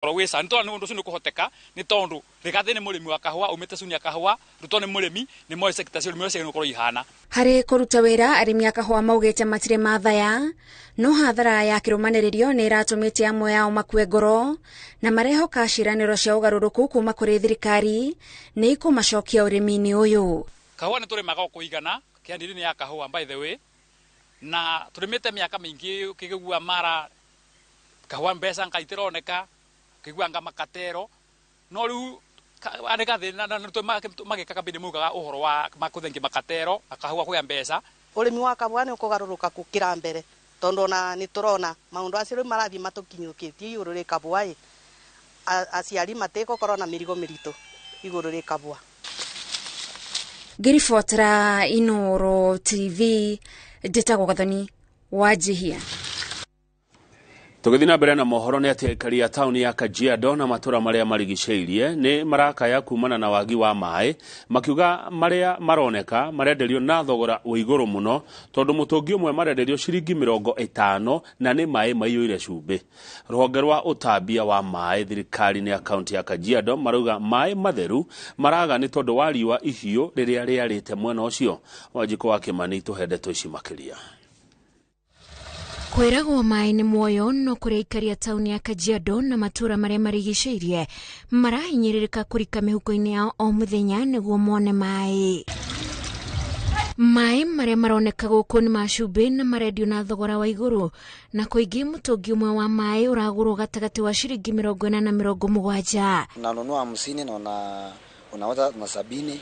korogwesa nto no ndo sino kuhoteka ni tondu rigathe ni murimi wa kahua umite sunia kahua ruto ni murimi ni mo sector cio mwe no ihana hari kuruta wira arimi a kahua maugite matire mathaya no hathara ya kirumaniririo ni iratumite amwe yao makue ngoro na marehoka ciraniro cia ugaruruku kuma kuri thirikari ni ikumacokia urimi-ini uyu. Kahua ni turimaga kuigana kiandiri ya kahua by the way na turimite miaka mingi kigegua mara kahua mbesa nkaitironeka kigua nga makatero no riu aneka thina na magika kabini mugaga uhoro wa makuthengi makatero akahua kwa mbesa urimi wa kahua ni ukugaruruka kukira mbere tondo na ni turona maundu acio marathi matukinyukitie iguru ri kahua aciari mateko korona mirigo mirito iguru ri kahua. Ngiribotera Inoro TV nditagwo Gathoni Wanjihia. Tugithina mbere na mohoro ni ati aikari ya tauni ya Kajiado na matura maria marigiceirie ni marakaya kumana na wagi wa mai makiuga maria maroneka marenderio na thogora wa iguru muno tondu mutungi umwe marenderio ciringi 50 na ni mai maiyuire cumbi. Ruhonge rwa utambia wa mai thirikari ni akaunti ya Kajiado maruga mai matheru maraga ni tondu wa riwa ihiu riria riarite mwena ucio. Wanjiko wa Kimani tuhendeto ici makiria. Kwiragwo mai ni muoyo no kuri aikari a tauni ya Kajiado na matura maria marigiceirie marahinyiririka kurika mihuko-ini yao o muthenya niguo mone mai. Mai maria maroneka guku ni macumbi na marendio na thogora wa iguru na kuingi mutungi umwe wa mai uragurwo gatagati wa ciringi 40 na 70. Unanunua 50 na unauza na 70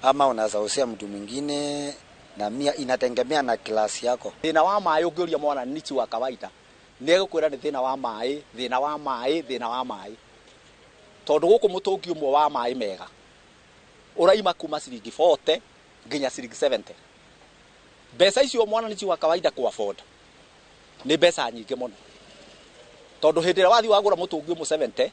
ama unaweza usia mtu mwingine na 100, inategemea na klasi yako. Thina wa mai ungiuria mwana nichi wa kawaida negukwira ni thina wa mai tondu guku mutungi umwe wa mai mega uraima kuma ciringi 40 nginya ciringi 70. Besa icio mwana nichi wa kawaida ku afford ni besa nyingi muno tondu hindi ira wathi wagura mutungi umwe 70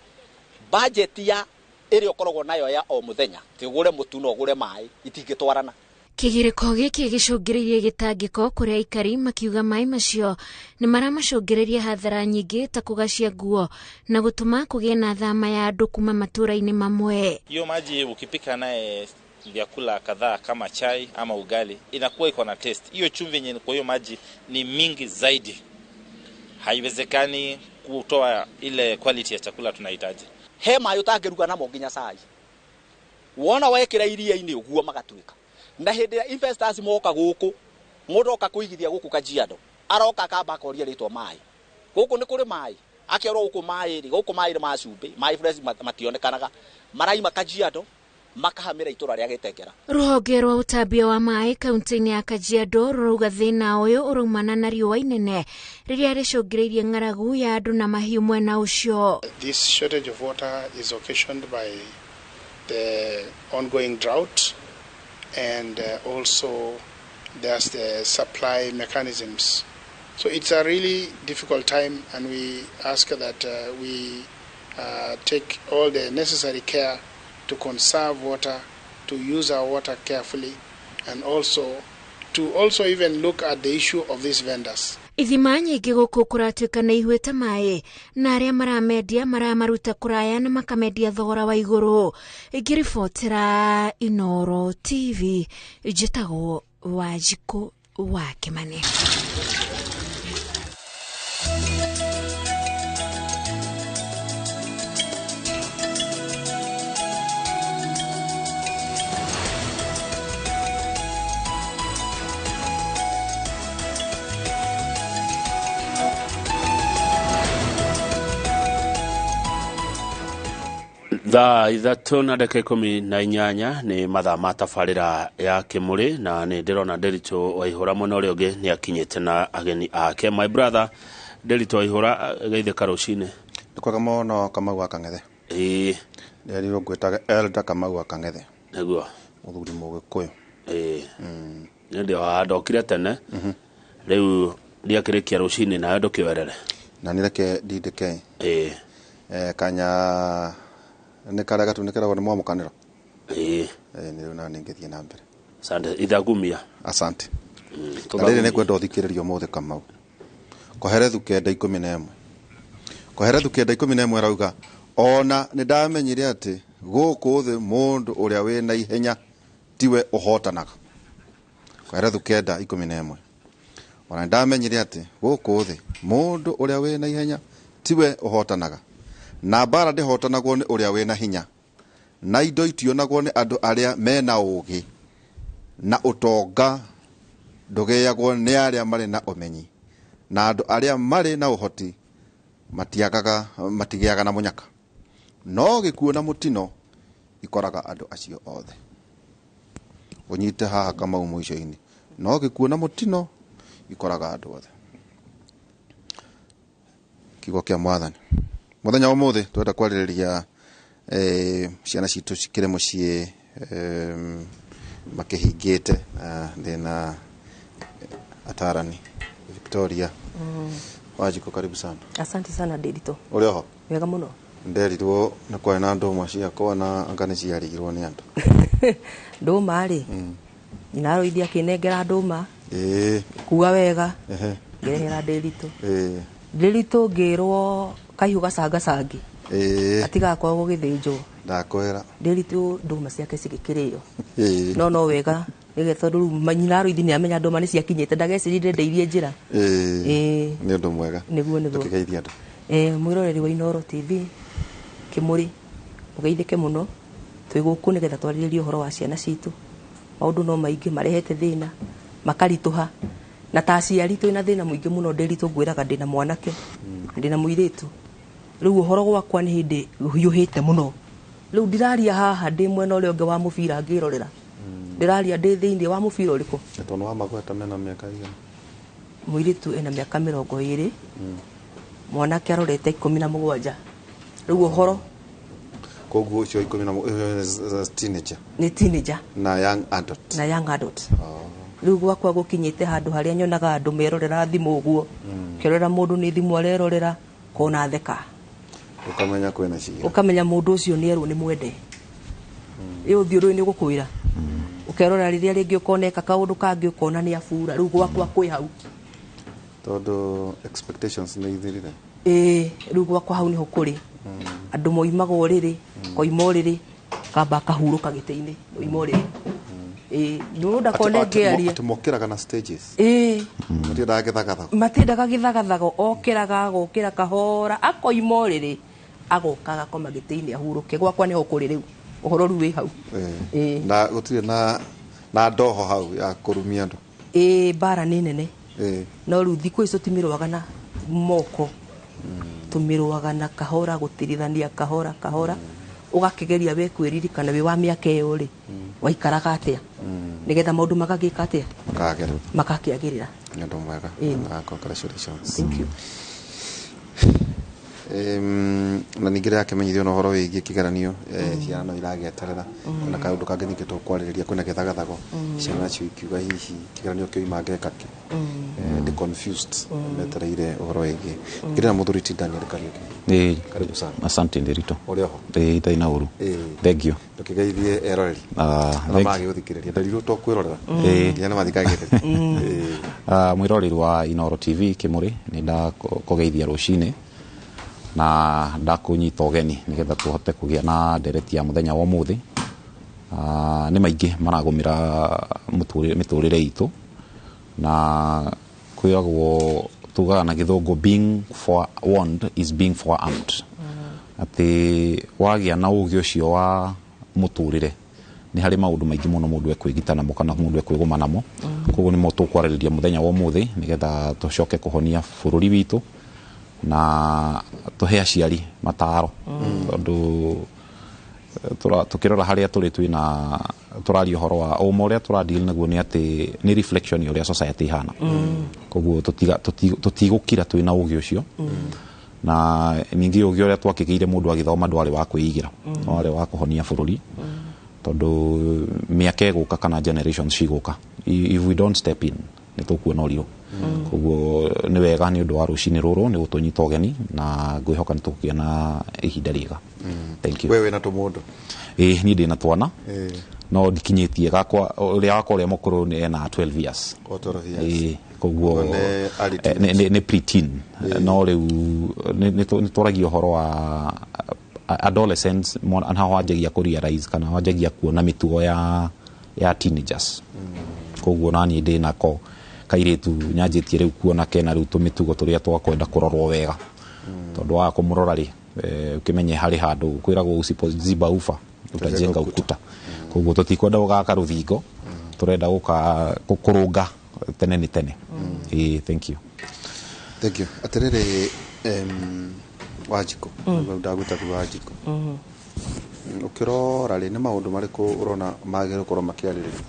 budget ya iri ukoragwo nayo ya o muthenya tigure mutu no gure mai itingitwarana. Kigiriko giki gicungiririe gitangiko kuri aikari makiuga mai macio ni maramacungiriria hathara nyingi ta kugacia nguo na gutuma kugie na thama ya andu kuma matura-ini mamwe. Hiyo maji ukipika naye vyakula kadhaa kama chai ama ugali inakuwa iko na taste. Hiyo chumvi yenye kwa hiyo maji ni mingi zaidi. Haiwezekani kutoa ile quality ya chakula tunahitaji. Hema yotageruga namo nginya sai. Wona wekira iria-ini uguo magatuika. Na hindi ya investors moka guku mudoka kuigithia guku Kajiado aroka kamba koria ritwa mai guku ni kuri mai akioro guku mai ri guku mai ma cumbi mai fresh mationekanaga maraima Kajiado makahamira itura ria Gitengera. Ruhonge rwa utambia wa mai kaunti-ini ya Kajiado ruga thina uyu urumana na riua inene riria ricungiriirie ng'aragu ya andu na mahiu mwena ucio. This shortage of water is occasioned by the ongoing drought. And also there's the supply mechanisms. So it's a really difficult time, and we ask that we take all the necessary care to conserve water, to use our water carefully, and also to even look at the issue of these vendors. Ithima nyingi guku kuratuika na ihuite mai na aria maramendia maramaruta kuraya na makamendia thogora wa iguru. Ngiribotera Inoro TV njitagwo Wanjiko wa Kimani. Thaa ithatu na dakika 18 ni mathaa ma tabarĩra ya Kimũrĩ na ni ndirona Nderitu Waihũra mwena ũrĩa ũngĩ ni akinyĩte na ageni ake. My brother Nderitu Waihũra geithĩka rũcinĩ. Nĩkwega mũno Kamau wa Kang'ethe. Nderirwo ngwĩtaga Elder Kamau wa Kang'ethe. Nĩguo mũthuri Mũgĩkũyũ. Nĩ ndĩ ndokire tene rĩu ndiakĩrĩkia rũcinĩ nawe ndũkĩwerere. Na nĩreke ndindĩke. Kanya nekara gatunekera wone mwamukanira ni na ningithie na mbere. Asante ithagumia. Asante. Ndire ne kwenda uthikiririo mothe Kamau. Koherethu kenda 11 Kwa herethu kenda 11 rauga ona nindamenyire ati guku thi mundu uria wina ihenya tiwe uhotanaga. Kwa herethu kenda 11 ona nindamenyire ati guku thi mundu uria wina ihenya tiwe uhotanaga na bara ndihotanagwo ni uria wina hinya na indo itionagwo ni andu aria mena ugi na utonga ndugeyagwo ni aria mari na umenyi na andu aria mari na uhoti matigiaga na munyaka no gikuo na mutino ikoraga andu acio othe. Unyite haha kama umuico-ini no gikuo na mutino ikoraga andu othe. Kiugo kia Mwathani. Muthenya wa muthi twenda kwaririria ciana citu cikire mucii makihingite thina atarani Victoria. Wajiko, karibu sana. Asante sana Dedito. Uri ho? Wega muno. Nderirwo na kwa na nduma ciakwa na angane ciarigirwo ni andu. Nduma ri. Inaroithia kinengera nduma. Kuga wega. Gerehera Dedito. Dedito ngirwo kahiu gacanga cangi. Atiga kwa gugithinjwo. Ndakwera. Dedito nduma ciake cigikirio. No wega. Nige tondu manyina roithi ni amenya nduma ni ciakinyite ndagecirire ndeithie njira. Ni undu mwega. Niguo tukigeithia andu. Mwiroreri wa Inoro TV Kimuri mugeithike muno twiguku nigetha twariririe uhoro wa ciana citu. Maundu no maingi marehete thina makarituha na ta aciari twina thina muingi muno Nderitu ngwiraga ndina mwanake ndina muiritu riu uhoro gwakwa ni hindi hiuhite muno riu ndiraria haha ndi mwena ule ungi wa mubira ngirorera ndiraria ndi thiini wa mubira uriku tondu wa magweta mena miaka igana muiritu ena miaka 20 mwanake arorete 17 riu uhoro koguo ucio 17 teenager ni teenager na young adult riu gwakwa gukinyite handu haria nyonaga andu merorera thimu uguo kirorera mundu ni thimu arerorera kona theka ukamenya kwena ciira ukamenya mundu ucio ni erwo ni mwende iyo thiuru ni gukwira ukerora riria ringi ukoneka kaundu kangi ukona ni afura riu gwakwa kwi hau tondu expectations ni ithirire riu gwakwa hau ni hukuri andu moimaga uriri koima uriri kamba kahuruka gite-ini oima uriri ndu ndakone ngearia atimokiraga na stages matindaga githagathaga okiraga gukira kahora akoima uriri agokaga koma gite-ini ahuruke gwakwa ni hukuri riu uhoro riu wi hau na gutire na ndoho hau ya kurumia andu bara ni nene no riu thiku icio timirwaga na moko tumirwaga na kahora gutirithania kahora ugakigeria we kwiririkana we wa miaka iyo ri waikaraga atia nigetha maundu magagika atia makakiagirira ndu mwega congratulations. Thank you. Na ningire akimenyithio no horo wigie kigeranio ciana no irageterera kuna kaundu kangi ningi tukwariria kuna githagathago ciana cio ikiuga hihi kigeranio kio imangeka ki the confused metereire uhoro wigie ngire na muthuriti Daniel Kariuki. Karibu sana. Asante Nderitu. Uri ho? Itaina uru. Thank you. Tukigeithie eroreri na magi guthikiriria ndariru to kwirorera yana mathikagirira mwiroreri wa Inoro TV Kimuri ni ndakugeithia rucini na ndakunyita ugeni nigetha tuhote kugia na ndereti ya muthenya wa muthi. Ni maingi maragumira miturire itu na kwiragwo tugaga na githungu being forewarned is being forearmed. Ati wagia na ugi ucio wa muturire ni hari maundu maingi muno mundu ekwigita namo kana mundu ekwiguma namo koguo ni mo tukwariria muthenya wa muthi nigetha tucoke kuhonia bururi witu na tuhe aciari mataro tondu tukirora haria turi twina turario horo wa o uria turadeal naguo ni ati ni reflection uria society hana koguo tutigukira twina ugi ucio na ningi ugi uria twakigeire mundu agithoma ndwari wa kwiigira wale wa kuhonia bururi tondu miaka iguka kana generations ciguka if we don't step in ni tukuona urio koguo ni wega ni undu wa rucini ruru ni gutunyita ugeni na ngwihoka ni tukugia na ihinda riega. Thank you. Wewe na tumundu ni ndina twana no ndikinyitie gakwa uria wakwa uria mukuru ni na 12 years koguo nĩ preteen no rĩu nĩ tũragia ũhoro wa adolescents ana wanjagia kũ realize kana wanjagia kuona mĩtugo ya teenagers koguo nani ndĩ nako kairĩtu nyanjĩtie rĩu kuona kena rĩu tũmĩtugo tũrĩa twakwenda kũrorwo wega tondũ wa kũmũrora rĩ ũkĩmenye harĩ handũ kwĩragwo usipoziba ufa utajenga ukuta koguo tũtikwenda gũgaka rũthingo turenda kũrũnga tene ni tene. Thank you atiriri Wanjikũ ndagwĩta Wanjikũ ukirora ri nĩ maũndũ marĩkũ urona magĩrĩirwo gũkorwo makĩarĩrĩrio?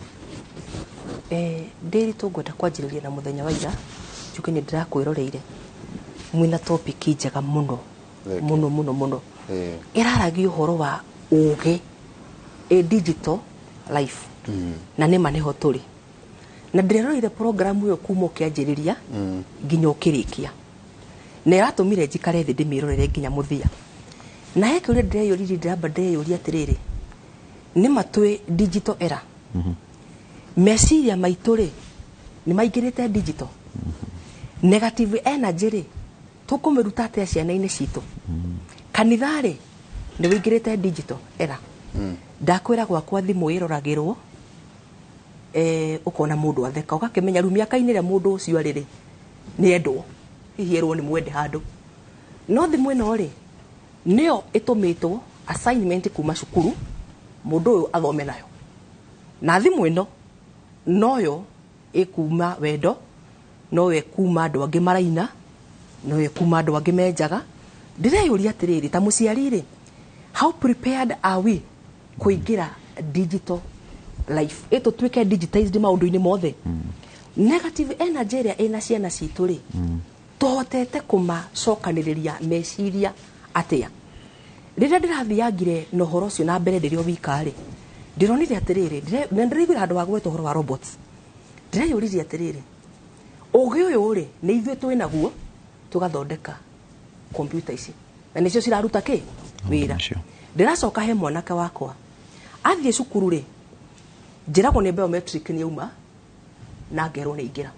Ndĩritũ ngwenda kwanjĩrĩria na mũthenya wa ira njuke nĩ ndĩrakwĩroreire mwĩna topic njega mũno mũno ĩraragia ũhoro wa ũgĩ digital life na nĩ maneho tũrĩ na ndĩreroire program ĩyo kuma ũkĩanjĩrĩria nginya ũkĩrĩkia na ĩratũmire njikare thĩ ndĩmĩrorere nginya mũthia na he kĩũria ndĩreyũririe ndĩramba ndĩyũria atĩrĩrĩ nĩ matwĩ digital era meciria maitũ rĩ nĩ maingĩrĩte digital negative energy rĩ tũkũmĩruta atĩa ciana-inĩ citũ kanitha rĩ nĩ wĩingĩrĩte digital era ndakwĩra gwakwa thimũ ĩroragĩrwo ũkona mũndũ atheka ũgakĩmenya rĩu mĩaka-inĩ ĩrĩa mũndũ ũcio arĩ rĩ nĩ endwo hihi erwo nĩ mwende handũ no thimũ ĩno rĩ nĩyo ĩtũmĩtwo assignment kuma cukuru mũndũ ũyũ athome nayo na thimũ ĩno noyo ĩkuma wendo noyo ĩkuma andũ angĩ maraina noyo ĩkuma andũ angĩ menjaga ndĩreyũria atĩrĩrĩ ta mũciari rĩ how prepared are we kũingĩra digital life tũtuĩke digitized maũndũ-inĩ mothe negative energy ĩrĩa ĩna ciana citũ rĩ tũhotete kũmacokanĩrĩria meciria atĩa rĩrĩa ndĩrathiangire na ũhoro ũcio na mbere ndĩrĩ o wika rĩ ndĩronire atĩrĩrĩ na ndĩraiguire handũ ha gwetwo ũhoro wa robots ndĩreyũririe atĩrĩrĩ ũgĩ ũyũ rĩ nĩ ithuĩ twĩ naguo tũgathondeka kompyuta ici na nĩcio ciraruta kĩ wĩra ndĩracoka he mwanake wakwa athiĩ cukuru rĩ njĩragwo nĩ biometric nĩ auma na ngerwo nĩ ingĩra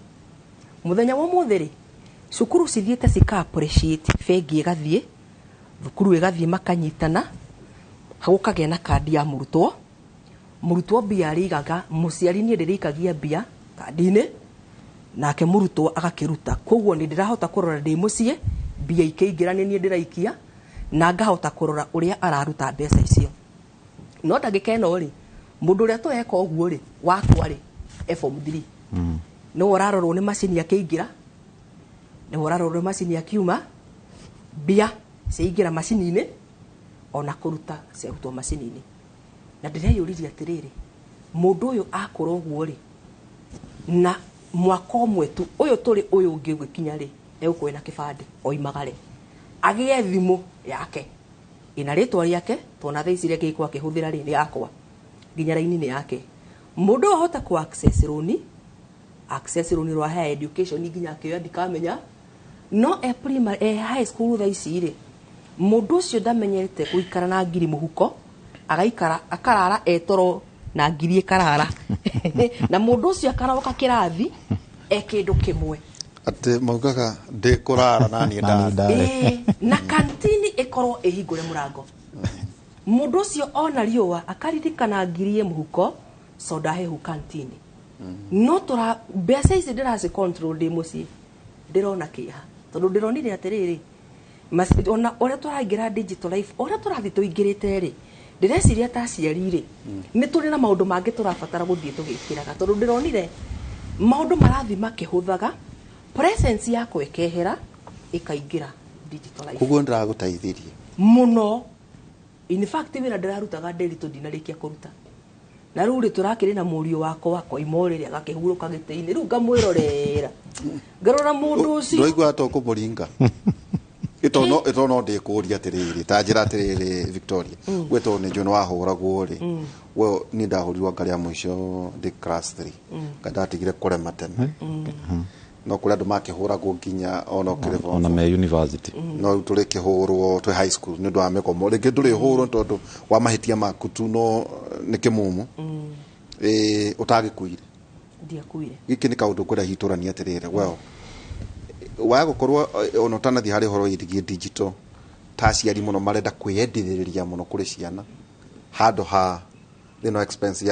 mũthenya wa ũmũthĩ rĩ cukuru cithiĩte cika appreciate bengi ĩgathiĩ thukuru ĩgathiĩ makanyitana gũkagĩa na kandi ya mũrutwo mbia arĩigaga mũciari niĩ ndĩrĩikagia mbia kandi-inĩ nake mũrutwo agakĩruta koguo nĩ ndĩrahota kũrora ndĩ mũciĩ mbia ikĩingĩra nĩ niĩ ndĩraikia na ngahota kũrora ũrĩa araruta mbeca icio no ndagĩka ĩno rĩ mũndũ ũrĩa tũreka ũguo rĩ wakwa rĩ form 3 nĩwe ũrarorwo nĩ macini akĩingĩra nĩwe ũrarorwo nĩ macini akiuma mbia ciaingĩra macini-inĩ ona kũruta ciarutwo macini-inĩ na ndĩreyũririe atĩrĩrĩ mũndũ ũyũ akũra ũguo rĩ na mwaka ũmwe tu ũyũ tũrĩ ũyũ ũngĩ ũgĩkinya rĩ egũkorwo na kĩbandĩ oimagare agĩe thimũ yake ina rĩtwa rĩake tona thaa ici rĩngĩ kwa kĩhũthĩra rĩ nĩ yakwa nginya raini nĩ yake mũndũ ahota ku access rũni rwa higher education nginya akĩoya ndikamenya no primary high school thaa ici rĩ mũndũ ũcio ndamenyete gũikara na ngiri mũhuko agaikara akarara etoro na ngiri ĩkarara na mũndũ ũcio akaroka kĩrathi kĩndũ kĩmwe atĩ maugaga ndĩkũrara nani ndare na kantini ĩkorwo ĩhingũre mũrango mũndũ ũcio ona riũa akaririkana ngiri mũhuko soda hehu kantini no tora mbeca ici ndĩraci control ndĩ mũciĩ ndĩrona kĩeha tondũ ndĩronire atĩrĩrĩ ona ũrĩa tũraingĩra digital life ũrĩa tũrathiĩ tũingĩrĩte rĩ ndĩreciria ta aciari rĩ nĩ tũrĩ na maũndũ mangĩ tũrabatara gũthiĩ tũgĩkĩraga tondũ ndĩronire maũndũ marathiĩ makĩhũthaga presence yako ĩkehera ĩkaingĩra digital life koguo ndĩragũteithirie mũno in fact wĩra ndĩrarutaga ndĩritũ ndinarĩkia kũruta na rĩu rĩ tũrakĩrĩ na mũriũ wakwa KIMŨRĩ rĩ agakĩhurũka gĩtĩ-inĩ rĩu ngamwĩrorera ngarora mũndũ ũcio ndũraigua ta ũkũmũringa ĩtono ndĩkũria atĩrĩrĩ ta njĩra atĩrĩrĩ Victoria we to nĩ njũĩ wahũragwo rĩ we nĩ ndahũrirwo ngarĩa mũico ndĩ class 3 ngandatigire kũrema tene no kũrĩa andũ makĩhũragwo nginya ona me university no tũrĩ kĩhũrwo twĩ high school nĩ ũndũ wa mĩkomo rĩngĩ ndũrĩ hũrwo tondũ wa mahĩtia maku tu no nĩ kĩmumu ũtagĩkuire ndiakuire giki ni kaundu kwenda hiturania atirire well wa gukorwo ono tanathi hari horo yithigie digital ta ciari muno marenda kwiyendithiriria muno kuri ciana handu ha no expense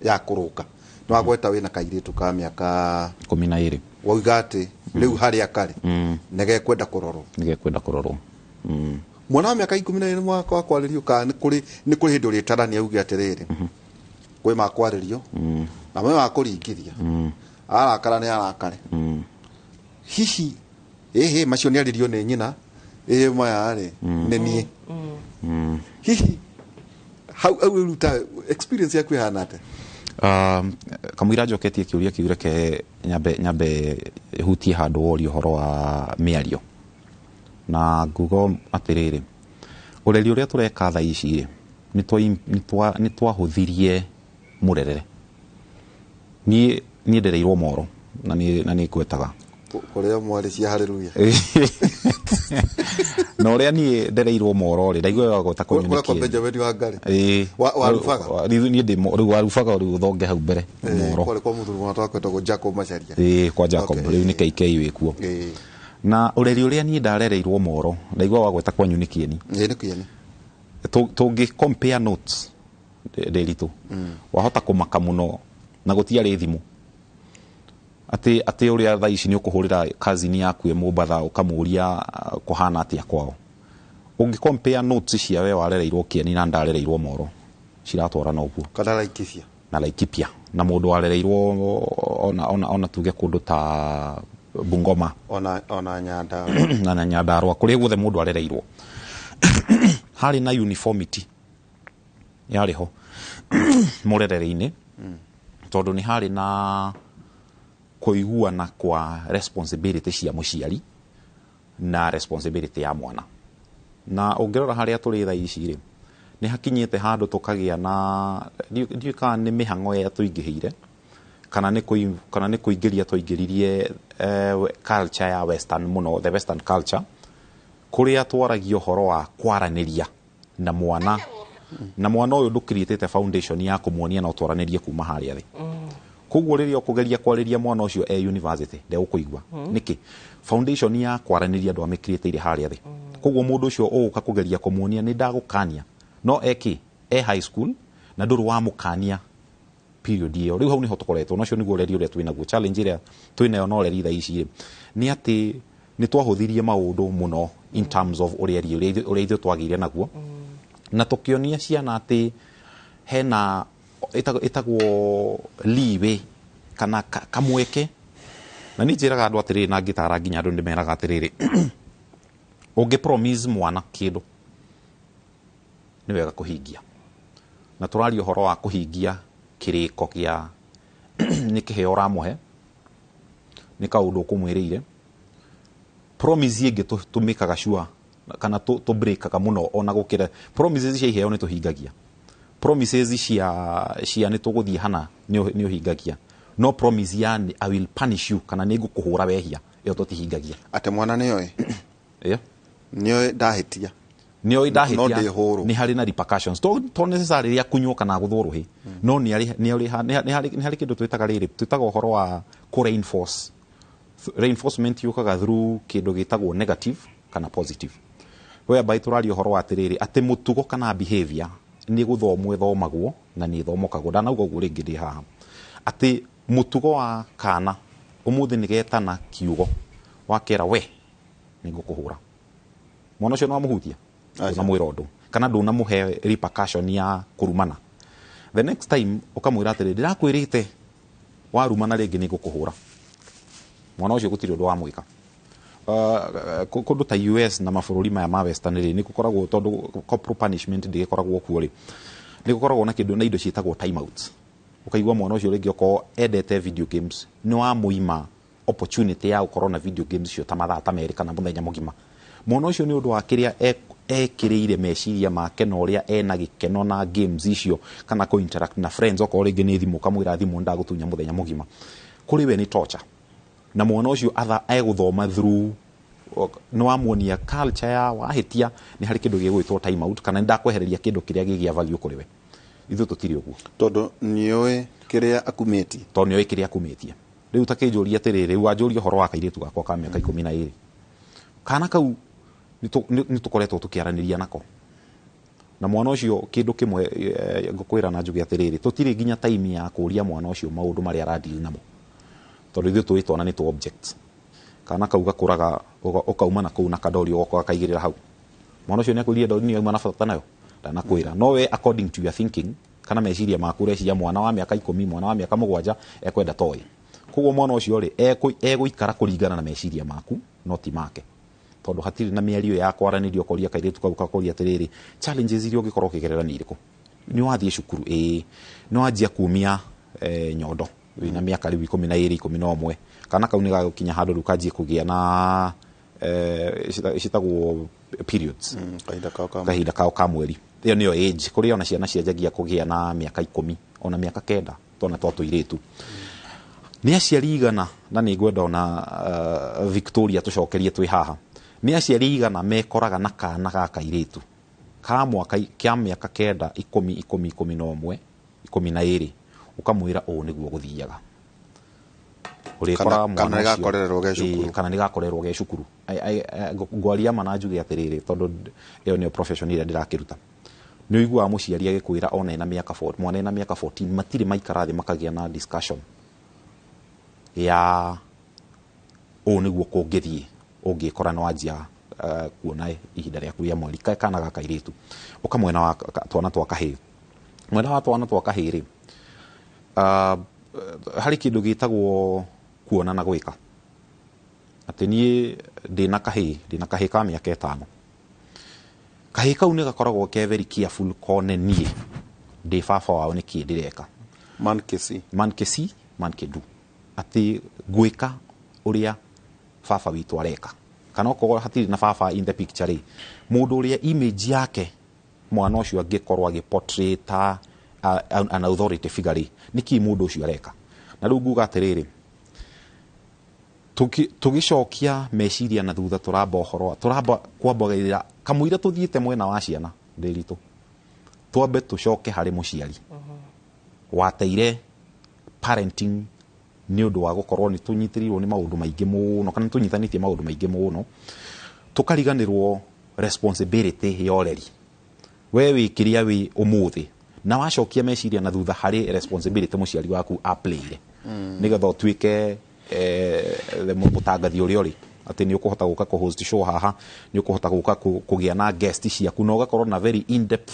ya kuruka no agweta wina kairitu ka miaka 12 wauga ati riu hari akari nege kwenda kurorwo mwana wa miaka 12 mwaka wa kwaririo ka ni kuri hindi uri tarani auge atiriri kwi makwaririo na mwe makuringithia arakara ni arakare hihi macio ni aririo ni nyina maya ri ni nie hihi how ruta experience yaku hana ate kamwira njoketie kiuria kiureke nyambe hutie handu wori horo wa miario na ngugo atiriri ureri uria tureka tha ici ni twahuthirie murerere ni ndereirwo moro na ni kwetaga kuria mwari cia haleluya no uria ni ndereirwo moro ri ndaigwa gweta kunyumikia kwa Benjamin wa ngari wa rufaga ni ndimo riu wa rufaga riu thonge hau mbere moro kwa kwa muthuru mwana twaketa go Jacob Macharia kwa Jacob riu ni KK wikuo na ureri uria ni ndarereirwo moro ndaigwa wa gweta kwa nyunikieni ni kieni tungi compare notes nderitu wahota kumaka muno na gutiari thimu ati uria tha ici ni ukuhurira kazini yaku Mombatha ukamuria kuhana atia kwao ungi compare notes cia we warereirwo kieni na ndarereirwo moro ciratwarana uguo kana laikipia na laikipia na mundu warereirwo ona tuge kundu ta Bungoma ona nyanda na Nyandarua kuri guothe mundu arereirwo hari na uniformity yariho murerere-ini tondu ni hari na kuiguana kwa responsibility cia muciari na responsibility ya mwana na ungirora haria turi tha ici ri ni hakinyite handu tukagia na ndiuka ni mihango ya tuingihire kana ni kuingiria tuingiririe culture ya western muno the western culture kuria twaragio horo wa kwaraniria na mwana na mwana uyu ndukiriitite foundation ya kumuonia na utwaranirie kuma haria thi koguo riria ukugeria kwariria mwana ucio university ndegukũigua niki foundation ya kwaraniria ndo amikiriitire haria thi koguo mundu ucio uka kugeria kumuonia ni ndagukania no high school na nduru wa mukania period iyo riu hau ni hotokoretwo nacio niguo reri uria twinaguo challenge iria twinayo no reri tha ici ni ati ni twahuthirie maundu muno in terms of uria ithu twagire naguo na tukionia ciana ati hena itagwo liwe kana kamweke na ni njiraga andu atiriri na ngitara nginya andu ndimeraga atiriri ungi promise mwana kindu ni wega kuhingia na turario horo wa kuhingia kiriko kia ni kiheo ramuhe ni kaundu kumwirire promise ingi tumikaga shua kana to breakaga muno ona gukira promises cia iheo ni tuhingagia promises cia ni tuguthie hana ni uhingagia no promise ya I will punish you kana ni ngukuhura wehia iyo tutihingagia ate mwana ni oi ni ndahitia ni hari na repercussions to necessarily ya kunywo kana guthurwo hi no ni hari kindu twitaga riri twitaga horo wa ku reinforcement yukaga through kindu gitagwo negative kana positive whereby turario horo wa atiriri ati mutugo kana behavior ni guthomwo thomagwo na ni thomokagwo ndanauga uguo ringi ndi haha ati mutugo wa kana umuthi ni getana kiugo wakera we ni ngukuhura mwana ucio no muhutia na mwira undu kana nduna muhe repercussion ya kurumana the next time ukamwira atiriri ndirakwirite warumana ringi ni ngukuhura mwana ucio gutiri undu wa mwika kundu ta US na mabururi maya ma western ri ni gukoragwo tondu corporal punishment ndigikoragwo kuo ri ni gukoragwo na kindu na indo ciitagwo time outs ukaigwa mwana ucio ringi uko edete video games ni wa muima opportunity ya ukorwo na video games cio ta mathaa ta meri kana muthenya mugima mwana ucio ni undu wa kiria ekiriire meciria make na uria ena gikeno na games icio kana ko interact na friends oko ringi ni thimu kamwira thimu ndagutunya muthenya mugima kuri we ni torture na mwana ucio atha eguthoma through no amuonia culture ya wahitia ni hari kindu gigwitwo time out kana ndakwehereria kindu kiria gigia value kuri we ithu tutiri uguo tondu nioi kiria akumetie tondu nioi kiria akumetie riu takinjuria atiriri riu wanjuria horo wa kairitu gakwa ka miaka 12 kana kau ni tukoretwo tukiaraniria nako na mwana ucio kindu kimwe ngukwira na njugi atiriri tutiri ginya time ya kuria mwana ucio maundu maria aradili namo tondu ithu twitona ni tu objects kana kau gakuraga ukauma na kuu na kadori goko akaigirira hau mwana ucio ni akuria dori ni auma na bata nayo ndanakwira no we according to your thinking kana meciria maku reciria mwana wa miaka 10 mwana wa miaka 7 ekwenda toy koguo mwana ucio ri eguikara kuringana na meciria maku no ti make tondu hatiri na miario ya kwaranirio koria kairitu kau kakoria atiriri challenges iria ungikorwo kigerera ni iriku ni wathie cukuru no anjia kumia nyondo wina miaka 12 11 kana kau ni gakinya handu rukanjie kugia na citagwo periods kahinda kao ka mweri iyo niyo age kuria ona ciana cianjagia kugia na miaka 10 ona miaka 9 tona twa tuiritu ni aciari igana na ni ngwenda ona Victoria tucokerie twi haha ni aciari igana mekoraga na kana ga kairitu ka mwaka kya miaka 9 10 11 12 ukamwira o niguo guthiaga urikora kana gakorerwo ge cukuru kana ni gakorerwo ge cukuru ngwaria mananjuge atiriri tondu iyo ni profession ira ndirakiruta ni uigua muciari agikwira ona ina miaka 40 mwana ina miaka 14 matiri maikarathi makagia na discussion ya o niguo kungithie ungikora no anjia kuona ihinda ria kuria mweri kana gaka iritu ukamwena wa twana twa kahiri mwena wa twana twa kahiri hari kindu gitagwo kuona na gwika ati ni ndina kahi ka miaka 5 kahi kau ni gakoragwo ke very careful kone nie ndi baba wao ni ki ndireka man kedu ati gwika uria baba witu areka kana okorwo hatiri na baba in the picture mundu uria image yake mwana ucio angikorwo agiportrait an authority figure niki mundu ucio areka na riu nguga atiriri tugicokia meciria na thutha turamba kwambagirira kamuira tuthiite mwena wa ciana ndiritu twambe tucoke hari muciari wateire parenting ni undu wa gukorwo ni tunyitirirwo ni maundu maingi muno kana tunyitanitie maundu maingi muno tukariganirwo responsibility ya oreri we wikiria wi umuthi na wacokia meciria na thutha hari responsibility muciari waku aplayire nigetha twike mutangathi uria uri ati ni ukuhota guka ku host show haha ni ukuhota guka kugia na guest ciaku no gakorwo na very in depth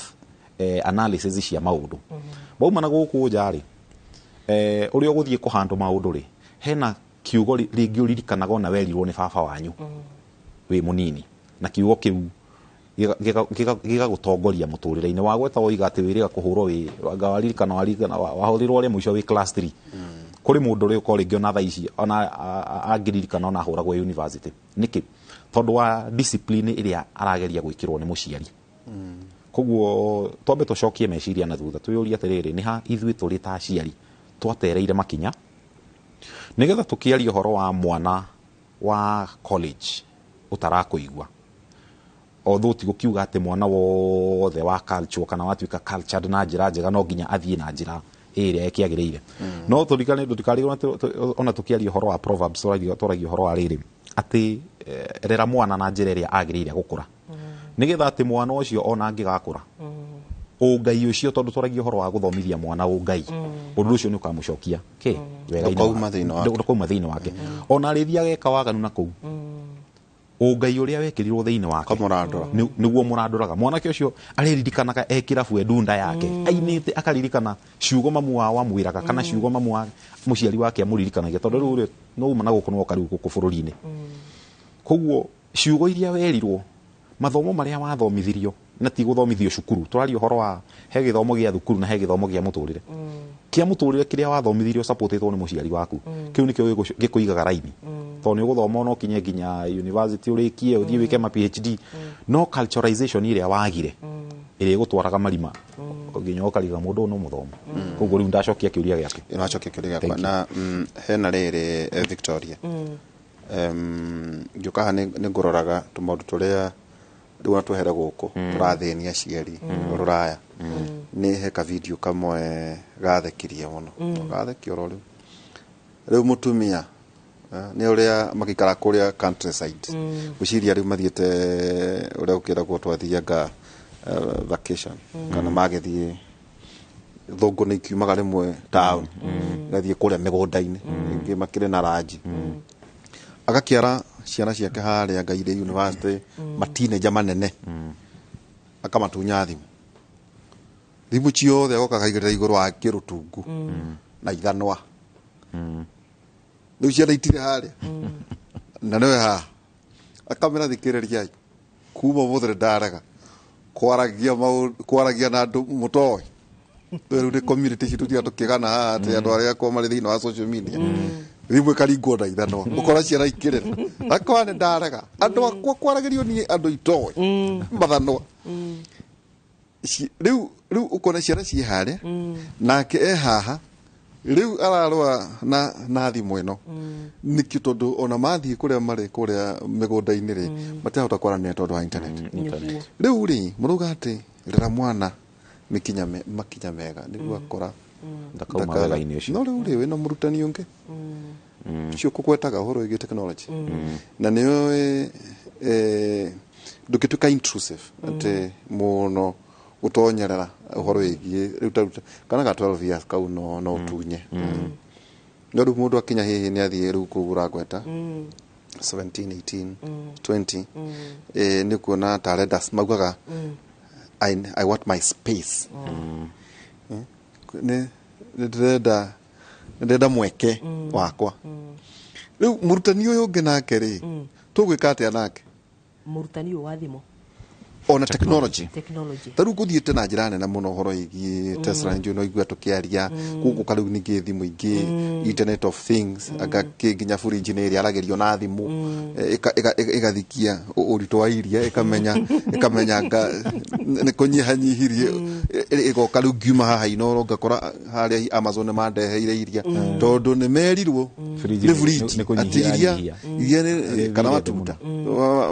analysis cia maundu bauma na guku njari uria uguthie kuhandwa maundu ri hena kiugo ringi uririkanaga na werirwo ni baba wanyu wi munini na kiugo kiu giga gutongoria muturire-ini wa gweta oiga ati wiriga kuhurwo wi ngawaririkana wahurirwo ri muico wi class 3 kuri mundu ri ukori ngiona tha ici ona angiririkana ona ahuragwo university niki tondu wa discipline iria arageria gwikirwo ni muciari koguo twambe tucokie meciria na thutha tuyuria atiriri ni ha ithui turi ta aciari twatereire makinya nigetha tukiaria horo wa mwana wa college utarakuigwa although ti gukiuga ati mwana wothe wa culture kana watuika cultured na njira njega no nginya athie na njira iria ikiagiriire no tutikarigo ona tukiaria horo wa proverbs turagia horo wa riri ati rera mwana na njira iria agiriire gukura nigetha ati mwana ucio ona angigakura ungai ucio tondu turagia horo wa guthomithia mwana ungai undu ucio ni ukamucokia wega ndukauma thiini wake ona rithia geka waganu na kuu ungai uria wekirirwo thiini wake niguo murandoraga mwanake ucio aririkanaga ekirabu edunda yake ainite akaririkana ciugo mamu wao amwiraga kana ciugo mamu wa muciari wake amuririkanagia tondu riu no uma na guku no kariu guku bururi-ini koguo ciugo iria werirwo mathomo maria wathomithirio na ti guthomithio cukuru turario horo wa he githomo gia thukuru na he githomo gia muturire kia muturire kiria wathomithirio supportitwo ni muciari waku kiu nikio gikuigaga raini tondu ni guthoma no kinye nginya university urikie uthie wike ma PhD no culturalization iria wagire iria gutwaraga marima nginya ukariga mundu no muthomo koguo riu ndacokia kiuria giake inacokia kiuria giakwa na hena riri Victoria ngiuka ni nguroraga tumaundu turia riu twehere guku turathĩnia aciari ruraya nä heka video kamwe gathekirie muno gathekio ro riu mutumia nä å rä a magikara kå rä a countryside gwiciria rä u mathiäte å rä a gå kä ragwo twathianga vacation kana magäthiä thångå nä ikiumaga rä mwe town gathiä kå rä a mä gå ndainä ingä makä rä na ranji agakiara ciana ciake harä a Ngairä university matineja manene akamatunya thimå ciothe agoka kaigä rä ra igå rå wa kä rå tungu na ithanwa rä u ciana itirä harä a na nä we haha akamera thikä rä riai kuma må thä ndarega kwaragia na andå må toä rä u nä community citå tiga tå kä gana haha atä andå arä akwo marä thä inä wa social media rimwe karingwo na ithanwa å kora ciana ikä rä ra akorwa nä ndarega andå akwa kwaragä rio niä andå itoä mathanwa rä u å kona ciana ciä harä nake e haha rä u ararwa na thimå ä no nä kä tondå ona mathiä kå rä a marä kå rä a mä gå ndainä rä matirahota kwaranä tondå wa internet rä u rä må rauga atä rera mwana makinya mega nä guo akora no rä u rä wä na må rutani å ngä cio kå gwetaga å horo wä gä teknology na nä oä ndå kä tuä ka intrusive atä må no gå tonyerera å horo wä giä rä u taruta kana ga 12 years kau no tunye no rä u må ndå akinya hä hä nä athiä rä u kå gå ra gweta 17 18 20 nä kuona tarendas maugaga I want my space nä ndärenda mweke wakwa rä u må rutani å yå å ngä nake rä tå gwä ka atä a nake må rutani å wa thimå ona technology ta rä u gå thiä te na njä ra nene må no å horo ä giä Tesla njå no igua tå kä aria gå gå ka rä u ningä thimå ingä internet of things agakä nginya burinji nä ä rä aragerio na thimå ä gathikia å ritå wa iria ä kamenya nä kå nyihanyihirie ä goka rä u ngiuma haha inoro ngakora harä a Amazon nä mandeheire iria tondå nä merirwo nä burinji atä iria kana matunda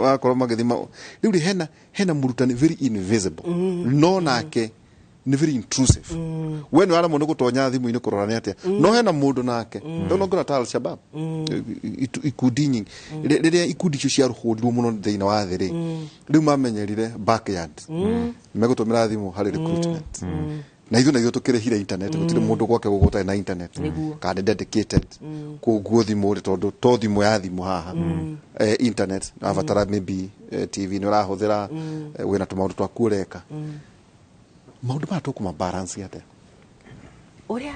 wakorwo magä thima rä u rä hena murutani very invisible no nake ni very intrusive we ni aramwo ni gutonya thimu-ini kurora ni atia no hena mundu nake no ngona ta Al-Shabaab ikundi nyingi riria ikundi icio ciaruhurirwo muno thiini wa thi ri riu mamenyerire backyard megutumira thimu hari recruitment na ithuĩ tũkĩrĩhire internet gũtirĩ mũndũ gwake gũgũtarĩ na internet kana dedicated kũguo thimũ rĩ tondũ to thimũ ya thimũ haha internet avatara maybe TV nĩ ũrahũthĩra wĩna tũmaũndũ twaku ũreka maũndũ maya tũkũma balance atĩa ũrĩa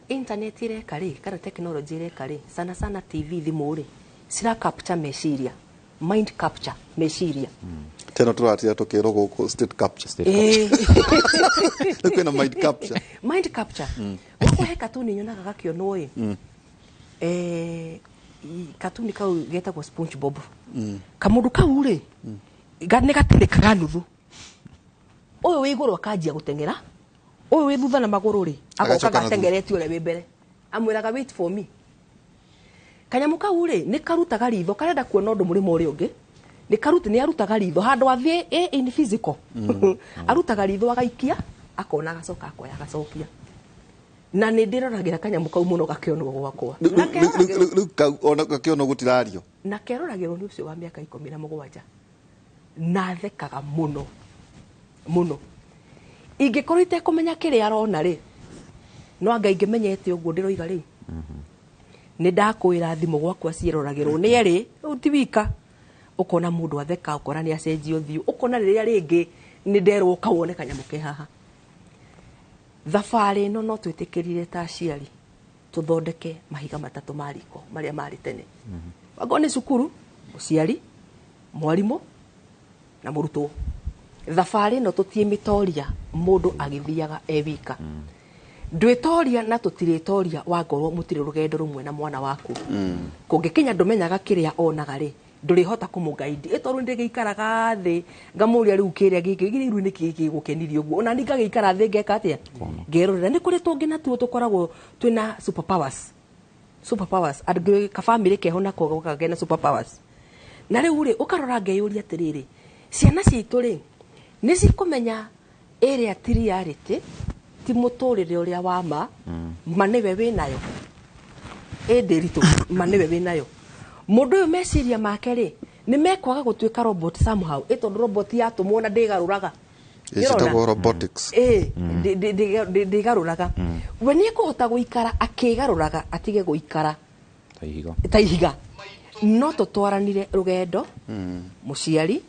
internet ireka rĩ kana technology ireka rĩ sana TV thimũ rĩ cira capture meciria mind capture meciria tena tũratira tũkĩrwo gũkũ state capture kwĩna mind capture gũkũhe katuni nyonaga gakĩonwo katuni kau getagwo SpongeBob kamũndũ kau rĩ nĩ gatĩrĩkaga nuthu ũyũ wĩ igũrũ akanjia gũteng'era ũyũ wĩ thutha na magũrũ rĩ agoka gatengeretie ũrĩa wĩ mbere amwĩraga wait for me kanyamũ kau rĩ nĩ karutaga ritho karenda kuona ũndũ mũrĩmo ũrĩa ũngĩ nĩ arutaga ritho handũ athiĩ in physical arutaga ritho agaikia akona agacoka akoya agacokia na nĩ ndĩroragĩra kanyamũ kau mũno gakĩonwo gwakwa rĩu kau ona gakĩonwo gũtirario na keroragĩrwo nĩ ũcio wa mĩaka 17 na thekaga mũno mũno ingĩkorwo itekũmenya kĩrĩa arona rĩ no anga ingĩmenyete ũguo ndĩroiga rĩ nĩ ndakwĩra thimũ gwakwa ciĩroragĩrwo nĩ erĩ rĩu ti wika ukona mũndũ atheka ukona nĩ acenjio thiũ ukona rĩrĩa rĩngĩ nĩ nderwo kawone kanyamũ ke haha thabarĩ ĩno no twĩtĩkĩrire ta aciari tũthondeke mahiga matatũ ma riko marĩa marĩ tene wangorwo nĩ cukuru mũciari mwarimũ na mũrutwo thabarĩ ĩno tũtiĩmĩtoria mũndũ agĩthiaga wika ndwĩtoria na tũtirĩtoria wangorwo mũtirĩ rũgendo rũmwe na mwana waku kũngĩkinya ndũmenyaga kĩrĩa onaga rĩ ndũrĩhota kũmũgaidi ĩtorũ ndĩgĩikaraga thĩ ngamũria rĩu kĩrĩa gĩkĩ rĩu nĩ kĩĩ gũkenirie ũguo ona nĩ ngagĩikara thĩ ngeka atĩa ngerorera nĩ kũrĩ tũngĩ natuo tũkoragwo twĩna superpowers andũ kabamĩrĩ keho nako gũkagĩa na superpowers na rĩu rĩ ũkarora ngeyũria atĩrĩrĩ ciana citũ rĩ nĩ cikũmenya area ti reality ti muturire uria wa ma maniwe winayo ndiritu maniwe winayo mundu uyu meciria make ri ni mekwaga gutuika robot somehow tondu robot yatumwo na ndigaruraga ĩtagwo robotics ndigaruraga we ni kuhota guikara akigaruraga atige guikara ta ihiga no tutwaranire rugendo muciari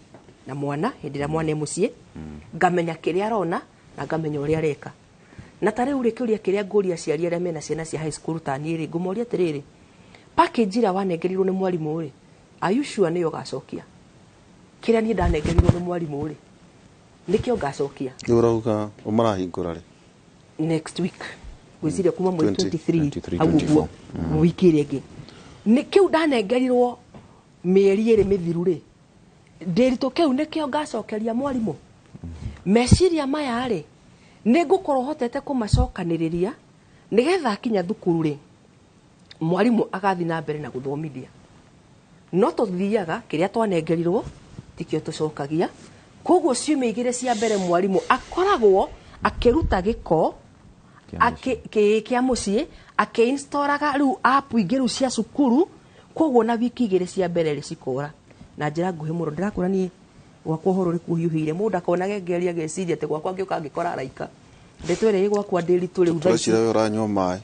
na mwana hindi ria mwana mucii ngamenya kiria arona na ngamenya uria areka na tare uri kiuria kiria nguria ciari aria mena ciana cia high school tani ri ngumoria atiriri package ira wanengerirwo ni mwarimu ri are you sure ni ugacokia kiria ni ndanengerirwo ni mwarimu ri nikio ngacokia urauga umarahingura ri next week gwiciria kuma mweri 23 aguo wiki ringi nikio ndanengerirwo mieri iri mithiru ri ndirito kiu nikio ngacokeria mwarimu meciria maya ri ningukorwo hotete kumacokaniriria nigetha akinya thukuru ri mwarimu agathi na mbere na guthomithia no tuthiaga kiria twanengerirwo tikio tucokagia koguo ciumia igire cia mbere mwarimu akoragwo akiruta giko kia mucii akiinstallaga riu app igiru cia cukuru koguo na wiki igire cia mbere ri cikora na njira nguhi muno ndirakura ni gwakwa horo ri kuhiuhire mundu akona gengeria geciria te gwakwa ngioka ngikora araika ndetwere gwakwa ndiritu riu thaici tũreciria uranyua mai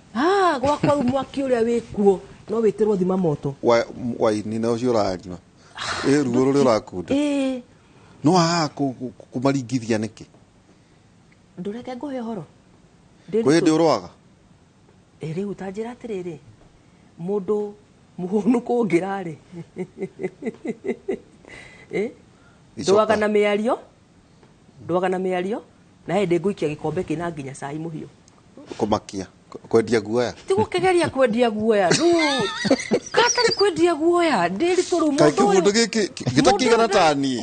gwakwa mwaki uria wikuo no witirwo thima moto waini na ucio uranyua ruo ruria urakunda no kumaringithia niki ndureke nguhe horo kwe ndi urwaga riu tanjira atiriri mundu muhunu kungira ri ndwaga na miario na hindi nguikia gikombe kina nginya cai muhiu kumakia kwendia guoya tigukigeria kwendia guoya katari kwendia guoya ndiritu ru mundu giki gitakigana tani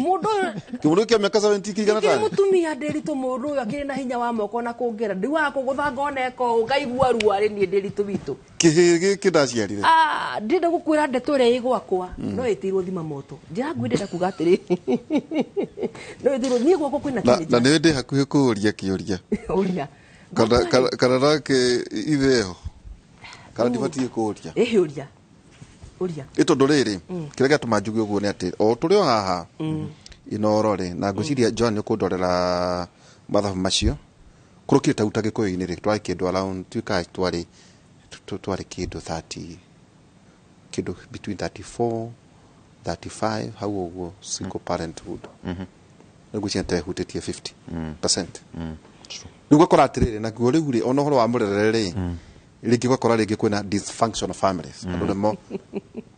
mundu kia miaka 70 kigana tani mutumia ndiritu mundu uyu akiri na hinya wa moko na kungira ndiwa kuguthanga oneko ngaigua ruo ari ni ndiritu bitu giki ndaciarire ndinde gukwira ndeto ria igwakwa no itirwo thima moto njira ngwendera kuga atiri no itirwo ni gwakwa kwina kinyi na ndi hakuhi kuuria kiuria uria kana rake itheho kana ndibatie kuuria uria itondu riri kiria gatuma njuge uguo ni ati o turi haha inoro ri na nguciria John ukundorera mathabu macio kurukite uta gikuyu-ini ri twari kindu around twari kindu 30 kindu between 34 35 hau uguo single parenthood nguciria tehutitie 50% niguo kora atiriri na guo riu ri ono horo wa murerere ri ringi gwakora ringi kwina dysfunctional families andu nimo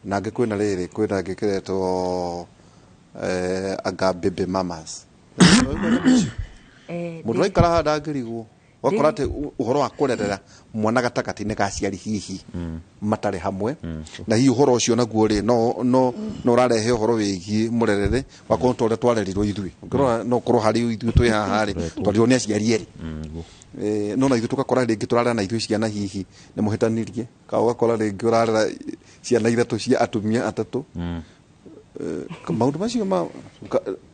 na ngi kwina riri kwina ngikiretwo aga baby mamas mundu aikara handa ngirigwo wakora ati uhoro wa kurerera mwana gatakati-ini ga ciari hihi matari hamwe na hihi uhoro ucio naguo ri no urarehe uhoro wigie murerere wa konto uria twarerirwo ithui ngirora no korwo hari ithui twi haha ri twarirwo ni aciari eri no na ithui tukakora ringi turarera na ithui ciana hihi ni muhitanirie ka ugakora ringi urarera ciana ithatu cia atumia atatu maundu macio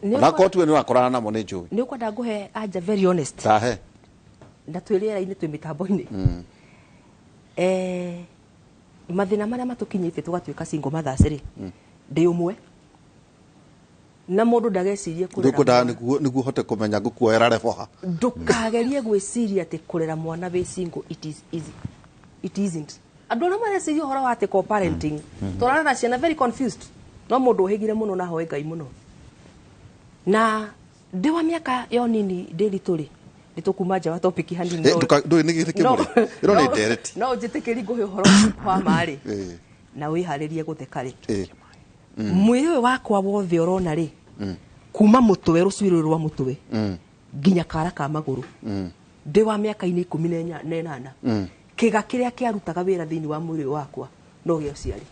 na kotu ni wakorana namo ni njui ni ukwenda nguhe anja very honest tahe na twirira-ini twi mitambo-ini mathina maria matukinyite tugatuika single mothers ri ndi umwe na mundu ndagecirie kurera niguo hote kumenya ngukuoera reboha ndukagerie gwiciria ati kurera mwana wi single it is easy it isn't andu na mareciria uhoro wa ati co-parenting turana na ciana very confused no mundu uhigire muno na hoe Ngai muno na ndi wa miaka yo nini ndirituri nditukuma nja wa topic hanini ndo ni githike muri iro ni direct no njitikiri nguhe uhoro wa mari na wiharirie gutheka ri mwiri we wakwa wothe urona ri kuma mutwe rucwiro rwa mutwe nginya kara ka maguru ndi wa miaka-ini 18 kiga kiria kiarutaga wira thiini wa mwiri wakwa no gio ciari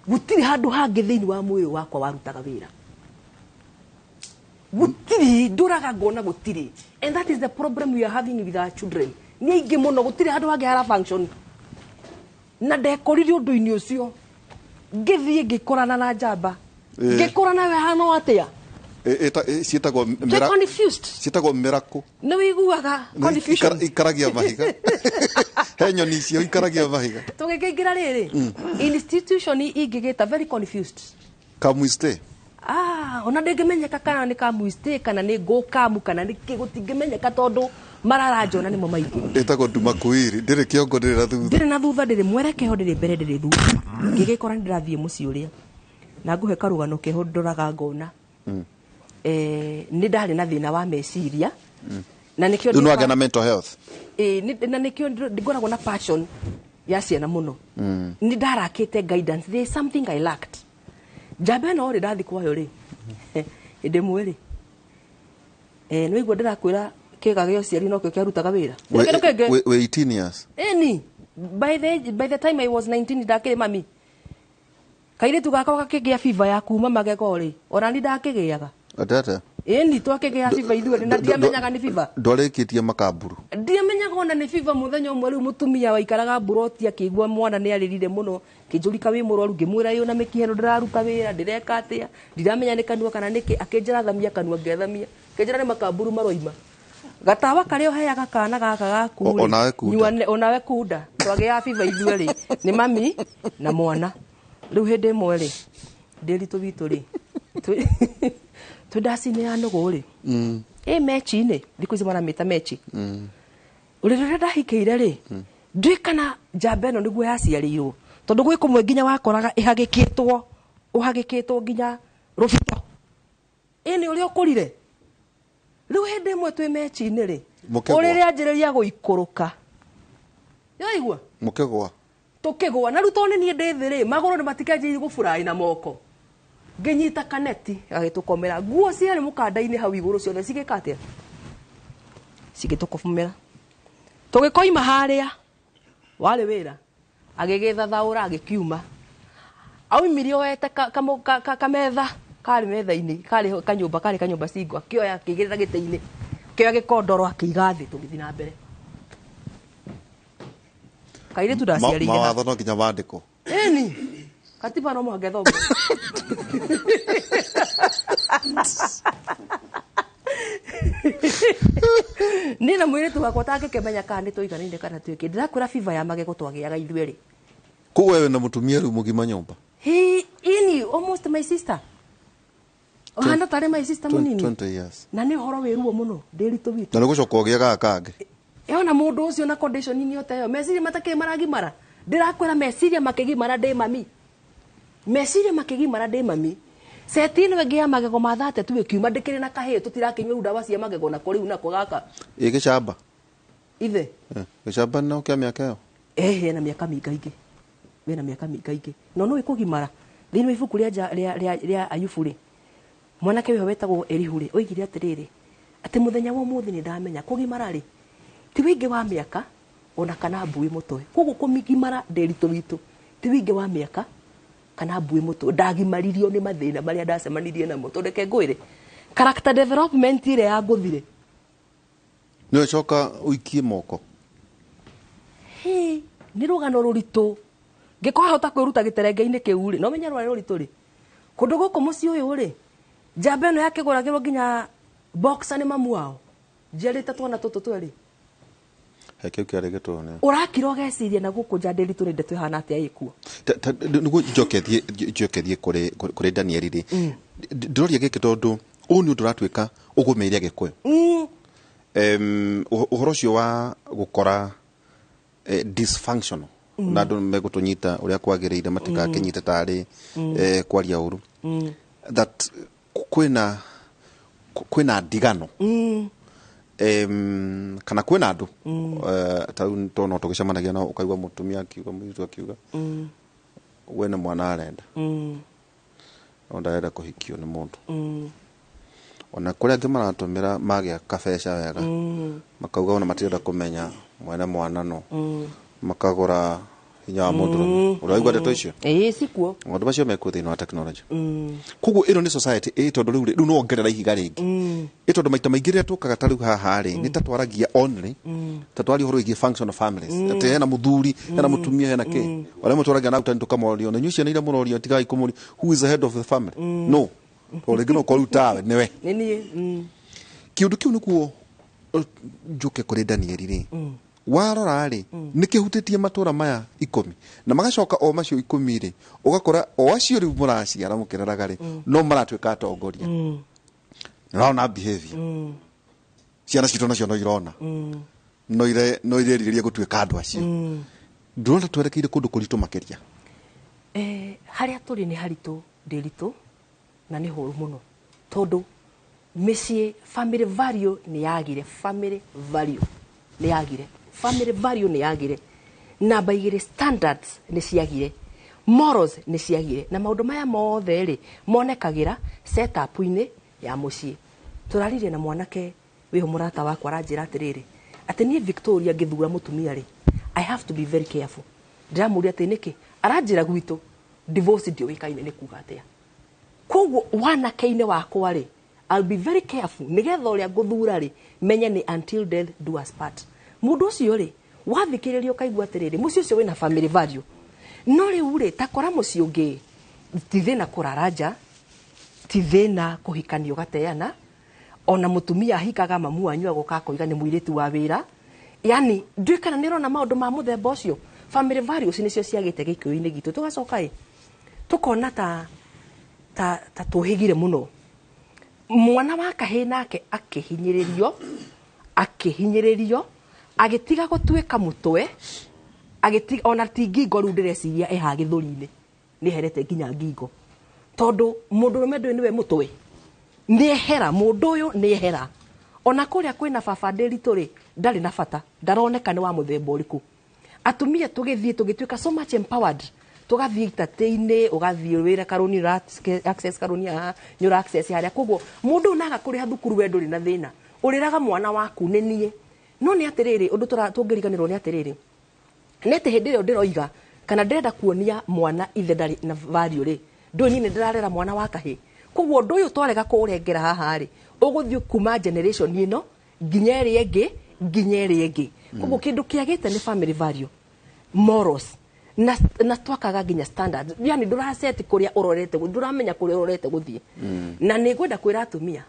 gutiri handu hangi thiini wa mwiri wakwa warutaga wira gutiri nduraga ngona gutiri and that is the problem we are having with our children ni ingi muno gutiri handu hangi hara function na ndekorire undu-ini ucio ngithie ngikorana na njamba ngikorana we hano atia ciĩtagwo confused. ciĩtagwo mĩrakũ. Nĩ wiguaga confusion. Ikaragia mahiga. He nyoni icio ikaragia mahiga. Tũgĩkĩingĩra rĩrĩ, institution ingĩgĩta very confused. Kamuiste. Ona ndĩngĩmenyeka kana nĩ kamuiste kana nĩ ngũkamu kana nĩ gũtingĩmenyeka tondũ mararanjona nĩmo maingĩ. Ĩtagwo ndumakuiri, ndĩrĩ kĩongo ndĩrĩ na thutha. Ndĩrĩ na thutha, ndĩrĩ mwerekeho, ndĩrĩ mbere, ndĩrĩ thutha. Ngĩgĩkora ndĩrathiĩ mũciĩ ũrĩa na ngũhe karũgano keho ndoraga ngona nĩ ndarĩ na thĩna wa meciria na nĩkĩo ndĩrĩ na mental health na nĩkĩo ngoragwo na passion ya ciana mũno. Nĩ ndarakĩte guidance, there is something I lacked. Njamba ĩno rĩ ndathi kwayo rĩ ĩndĩ mwĩrĩ nĩ wĩigua ndĩrakwĩra kĩga gĩa ũciari no kĩo kĩarutaga wĩra. We 18 years. Eni by the time I was 19 ndakĩrĩ mami. Kairĩtu gakwa gakĩgĩa fever ya kuma magego rĩ ona ni ndakĩgĩaga. Atata. Eni twakĩgĩa fever ithuĩ na ndiamenyaga ni fever. Ndwarĩkĩtie makamburu. Ndiamenyaga ona ni fever mũthenya ũmwe rĩu mũtumia waikaraga buroti akĩigua mwana nĩ arĩrire mũno kĩnjũrika wĩ mũrwaru ngĩmwĩra yũ na mĩkiha ndĩraruta wĩra ndĩreka atĩa ndiramenya nĩ kanua kana nĩkĩ akĩnjĩra thamia kanua ngĩthamia kĩnjĩra nĩ makamburu maroima gatawa karĩa ũheaga kana gaka gaku onawe kunda twagĩa fever ithuĩ rĩ nĩ mami na mwana rĩu hĩndĩ ĩmwe rĩ ndĩritũ witũ rĩ twĩndacine ya nũgũ rĩ mechi-inĩ thikũ ici maramĩta mechi rĩrĩa ndahikĩire rĩ ndĩ kana njamba ĩno nĩguo yaciarĩirwo tondũ gwĩ kũmwe nginya wakoraga ũhagĩkĩtwo nginya rũbito ĩnĩ ũrĩa ũkũrire rĩu hĩndĩ ĩmwe twĩ mechi-inĩ rĩ ũrĩrĩa anjĩrĩria gũikũrũka yaigua mũkĩgwa tũkĩgwa na rĩu tondũ nĩ niĩ ndĩ thĩ rĩ magũrũ nĩ matikanjĩirie gũbũrai na moko ngĩnyita kaneti agĩtũkomera nguo ciarĩ mũkanda-inĩ hau igũrũ ciothe cigĩka atĩa cigĩtũkomera tũgĩkoima harĩa warĩ wĩra agĩgĩthathaũra agĩkiuma aumire oete kametha karĩ metha-inĩ karĩ kanyũmba cingwa kĩoya akĩigĩrĩra gĩtĩ-inĩ kĩoya gĩkondoro akĩiga thĩ tũgĩthiĩ na mbere kairĩtu ndaciarĩire mawatho no nginya mandĩkwo ĩni katiba no mũhaka ĩthomwo niĩ na mũirĩtu wakwa tangĩkĩmenya kana nĩ tũiganĩire kana twĩkĩ ndĩrakwĩra fever ya magego twagĩaga ithuĩ rĩ koguo wewe na mũtumia rĩu mũgima nyũmba ini almost my sister ohana tarĩ my sister mũnini 20 years na nĩ ũhoro wĩruo mũno ndĩritũ witũ na nĩ gũcoka ũgĩaga kangĩ ona mũndũ ũcio na condition ni ota meciria matakĩrĩ maragimara ndĩrakwĩra meciria makĩgimara ndĩ mami meciria makĩgimara ndĩ mami seti ĩno ĩngĩ ya magego ma thate tu ĩkiuma ndĩkĩrĩ na kahĩĩ tũtirakĩnyua ndawa cia magego na kũrĩu nako gaka gĩcamba ithe gĩcamba no kĩa mĩaka ĩyo na mĩaka mĩingaingĩ wĩna mĩaka mĩingaingĩ no nĩ kũgimara thĩinĩ wa ibuku rĩa Ayubu rĩ mwanake ũyũ wetagwo Elihu rĩ oigire atĩrĩrĩ atĩ mũthenya wa ũmũthĩ nĩ ndamenya kũgimara rĩ ti wĩingĩ wa mĩaka ona kana mbui mũtwe koguo kũmigimara ndĩritũ witũ ti wĩingĩ wa mĩaka kana mbui mũtwe ndagimaririo nĩ mathĩna marĩa ndacemanirie namo tondũ reke ngwĩre character development ĩrĩa ya ngũthire nĩ ũcoka ũikie moko nĩ rũgano rũritũ ngĩkorwo hota kwĩruta gĩterenge-inĩ kĩu rĩ no menya rwarĩ rũritũ rĩ kũndũ gũkũ mũciĩ ũyũ rĩ njamba ĩno yakĩgũragĩrwo nginya boxer nĩ mamu wao njiarĩte twana tũtũ twĩrĩ kĩu kĩarĩ gĩtũne ũrakira ũgeciria na gũkũ njandĩri tũrĩ ndeto ihana atĩa ĩkuo nĩguo njokethie kũrĩ Daniel rĩ ndĩroria gĩkĩ tondũ ũũ nĩ ũndũ ũratuĩka ũgũmĩire Gĩkũyũ ũhoro ũcio wa gũkora dysfunctional na andũ megũtũnyita ũrĩa kwagĩrĩire matikakĩnyite tarĩ kwaria ũru that kwĩna ndigano kana kwĩna andũ tarĩu no tũgĩcemanagia na ũkaigua mũtumia akiuga mũirĩtu akiuga we nĩ mwana arenda no ndarenda kũhikio nĩ mũndũ ona kũrĩa angĩ maratũmĩra magĩa kabeca wega makauga ona matirenda kũmenya mwene mwana no makagũra hinya wa mũndũ ũraigua ndeto icio cikuo maũndũ macio mekuo thĩinĩ wa tekinoronjĩ koguo ĩno nĩ society tondũ rĩu no ongerera ihiga rĩngĩ tondũ maita maingĩ rĩrĩa tũkaga ta rĩu haha rĩ nĩ ta twaragia only ta twaria ũhoro wĩgiĩ functional families atĩ hena mũthuri hena mũtumia hena kĩ arĩa mũtwaragia na utani tũkamorio na inyuĩ ciana iria mũroria tigai kũmũria who is the head of the family no ore gino ko rutawe niwe nini kiundu kiu nikuo njuke kuri Danieli ri warora ri nikihutitie matura maya 10 na magacoka o macio 10 ri ugakora o acio ri muraciara mukiraraga ri no maratwika atongoria na behavior ciana citu nacio no irona no ireriria gutwika andu acio ndurona twerekeire kundu kuritu makiria haria turi ni haritu ndiritu na ni horu muno tondu micii family value ni yagire family value ni yagire namba igire standards ni ciagire morals ni ciagire na maundu maya mothe ri monekagira setup ini ya mucii turaririe na mwanake wiho murata wakwa aranjira atiriri ati nie Victoria ngithura mutumia ri I have to be very careful ndiramuria ati niki aranjira gwitu divorce ndio wikaine ni kuga atia koguo wanake-ine wakwa ri I'll be very careful nigetha uria nguthura ri menye ni until death do us part mundu ucio ri wathikiriria ukaigua atiriri muci ucio wina family value no riu ri takora muci ungi ti thina kuraraja ti thina kuhikanio gateana ona mutumia hikaga mamu wanyu agoka koiga ni muiritu wa wira yani ndwikana nirona maundu ma muthemba ucio family values nicio ciagite gikuyu-ini gitu tugacoka tukona ta tuhigire muno mwana wa kahii nake akihinyiririo agitiga gutwika mutwe agitiga ona ti ngingo ru ndireciria eha githuri-ini ni herete nginya ngingo tondu mundu rume ndwi niwe mutwe niehera mundu uyu niehera ona kuria kwina baba ndiritu ri ndari na bata ndaroneka ni wa muthemba uriku atumia tugitwika so much empowered tugathie itateini ugathie wira karuni access karuni nyura access haria koguo mundu naga kuriha thukuru we nduri na thina uriraga mwana waku nenie no ni atiriri undu tungiriganirwo ni atiriri nete hindi rio ndiroiga kana ndenda kuonia mwana ithe ndari na value ri ndoni ni ndirarera mwana wa kahi koguo ndu uyu twarega kurengera haha ri uguthie kuma generation ino nginya iri ingi koguo kindu kiagite ni family value morals na twakaga nginya standards yani nduraseti kuria urorete nduramenya kuria urorete guthie na nigwenda kwira atumia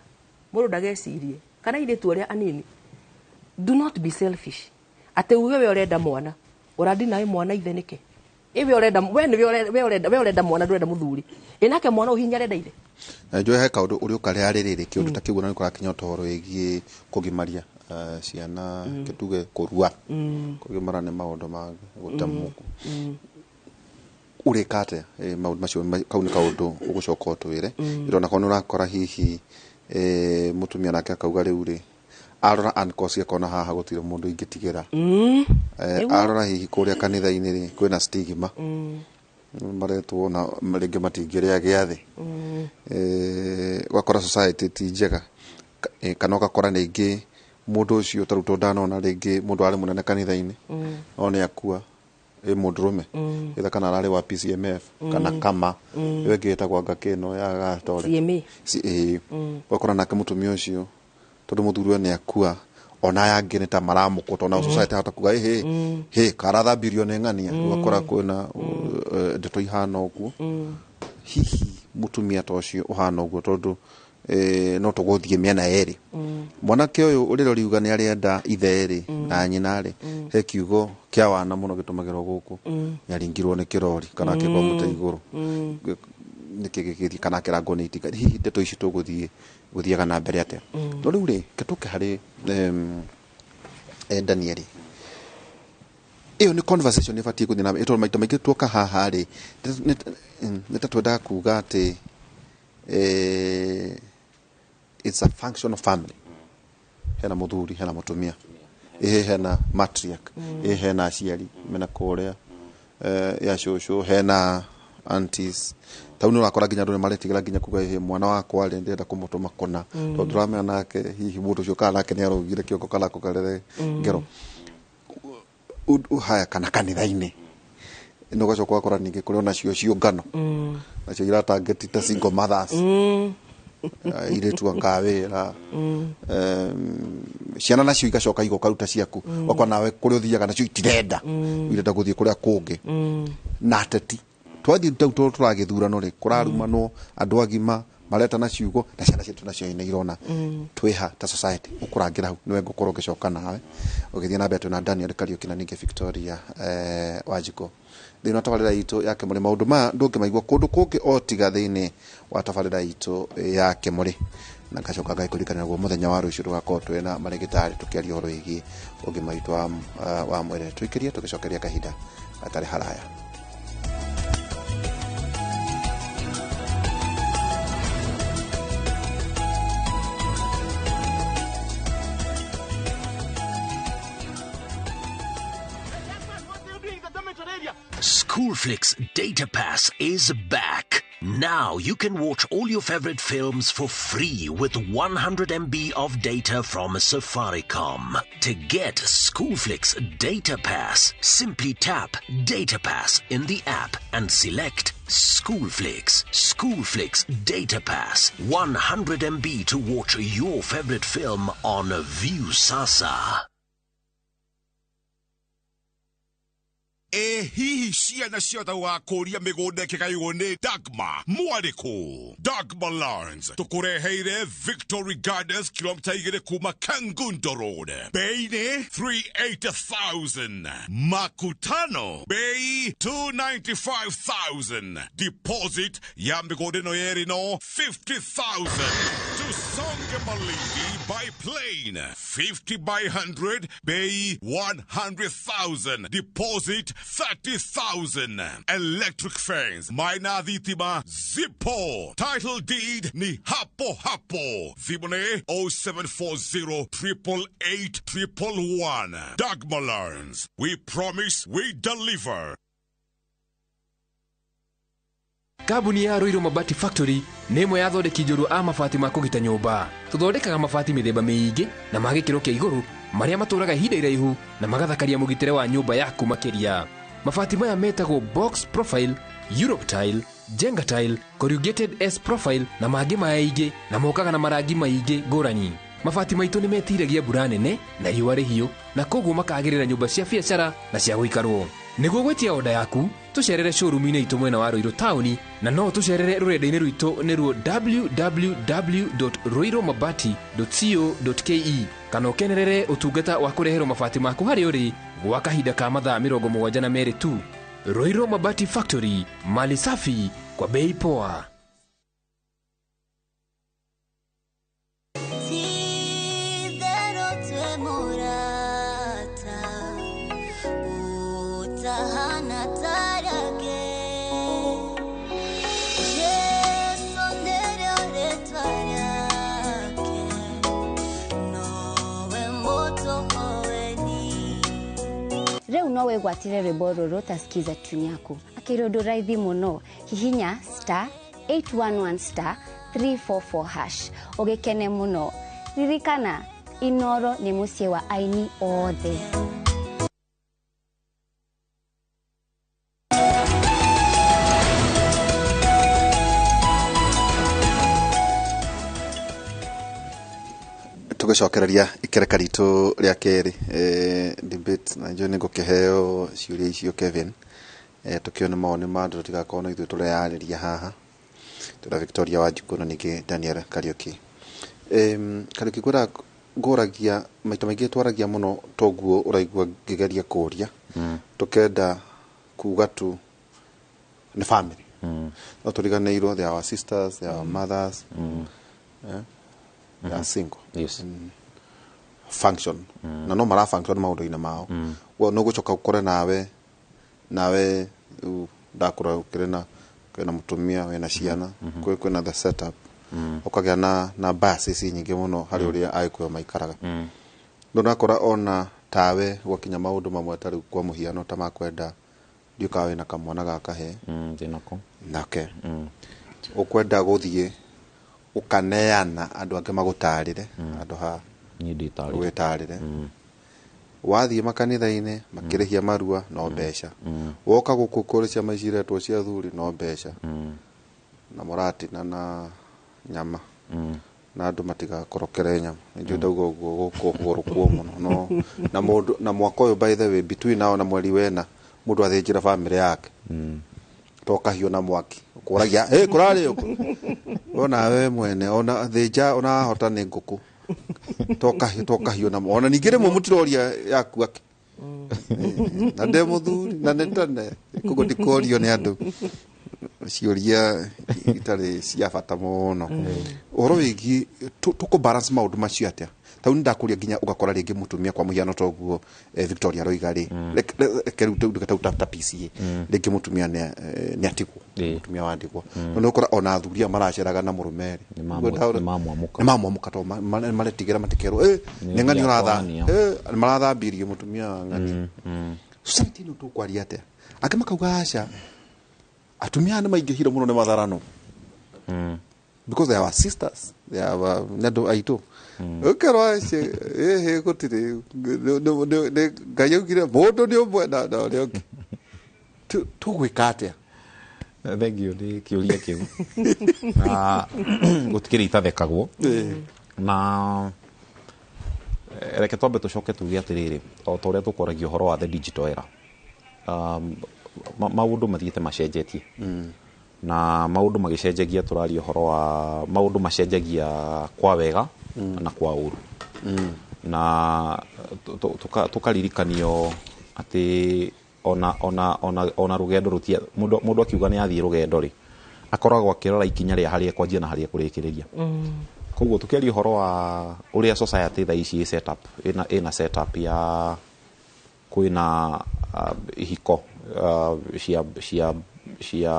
mundu ndagecirie kana ire tu uria anini do not be selfish ate we urenda mwana uradi nawe mwana ithe nike iwe urenda we urenda mwana ndurenda muthuri inake mwana uhinya renda ithe njoe he kaundu uri ukaria ririri kiundu ta kiu na nikora kinya toro igi kugimaria ciana kituge kurua kugimara ni maundu ma gutamuku urikate maundu macio kauni kaundu ugucoka utwire irona kono urakora hihi mutumia nake akauga riu ri arora ankosi akona haha gutire mundu ingitigira arora hihi kuria kanitha-ini ri kwina stigma maretwo na ringi matingiria giathi wakora society ti njega kana ukakora ningi mundu ucio taruto ndanona ringi mundu ari munene kanitha-ini one akua mundurume itha kana arari wa PCMF kana kama iwe ngitagwa ngakino ya gatore wakora nake mutumia ucio tondu muthuri ni akua ona yangi ni ta maramuko na society hata kuga karatha bilioni ngania wakora kwina ndeto ihana uguo hihi mutumia ta ucio uhana uguo tondu no tuguthie miena eri mwanake uyu uriro riuga ni arienda ithe eri na nyina ri he kiugo kia wana muno gitumagirwo guku yaringirwo ni kirori kana kigwa mute iguru nikigigithie kana kirango ni itika hihi ndeto ici tuguthie kana mbere atia no riu ri kituke hari Danieli iyo ni conversation ifatie kuthina ito maita maingi tuoka haha ri nitatwenda kuga ati it's a function of family hena muthuri hena mutumia hena matriarch hena aciari mena kuria ya shosho hena aunties tauni wakora nginya ndu maretigira nginya kuga mwana wakwa ri ndenda kumutuma kona tondu turamenya nake hihi mundu ucio kana nake ni arugire kiongo kala kukarere ngero haya kana kanitha-ini no gacoka wakora ningi kuri ona cio ciungano nacio iratangeti single mothers ire tu akawira ciana nacio igacoka igoka ruta ciaku wakwa nawe kuri uthiaga nacio itirenda irenda guthie kuria kungi na ateti twathi turagithurano ri kurarumanwo andu agima mareta na ciugo na ciana citu nacio ina irona twiha ta society ukurangira hau niwe ngukorwo ngicoka nawe ugithia na betu na Daniel Kariuki na ninge Victoria Wajiko thina tabarira itu yake muri maundu ma ndungi maigwa kundu kungi otiga thini wa tabarira itu yake muri na ngacoka ngaikurikana guo muthenya wa rucio rugakorwo twina marigitari tukiaria horo igi ugima itu wa mwere twikirie tugicokeria kahinda atari haraya. Schoolflix Data Pass is back. Now you can watch all your favorite films for free with 100 MB of data from Safaricom. To get Schoolflix Data Pass, simply tap Data Pass in the app and select Schoolflix. Schoolflix Data Pass. 100 MB to watch your favorite film on View Sasa. Hihi ciana ciothe wakũria mĩgũnda ĩkĩgaywo nĩ Dagmar mwarĩkũ. Dagmar Lawrence tũkũreheire Victory Gardens kilomita 2 kuma Kangundo Road. Bei nĩ 380,000. Makutano bei 295,000. Deposit ya mĩgũnda ĩno yerĩ no 50,000. Tusonge Malindi by plane 50 by 100 bei 100,000. Deposit 30,000. Electric fence Maina Dhitima Zippo. Title deed ni hapo hapo. Vibone 0740 888 111. Dagmar Lawrence. We promise we deliver. Kambuni ya Ruiru Mabati Factory nĩ ĩmwe ya thondeki njũru a mabati ma kũgita nyũmba. Tũthondekaga mabati mĩthemba mĩingĩ na ma gĩkĩro kĩa igũrũ marĩa matũraga ihinda iraihu na magathakaria mũgitĩre wa nyũmba yaku makĩria. Mabati maya metagwo box profile, Europe tile, Jenga tile, corrugated S profile na mangĩ maingĩ na mokaga na marangi maingĩ ngũrani. Mabati maitũ nĩ metiragia mbura nene na riũa rĩhiũ na koguo makagĩrĩra nyũmba cia biacara na cia gũikarwo. Nĩguo gwetia oda yaku, tucerere showroom-inĩ itũ mwena wa Ruiru Town na no tucerere rũrenda-inĩ rwitũ nĩruo www.ruiromabati.co.ke kana ũkenerere ũtungata wa kũreherwo mabati maku harĩ ũrĩ gwa kahinda ka mathaa 72 tu. Ruiru Mabati Factory, mali safi kwa bei poa. Reu no wegwatire rwĩmbo rũrũ tasikiza tune yaku akĩrũndũ raithi mũno hihinya *811*344# ũgĩkene mũno. Ririkana Inoro nĩ mũciĩ wa aini othe. tugicokereria ikereka ritu ria keri debate na njo ningo kiheo ciuria icio Kevin tukiona maoni ma ndu tigakorwo ithu tureyariria haha tura Victoria Wajiko na ningi Daniel Kariuki. Kariuki nguragia maita maingi twaragia muno toguo uraigua ngigeria kuria tukenda kuga tu ni family no turiganeirwo they are our sisters, they are our mothers, they are single. Yes. Function na no mara function maundu-ina mao wo no gucoka ukore nawe ndakura ukirena kwena mutumia wena ciana kwena the setup ukagĩa na basis nyingĩ muno harĩ ũrĩa aikuo maikaraga ndonakora ona tawe gwakinya maundu mamwe tarĩ kwa muhiano ta makwenda ndiukawe na kamwana gakahe ndinako nake ukwenda guthie ukaneana andu angĩ magutarire andu ha gwitarire wathie makanitha-inĩ makirihia marua no mbeca woka gũkũ kũrĩ ciama iciretwo cia thuri no mbeca na morati na nyama na andu matigakorokere nyama ndio ndauga ũguo gũkũ muno no na mwaka ũyũ by the way between now na mweri wena mundu athinjira family yake toka hiyo na mwaki kuragia kurari uko ona we mwene ona thija ona hota ni nguku toka hiyo na ona ningire mu mutiroria yaku ake na nde muthuri na netane kugo ndikorio ni andu ciuria itari cia bata muno oro wigi tuko balance maundu macio atia tau ndakuria ginya ugakora ringi mutumia kwa muhiano toguo Victoria Roiga ri keruta ta PCA ringi mutumia ni atigwo mutumia wandigwo no ukora ona athuria maraceraga na murumeri ni mamwamuka to maretigira matikero ni ngani uratha marathambirie mutumia ngani society no tukwaria atia akimakauga aca atumia ni maingihire muno ni matharano because they are our sisters they are nado aito ukero ace gutire ne gayugire mundu ni umwe na uri tugwika atia thengio ni kiuria kiu na gutikiri itathekagwo na reke twambe tucoke tuge atiriri o ta uria tukoragio horo wa the digital era maundu mathiite macenjetie na maundu magicenjagia turario horo wa maundu macenjagia kwa wega na kwa uru na tukaririkanio ati ona rugendo rutia mundu akiuga ni athie rugendo ri akoragwo akirora ikinya ria haria kwanjia na haria kurikiriria koguo tukiaria horo wa uria society tha ici setup ina setup ya kuina ihiko cia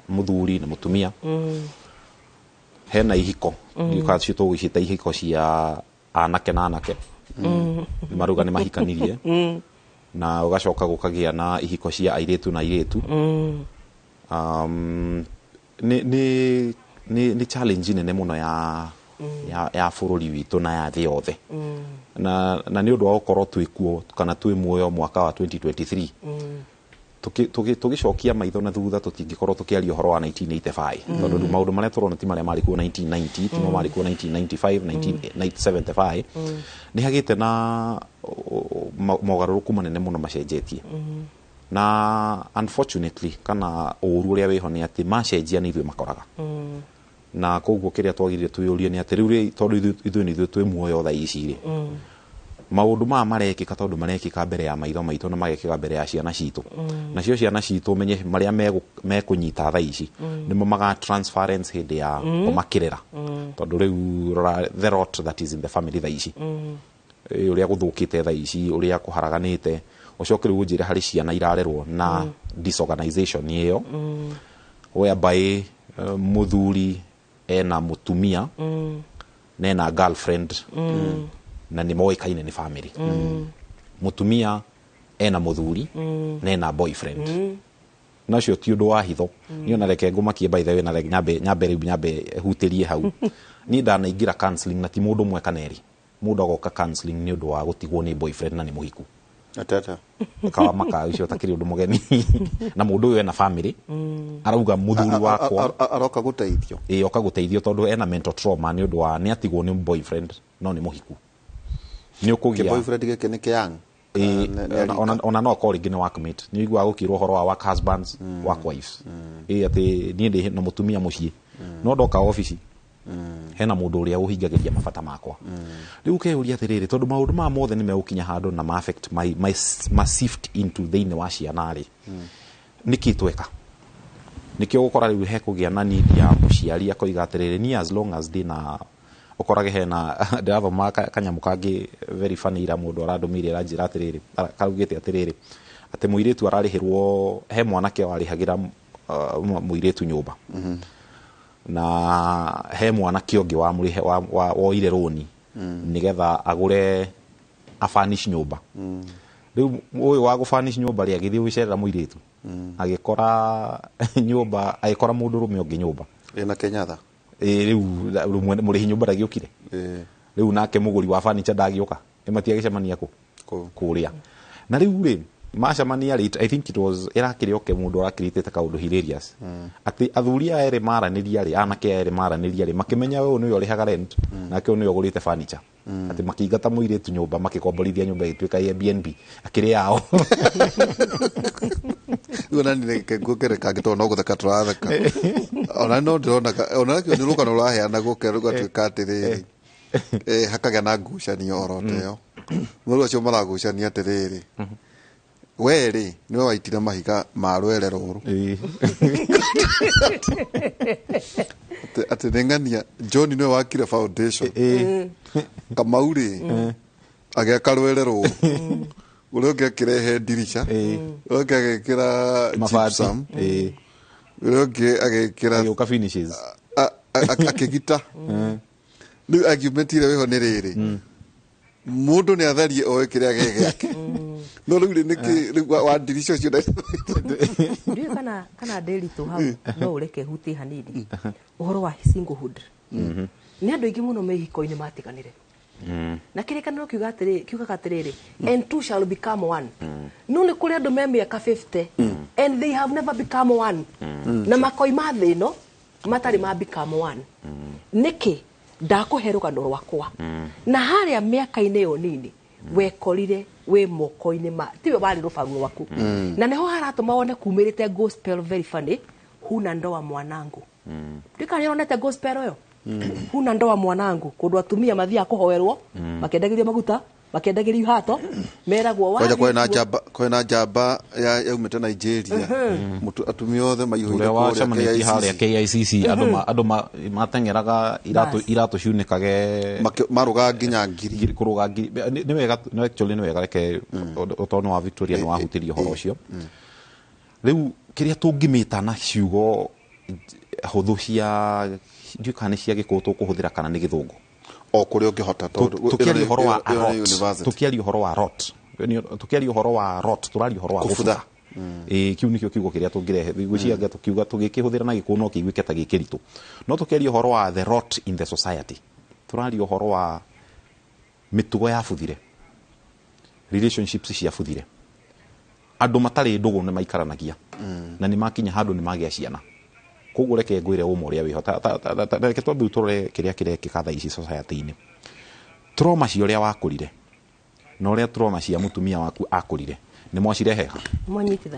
muthuri na mutumia hena ihiko yukacio tugwicita ihiko cia anake na anake maruga ni mahikanirie na ugacoka gukagia na ihiko cia airetu na airetu ni challenge nene muno ya bururi witu na ya thi yothe na ni undu wa gukorwo twikuo kana twi muoyo mwaka wa 2023 tugicokia maitho na thutha tutingikorwo tukiaria horo wa 1985 tondu maundu maria turona ti maria mari ku 1990 ti mo mari ku 1995 1975 ni hagite na mogaruruku manene muno macenjetie na unfortunately kana uru uria wiho ni ati macenjia ni ithuĩ makoraga na koguo kiria twagirire tuyurie ni ati riu tondu ithuĩ ni ithuĩ twi muoyo tha ici ri maundu marekika tondu marekika mbere ya maitho maitu na magekika mbere ya ciana citu na cio ciana citu menye maria mekunyita tha ici nimo maga transference hindi ya kumakirira tondu riu the rot that is in the family tha ici uria guthukite tha ici uria kuharaganite ucokere unjire hari ciana irarerwo na disorganization iyo whereby muthuri ena mutumia nena girlfriend na ni moikaine ni family mutumia ena muthuri nena boyfriend nacio ti undu wa hitho ni ona reke ngumakie by the way na nyambe hutirie hau ni ndanaingira counseling na ti mundu mwe kaneri mundu agoka counseling ni undu wa gutigwo ni boyfriend na ni muhiku atata kawa maka ucio takiri undu mugeni na mundu uyu ena family arauga muthuri wakwa aroka guteithio oka guteithio tondu ena mental trauma ni undu wa ni atigwo ni boyfriend no ni muhiku ni ukugia boyfriend gike ni kiang ona no call gine workmate ni igwa gukirwo horo wa work husbands work wives ati ni ndi na mutumia mucii no ndoka office hena mundu uria uhingagiria mabata makwa riu keuria atiriri tondu maundu ma mothe ni megukinya handu na affect my shift into thine wa ciana ri niki tweka nikio gukora riu he kugia na need ya muciari akoiga atiriri ni as long as dina ukorage hena ndathoma kanyamu kangi very funny ira mundu aradumire ranjira atiriri karugite atiriri ati muiretu ararihirwo he mwanake warihagira muiretu nyumba na he mwanake ungi wa murihe woire roni nigetha agure afanish nyumba riu uyu wa gufanish nyumba ri agithii wicerera muiretu agikora nyumba agikora mundu rume ungi nyumba ina kenyatha riu murihi nyumba ndagiukire riu nake muguri wa furniture ndagiuka imatia gicemania kuria na riu ri macemania ri I think it was irakirioke mundu arakirite kaundu hilarious ati athuria ere maraniria ri anake ere maraniria ri makimenya we ni uri haga rent nake ni ugurite furniture ati makingata muire tu nyumba makikomborithia nyumba itwika Airbnb akiri yao Una ni ke gukere kagito no guthaka turathaka. Ona no ndirona ona kio ni rukano raheana gukere gatuika atiriri. Hakaga na ngucanio oroteyo. Mũru acio maragucania atiriri. Weri niwe waitire mahiga ma rwere ruru. Ati nengania John niwe wakire foundation. Kamauri ageka rwere ruru. Ule ukirehe dirisha. Ule ukigekira gypsum. Ule ukigekira yoka finishes. Akigita. Ni argument ile weho ni riri. Mundu ni atharie o kiria gege. No riu niki wa dirisha cio ndio kana daily to hau no ureke huti hanini uhoro wa singlehood ni andu ingi muno mehiko-ini matiganire na kire kana kiuga atiriri and two shall become one no ni kuri andu me miaka 50 and they have never become one na makoima thino matari ma become one niki ndakuhe rugano rwakwa na haria miaka-ini yo nini wekorire we moko-ini ma tiwe bari rubaru rwaku na neho haratuma wone kumirite gospel very funny huna ndoa mwanangu ndikani onete gospel yo huna ndoa mwanangu kundu atumia mathia kuhoerwo makendagirio maguta makendagirio hato meragwo wa kwena jamba ya umete Nigeria mutu atumia othe maihurire kwa chamaniti haria KICC andu matengeraga irato ciunikage maruga nginya ngiri kuruga ngiri ni wega no actually ni wega reke utono wa Victoria ni wahutirio horo ucio riu kiria tungimita na ciugo huthu cia ndikane cia gikutu kuhuthira kana ni githungu o kuri ungihota tukiari horo wa tukiari horo wa rot tukiari horo wa rot turari horo wa gufutha kiu nikio kiugo kiria tungirehe gwiciaga tukiuga tugikihuthira na gikuno no kiiguike ta gikiritu no tukiari horo wa the rot in the society turari horo wa mitugo ya buthire relationships cia buthire andu matari ndugu ni maikaranagia na ni makinya handu ni magia ciana koguo reke ngwire umo uria wihota reke twambe turore kiria kirekika tha ici society-ini trauma cia uria wakurire na uria trauma cia mutumia waku akurire ni mwacirehe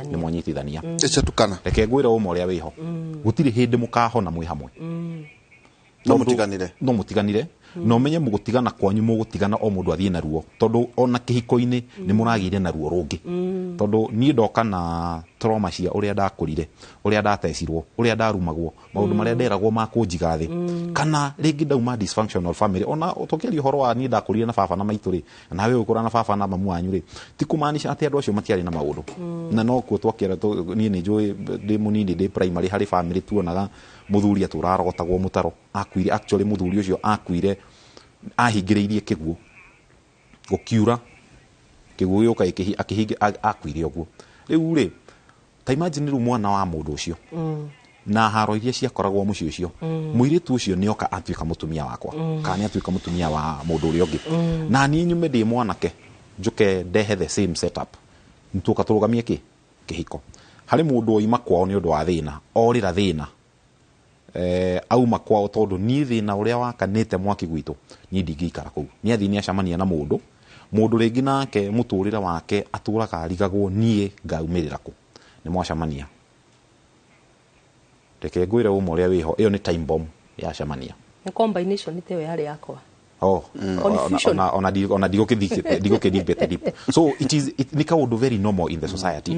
ni mwanyitithania echa tukana reke ngwire umo uria wiho gutiri hindi mukahona mwi hamwe no mutiganire no menye mugutigana kwanyu mugutigana o mundu athie na ruo tondu ona kihiko-ini ni muragire na ruo rungi tondu ni ndoka na trauma cia uria ndakurire uria ndatecirwo uria ndarumagwo maundu maria nderagwo makunjiga thi kana ringi ndauma dysfunctional family ona tukiaria horo wa ni ndakurire na baba na maitu ri na we ukura na baba na mamu wanyu ri ti kumaanisha ati andu acio matiari na maundu na no kuo twakira ni njui ndi munini ndi primary hari family tuonaga muthuri aturarogotagwo mutaro akuire actually muthuri ucio akuire ahingiriirie kiguo gukiura kiguo yoka akihinga akuire oguo riu ri ta imagine ru mwana wa mundu ucio na haro iria ciakoragwo muci ucio muiritu ucio nioka atuika mutumia wakwa kana atuika mutumia wa mundu uria ungi na ni nyume ndi mwanake njuke ndehe the same setup ntuka turugamie kihiko hari mundu oima kwao ni undu wa thina orira thina auma kwao tondu ni thina uria wakanite mwaki gwitu ni ndingikara kuu ni athi ni acamania na mundu ringi nake muturira wake aturaga arigagwo nie ngaumirira ku ni mwacamania reke ngwire umo uria wiho iyo ni time bomb ya camania ni combination tewe yale yakwa ona digo deep so it ni kaundu very normal in the society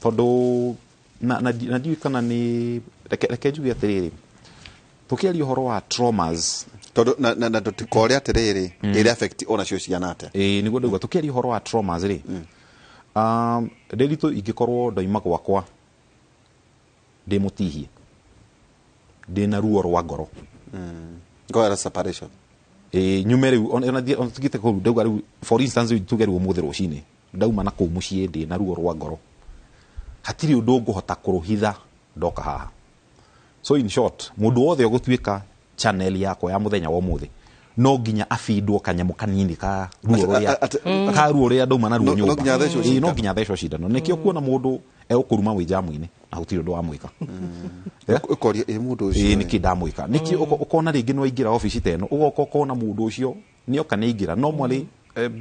tondu na diu kana ni reke njuge atiriri tukiaria horo wa traumas tondu na tutikore atiriri ire affect ona cio ciana ate niguo ndauga tukiaria horo wa traumas ri nderitu ingikorwo ndoima gwakwa ndi mutihie ndi na ruo rwa ngoro ngora separation nyume riu ona tugite ko ndauga riu for instance tugeru umuthi rucini ndauma na ku mucii ndi na ruo rwa ngoro hatiri undu nguhota kuruhitha ndoka haha so in short mundu wothe ugutuika channel yako ya muthenya wa umuthi no nginya afidwo kanyamu kanini ka ruo ria ndauma na ruo nyumba no nginya thecwo cindano nikio kuona mundu eukuruma wi jamu-ini na gutiri undu wa mwika ukoria mundu ucio niki ndamwika niki ukona ringi ni waingira office teno ugoka ukona mundu ucio ni oka ni ingira normally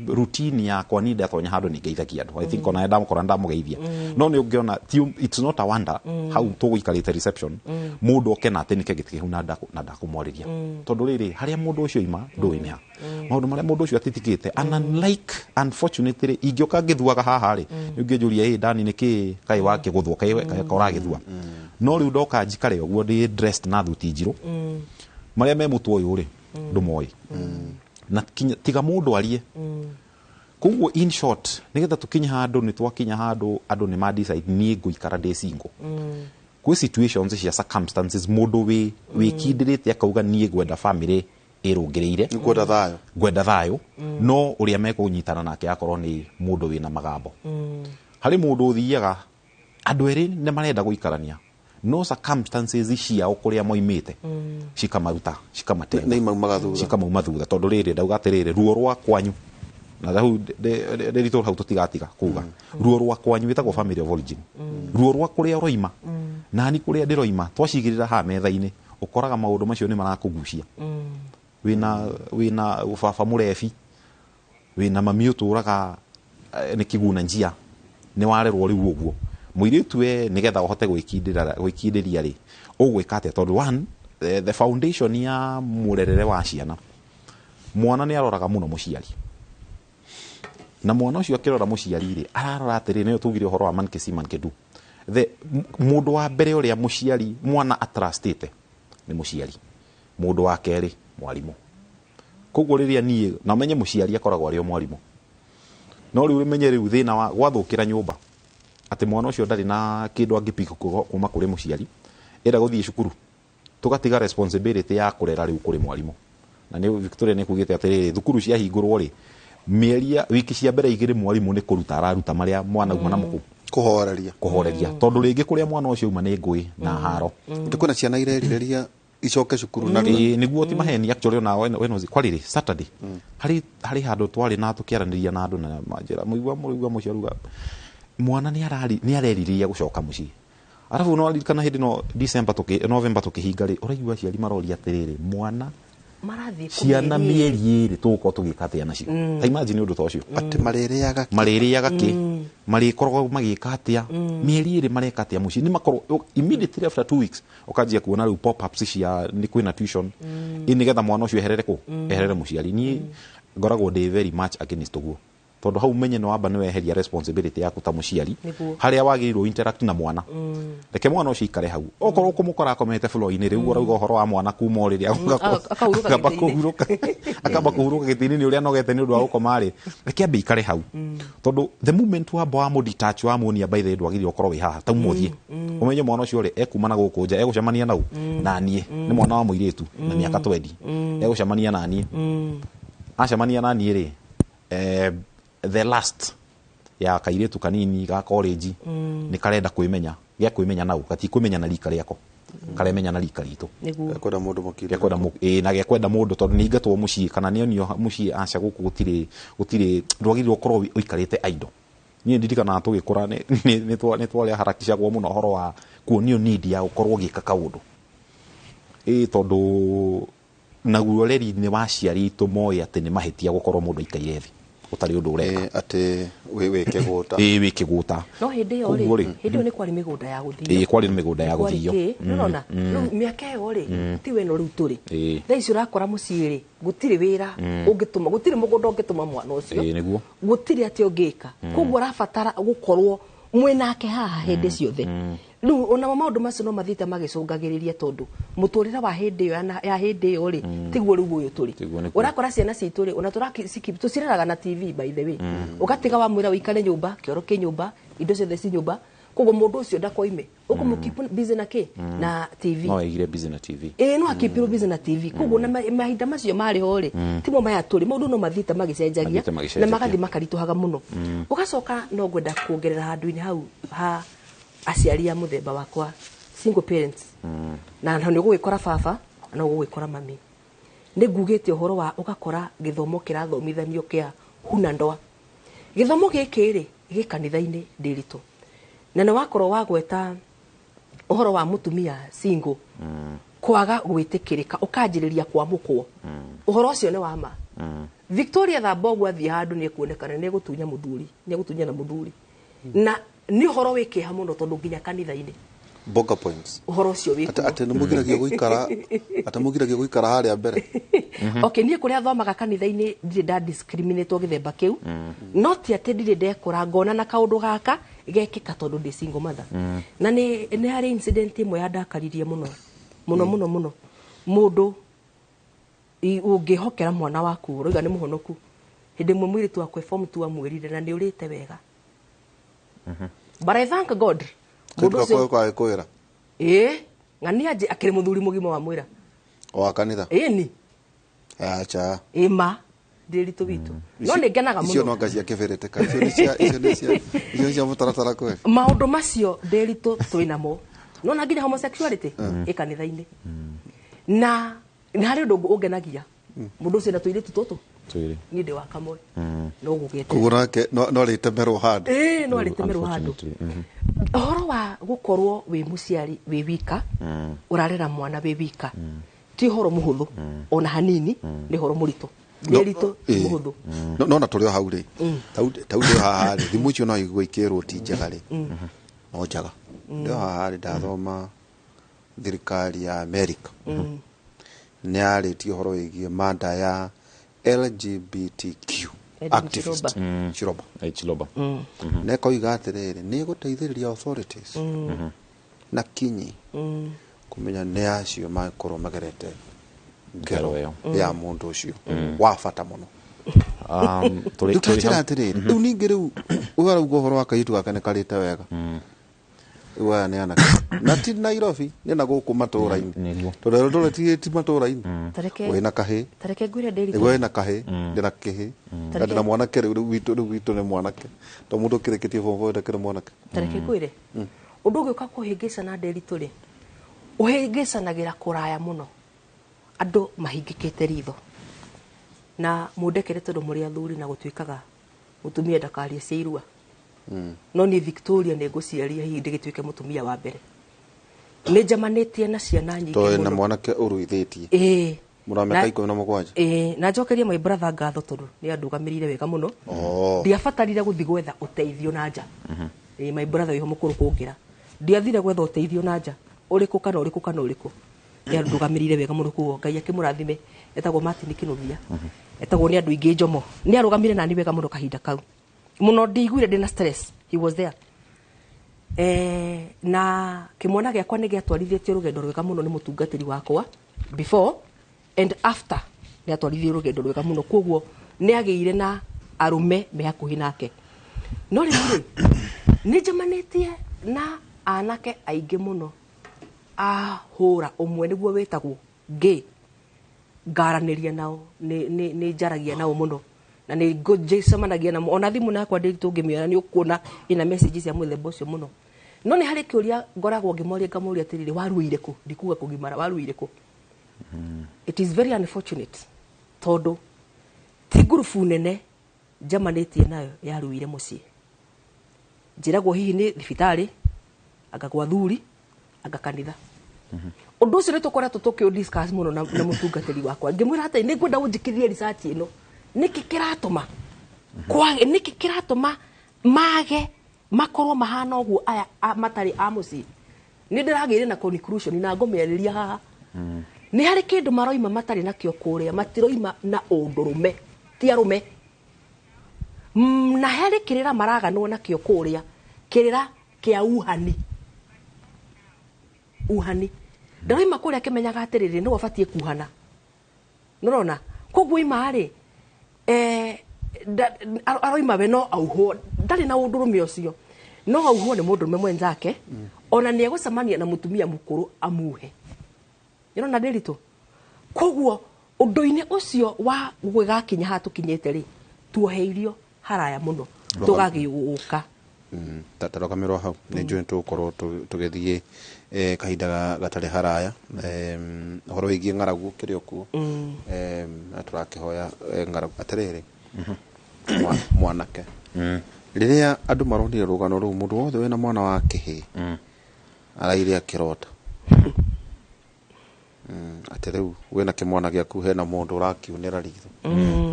routine yakwa ni ndatonya handu ningeithagia andu I think ona ndamukora ndamugeithia no ni ungiona it's not a wonder how tuguikarite reception mundu okena ati nike giti huna ndakumwariria tondu riri haria mundu ucio ima nduini ha maundu maria mundu ucio atitikite and unlike unfortunately ingioka ngithuaga haha ri ngijuria ndani niki kai wake guthwo kai uragithua no riu ndoka njikare uguo ndi dressed na thuti njiru maria me mutu uyu ri ndumoi na tiga mundu arie koguo in short nigetha tukinya handu ni twakinya handu andu ni ma decide ni nguikara ndi single kwi situations cia circumstances mundu wi kindirite akauga ni gwenda family irungireire gwenda thayo no uria mekunyitana nake akorwo ni mundu wina magambo hari mundu uthiaga andu eri ni marenda guikarania no circumstances ciao kuria moimite cikamaruta cikamauma thutha tondu riri ndauga atiriri ruo rwa kwanyu na hau nderitor hau tutigatiga kuga ruo rwa kwanyu witagwo family of origin ruo rwa kuria uroima nani kuria ndiroima twacigirira ha metha-ini ukoraga maundu macio ni marakugucia wina baba murebi wina mami uturaga ni kiguna njia ni warerwo riu uguo muiritu we nigetha uhote gwikindiria ri ugwika atia tondu one the foundation ya murerere wa ciana mwana ni aroraga muno muciari na mwana ucio akirora muciari ri ararora atiri ni tugire uhoro wa mankesi mankedu the mundu wa mbere uria muciari mwana atrustite ni muciari mundu wa keri mwalimu koguo riria nie na menye muciari akoragwo ari o mwalimu no riu menye riu thina wa gwathukira nyumba ati mwana ucio ndari na kindu angipika kuma kuri muciari era guthie cukuru tugatiga responsibility ya kurera riu kuri mwalimu na ni Victoria ni kugite atiri thukuru cia hingurwo ri mieria wiki cia mbere igire mwalimu ni kuruta araruta maria mwana uma na muku kuhoreria tondu ringi kuria mwana ucio uma ni ngui na haro ndikuna ciana irerireria icoke cukuru na niguo ti maheni actually ona weno kwalire Saturday hari handu twari na tukiaraniria na andu na manjira muigwa muciaruga mwana ni areriria gucoka muci arafu no alikana hindi no November tukihinga ri uraigwa ciari marori atiriri mwana marathi ciana mieri iri tuko tugikatia nacio ta imagine undu tocio ati maririaga ki marikorwo magikatia mieri iri marekatia muci ni makorwo immediately after 2 weeks ukajia kuona ru pop ups cia ni kwina tuition inigetha mwana ucio eherere muciari ni ngoragwo ndi very much against uguo tondu hau menye no wamba ni weheria responsibility yaku ta muciari haria wagirirwo interact na mwana reke mwana ucio ikare hau okorwo kumukora akomete floor-ini riu urauga uhoro wa mwana kuma riria akamba kuhuruka gitini ni uria nogete ni undu wa gukoma ri reke ambe ikare hau tondu the moment wamba wa mu detach wa muonia by the ndwagire ukorwo wi haha ta umuthie umenye mwana ucio ri ekumana guku nja egucemania nau na nie ni mwana wa muiritu na miaka 20 egucemania na nie acemania na nie ri the last ya kairetu kanini ga college ni karenda kwimenya gya kwimenya nau gati kwimenya na rika riako karemenya na rika ritu kwenda mundu mukiri na gya kwenda mundu tondu ni ingatwo mucii kana nionio mucii aca guku gutire ndwagirwo korwo uikarite aido ni nditikana tugikura ni twale harakisha gwo muno horo wa kuonio need ya ukorwo gika kaundu tondu naguo leri ni waciari tu moya ati ni mahitia gukorwo mundu ikaire thi utari undu ureka ati weke guta weke guta no hindi yo ni kwari migunda ya guthio kwari migunda ya guthio nona miaka yo ri ti we no riu turi thaici urakora muciiri gutire wira ungituma gutire mugunda ungituma mwana ucio niguo gutire ati ungika koguo arabatara gukorwo mwinake haha hindi ciothe riu ona maundu macio no mathite magicungagiriria tondu muturira wa hindi yo ya hindi yo ri tiguo riu uyu turi urakora ciana citu ri ona tucireraga na TV by the way ugatiga wa mwira wikare nyumba kioro ki nyumba indo ciothe ci nyumba koguo mundu ucio ndakoime ukumukeep busy na ki na TV no igire busy na TV no akipiru busy na TV koguo na mahinda macio mari ho ri timo maya turi mundu no mathite magicenjagia na magathi makarituhaga muno ugacoka no gwenda kuongerera handu-ini hau ha aciari a muthemba wakwa single parents na ni gugikora baba na gugikora mami ni ngugite uhoro wa ugakora githomo kirathomithanio kia huna ndoa githomo giki ri gikanitha-ini ndirito na ni wakorwo wagweta uhoro wa mutumia single kwaga gwitikirika ukanjiriria kwa mukwo uhoro ucio ni wa ma Victoria Thambogu athie handu ni kuonekana ni gutunya muthuri ni gutunya na muthuri na ni horo wike ha muno tondu nginya kanitha-ini Boga points horo cio wiko ate ni mugiragia guikara atamugiragia guikara haria mbere okay nie kuria thomaga kanitha-ini ndire da discriminate githemba kiu not ate ndire ndekora ngona na kaundu gaka gekika tondu ndi single mother na ni hari incident imwe yandakaririe muno mundu ungihokera mwana waku uroiga ni muhonoku hindi mwe mwiritu akwe form 2 amwirire na ni urite wega but I thank God mundu cio kwa kwira ngani aje akire muthuri mugima wa mwira wa kanitha ni acha ma ndiritu bitu no ni ngenaga muno icio no ngacia kiberete ka icio cia mutaratara kwe maundu macio ndiritu twinamo no na nginya homosexuality ikanitha-ini na hari undu ungenagia mundu ucio na tuiritu tutu ni ndi wa kamwe no gugete kugurake no ritemerwo handu no ritemerwo handu horo wa gukorwo wi muciari wi wika urarera mwana wi wika ti horo muhuthu ona hanini ni horo murito ndiritu muhuthu no na turi hau ri tau ndi haha ri thimu icio no igwe ikirwo ti njega ri no njaga ndi haha ri ndathoma thirikari ya America ni arĩtie horo wĩgiĩ manda ya LGBTQ activist Chiroba na koiga atĩrĩrĩ nĩ gũteithĩrĩria authorities na kinyi kũmenya nĩ acio makorwo magerete ngero ya mũndũ ũcio wa bata mũno tũkĩnjĩra atĩrĩrĩ rĩu ningĩ rĩu ũgarauga ũhoro wa kairĩtu gake nĩ karĩte wega Iwa ni anake na ti Nairobi ni na guku matũra-ini tondu ndore ti matũra-ini we na kahi tareke ngwire ndiri we na kahi ndina kihi ndina mwanake riu witu ni mwanake to mundu kirikitie bobo ndakire mwanake tareke ngwire undu ugiuka kuhingisa na nderi turi uhingisanagira kuraya muno andu mahingikite ritho na mundekere tondu muri athuri na gutwikaga mutumia ndakarie ciirua no ni Victoria ne guciaria hi ndigituike mutumia wa mbere ni jamanitie na ciana nyingi to na mwanake uruithitie murameka 17 na njokerie my brother ngatho tondu ni andugamirire wega muno ndiabatarire guthi gwetha uteithio na nja my brother wiho mukuru kungira ndiathire gwetha uteithio na nja uriku kana uriku ni andugamirire wega muno kuo Ngai akimurathime etagwo Martin Kinugia etagwo ni andu ingi njomo ni arugamire nani wega muno kahinda kau muno ndigwire ndina stress he was there na kimwana giakwa ni giatwarithitie rugendo rwega muno ni mutungatiri wakwa before and after ni atwarithie rugendo rwega muno koguo ni agiire na arume me hakuhi nake no ri ni jamanitie na anake aingi muno hura umwe niguo wetagwo gay garaniria nao ni jaragia nao muno na ni gojecemanagia na ona thimu nakwa ndiritu ngimiona ni ukuona ina messages ya muthemba ucio muno no ni hari kiuria ngoragwo ngimoria ngamuria atiriri waruire ku ndikuga kugimara waruire ku it is very unfortunate tondu ti gurubu nene jamanitie nayo yaruire mucii njiragwo hihi ni thibitari agagwa thuri agakanitha undu ucio ni tukoretwo tukiudiscuss muno na mutungatiri wakwa ngimwira hata ni ngwenda unjikithie research ino niki kiratuma niki kiratuma mage makorwo mahana uguo aya matari a mucii ni ndiragire na conclusion na ngomeriria haha ni hari kindu maroima matari na kio kuria matiroima na undurume ti arume na hari kirira maraganwo na kio kuria kirira kia uhani ndaroima kuria kimenyaga atiriri no abatie kuhana nurona koguo imari aroima we no auho ndari na undurume ucio no auho ni mundurume mwenzake ona ni egucemania na mutumia mukuru amuhe na ndiritu koguo undu-ini ucio wa gwigakinya hatukinyete ri tuoheirio haraya muno tugagiuka tatarokamirwo hau ni njui tukorwo tugithie kahinda gatari haraya horo wigie ng'aragu kiri okuo turakihoya ng'aragu atiriri mwanake riria andu maronire rugano ruu mundu wothe wina mwana wa kihi araire akirota ati riu wina kimwana giaku hena mundu urakiunira ritho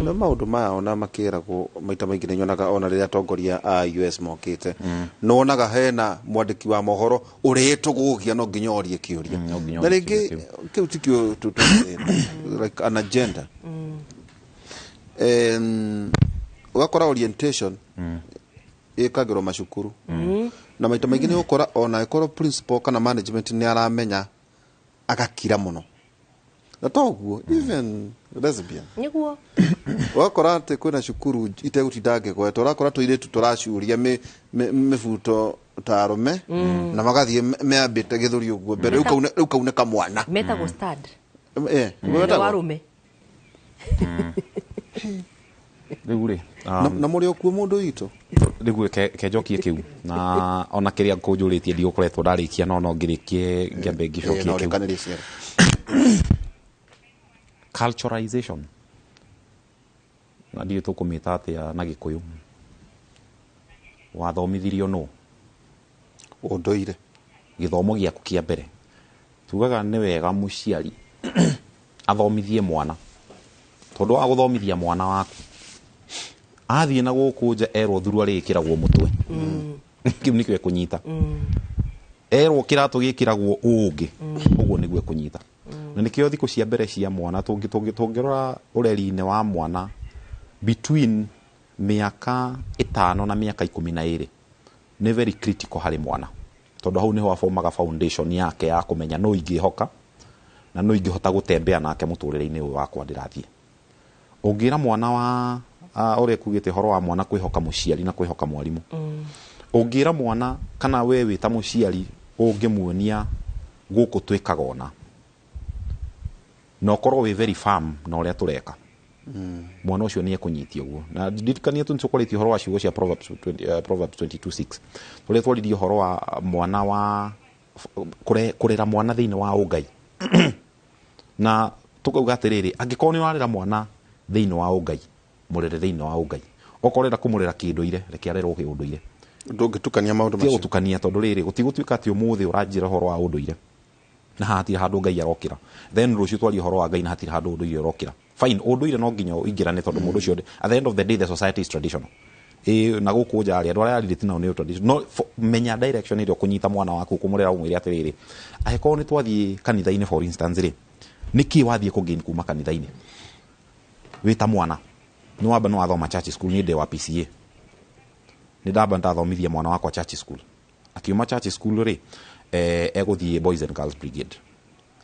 na maundu maya ona makiragwo maita maingi ninyonaga ona riria atongoria a US mokite nonaga hena mwandiki wa mohoro uritugugia no nginya orie kiuria na ringi kiu tikio like an agenda ugakora orientation ikagirwo macukuru na maita maingi ni ukora ona ikoro principal kana management ni aramenya agakira muno na toguo even lesbian niguo wakora ati kwina cukuru itegutidange gwetwo urakora tuiritu turacuria mibuto tarume na magathie meambite githuri uguo mbere riu kauneka mwana metagwo stad warume riu ri na muri okuo mundu wito riu kejokie kiu na ona kiria nkunjuritie ndigukoretwo ndarikia no ngirikie ngiambe ngicokie kiu culturalization na ndiyo tukumita atia na Gikuyu wathomithirio no unduire githomo giaku kia mbere tugaga ni wega muciari athomithie mwana tondu wa guthomithia mwana waku athie na guku nja erwo thuru arikiragwo mutwe kiu nikyo ekunyita erwo kiratu gikiragwo ungi uguo niguo ekunyita na nikio thiku cia mbere cia mwana tungirora ureri-ini wa mwana between miaka 5 na miaka 12 ni very critical hari mwana tondu hau niho aformaga foundation yake ya kumenya no ingihoka na no ingihota gutembea nake muturire-ini uyu wakwa ndirathie ungira mwana wa ore kugite horo wa mwana kwihoka muciari na kwihoka mwalimu ungira mwana kana we wita muciari ungimuonia guku twikaga ona no korwo we very firm na uria tureka mwana ucio ni ekunyitio guo na ndikania tu ncokoretie horo wa ciugo cia Proverbs 22:6 uria twaririe horo wa mwana wa kurera mwana thiini wa ungai na tukauga atiriri angikorwo ni warera mwana thiini wa ungai murere thiini wa ungai okorera kumurera kinduire reke arerwo kiunduire ndungitukania maundu macio gutukania tondu riri gutigutwika ati umuthi uranjira horo wa unduire na hatira handu ngai arokira then rucio twari horo wa ngai na hatira handu unduire arokira fine unduire no nginya ingirane tondu mundu cio at the end of the day the society is traditional na guku njari andu aria aririti nao ni traditional no menya direction irio kunyita mwana waku kumurera umwire atiriri aheko ni twathie kanitha-ini for instance ri niki wathie kugain kuma kanitha-ini wita mwana ni wamba no athoma church school ni de wa PCA ni ndamba ndathomithia mwana wakwa church school akiuma church school ri eguthie boys and girls brigade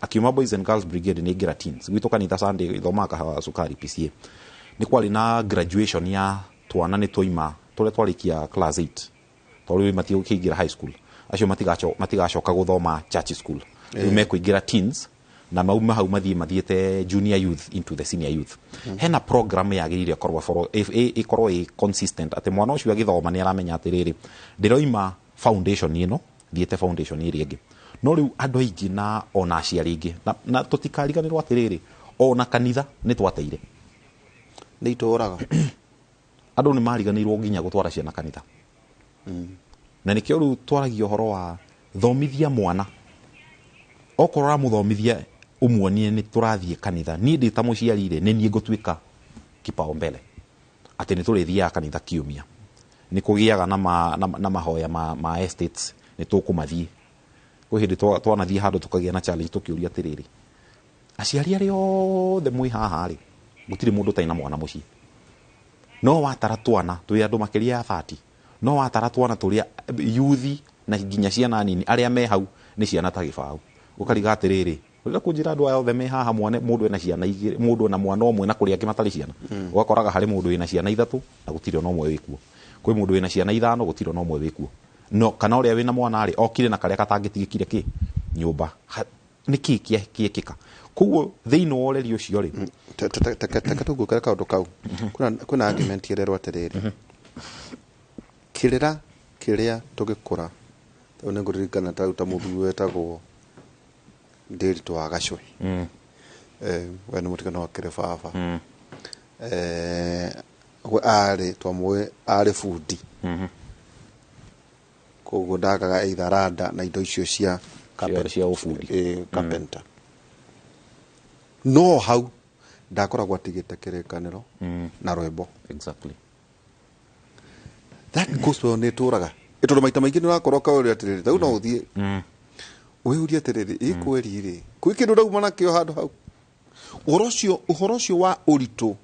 akiuma boys and girls brigade ni ngira teens gwitu kanitha Sunday ithomaka hawa sukari PCA ni kwali na graduation ya twana ni toima tole twarikia class 8 tole matio kigira high school acio matigacoka guthoma church school me kuingira teens na mauma hau mathiete junior youth into the senior youth hena program yagirire korwa for ikorwo consistent ati mwana ucio agithoma ni aramenya atiriri ndiroima foundation ino thiete foundation iri ingi no riu andu aingi na ona aciari ingi na tutikariganirwo atiriri ona kanitha ni twateire ni ituraga andu ni mariganirwo nginya gutwara ciana kanitha na nikio riu twaragio horo wa thomithia mwana okorora muthomithia umuonie ni turathie kanitha ni ndita muciari ri ni nie ngutwika kipao mbele ati ni turithia kanitha kiumia ni kugiaga na mahoya ma estates ni tukumathie ko hindi twanathie handu tukagia na challenge tukiuria atiriri aciari ari othe mwi haha ri gutiri mundu taina mwana muci no watara twana twi andu makiria 30 no watara twana turia yuthi na nginya ciana nini aria me hau ni ciana ta gibau ukariga atiriri uri kunjira andu aya othe me haha mwane mundu ena ciana igiri mundu na mwana omwe na kuria kimatari ciana ugakoraga hari mundu ena ciana 3 na gutiri no omwe wikuo kwi mundu ena ciana 5 gutiri no omwe wikuo no kana uria wina mwana ari okire na karia katangitigikire ki nyumba niki kiekika kuo thiino oreri ucio ri takatugu kare kaundu kau kuna argument yererwo atiriri kirira kiria tugikura one nguririkana ta muthu wetagwo Ndiritu wa Gacwe we ni mutigano wa kire baba we ari twamwe ari fundi koguo ndagaga either rada na indo icio cia cia ufundi carpenter no hau ndakoragwo atigite kirikaniro na rwimbo exactly that gospel ni turaga itondo maita maingi ni rakorwo kauri atiriri tau no uthie uhurie atiriri ikweri ri kwi kindu rauma nakio handu hau uhoro cio wa uritu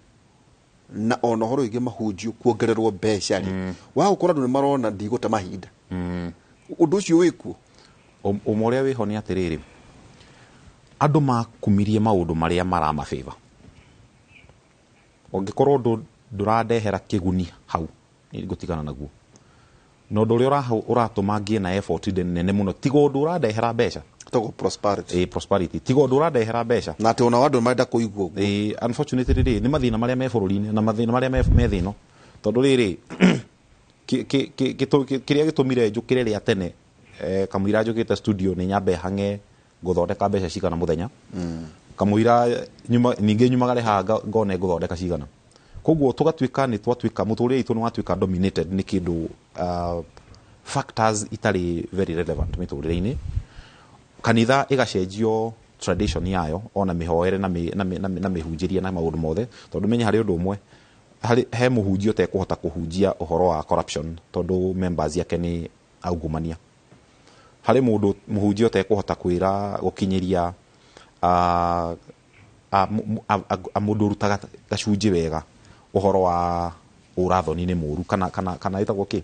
na ona horo ingi mahunjio kuongererwo mbeca ri wa gukora andu ni marona ndigute mahinda undu ucio wikuo umoria wiho ni atiriri andu makumirie maundu maria maramafeva ongikorwo ndurandehera kiguni hau ni gutigana naguo no nduria uratuma ngie na effort nene muno tigo ndurandehera mbeca togo prosperity prosperity tigo ndurandehera mbeca na ati ona wandu maenda kuigua uguo unfortunately ni mathina maria me bururi-ini na mathina maria me thino tondu riri kiria gitumire njukire ria tene kamwira njukite studio ni nyambe hange guthondeka mbeca cigana muthenya kamwira ninge nyumagare haga ngone guthondeka cigana koguo tugatuika ni twatuika muturire itu ni watuika dominated ni kindu factors itari very relevant miturire-ini kanitha igacenjio tradition yayo ona mihoere na mihunjiria na maundu mothe tondu menye hari undu umwe he muhunjio te kuhota kuhunjia uhoro wa corruption tondu members yake ni augumania hari mundu muhunjio te kuhota kwira gukinyiria mundu rutaga gacunji wega uhoro wa urathoni ni muru kana itagwo ki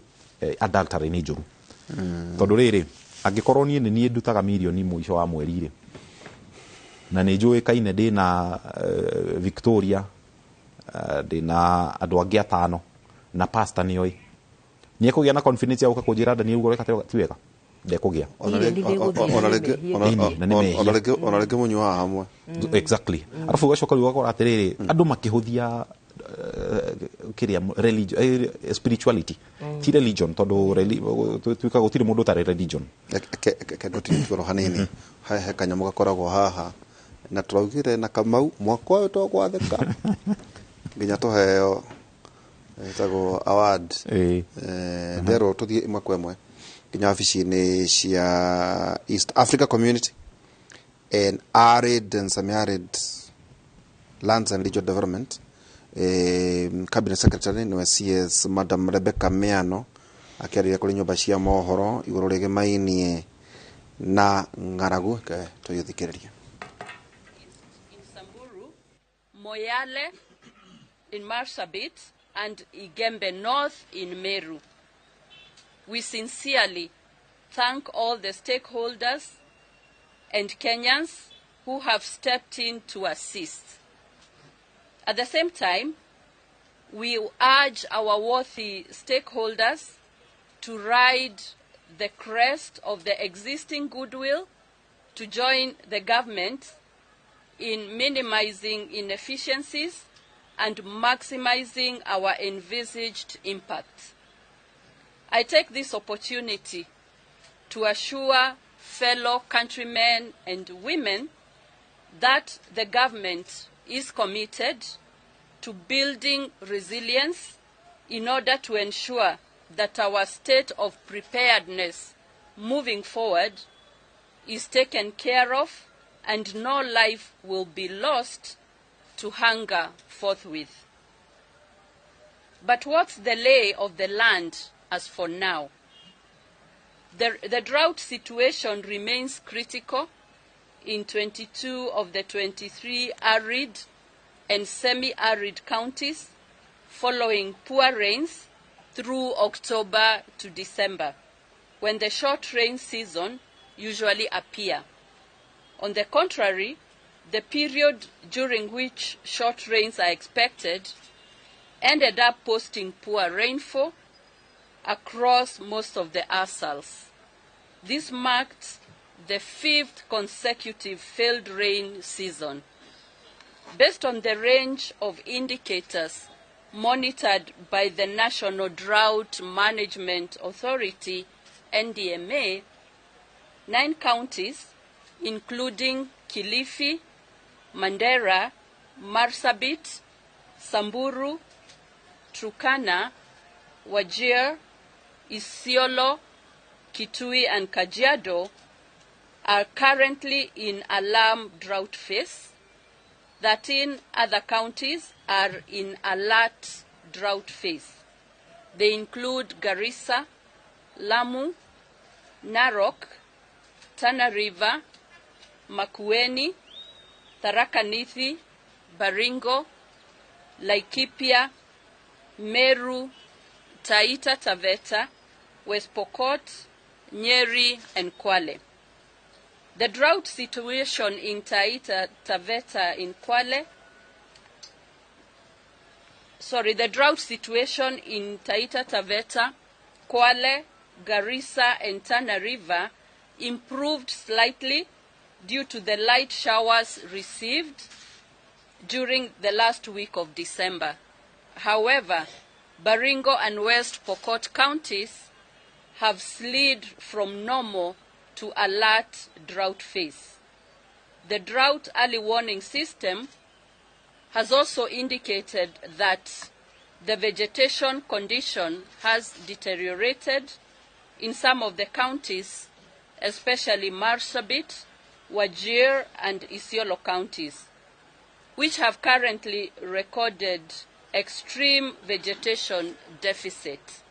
adultery ni njuru tondu riri angikorwo ni ndutaga milioni mwisho wa mweri ri na ni njui kaine ndina Victoria ndina andu angi atano na pastor ni oi ni kugia na confidence ya uka kujira ndani ugo reka ti wega ndekugia ona reke munywa hamwe exactly arafu gacoka riwa atiriri andu makihuthia kiria religion spirituality ti religion tondu tuika gutire mundu tare religion kendo tiro hanini he kanyamu gakoragwo haha na turaugire na Kamau mwaka uyu to gwatheka nginya tuheo itago award ndero tuthie imwe kwa imwe nginya ofici-ini cia East Africa Community and Arid and Semi-Arid Lands and Regional Development Cabinet Secretary ni CS Madam Rebecca Meano akiaria kuri nyumba cia mohoro iguru rigimainie na ng'aragu tuyuthikiriria in Samburu, Moyale in Marsabit and Igembe North in Meru. We sincerely thank all the stakeholders and Kenyans who have stepped in to assist. At the same time, we urge our worthy stakeholders to ride the crest of the existing goodwill to join the government in minimizing inefficiencies and maximizing our envisaged impact. I take this opportunity to assure fellow countrymen and women that the government is committed to building resilience in order to ensure that our state of preparedness moving forward is taken care of and no life will be lost to hunger forthwith. But what's the lay of the land as for now? The drought situation remains critical in 22 of the 23 arid and semi-arid counties following poor rains through October to December, when the short rain season usually appear. On the contrary, the period during which short rains are expected ended up posting poor rainfall across most of the ASALs. This marked the 5th consecutive failed rain season. Based on the range of indicators monitored by the National Drought Management Authority, NDMA, 9 counties, including Kilifi, Mandera, Marsabit, Samburu, Turkana, Wajir, Isiolo, Kitui, and Kajiado, are currently in alarm drought phase, 13 other counties are in alert drought phase. They include Garissa, Lamu, Narok, Tana River, Makueni, Tharaka Nithi, Baringo, Laikipia, Meru, Taita Taveta, West Pokot, Nyeri, and Kwale. The drought situation in Taita Taveta in Kwale, the drought situation in Taita Taveta, Kwale, Garissa, and Tana River improved slightly due to the light showers received during the last week of December. However, Baringo and West Pokot counties have slid from normal to alert drought phase. The drought early warning system has also indicated that the vegetation condition has deteriorated in some of the counties, especially Marsabit, Wajir, and Isiolo counties, which have currently recorded extreme vegetation deficit.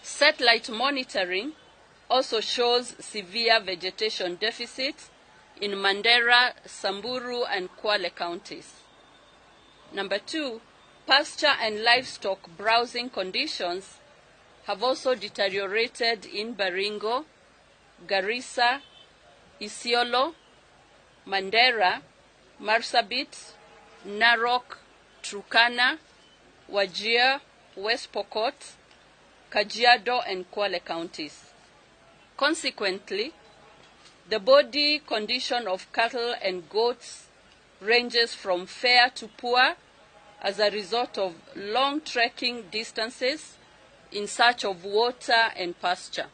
Satellite monitoring also shows severe vegetation deficit in Mandera, Samburu, and Kwale counties. Number 2, pasture and livestock browsing conditions have also deteriorated in Baringo, Garissa, Isiolo, Mandera, Marsabit, Narok, Turkana, Wajir, West Pokot, Kajiado, and Kwale counties. Consequently, the body condition of cattle and goats ranges from fair to poor as a result of long trekking distances in search of water and pasture.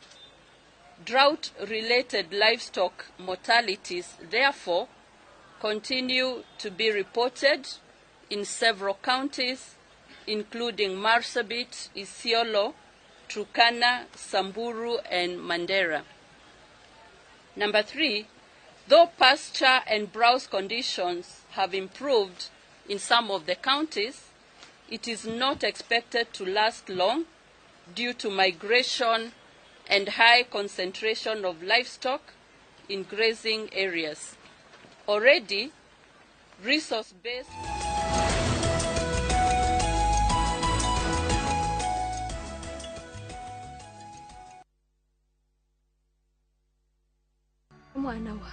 Drought-related livestock mortalities, therefore, continue to be reported in several counties, including Marsabit, Isiolo, Turkana, Samburu, and Mandera. Number 3, though pasture and browse conditions have improved in some of the counties, it is not expected to last long due to migration and high concentration of livestock in grazing areas. Already, resource-based mwana wa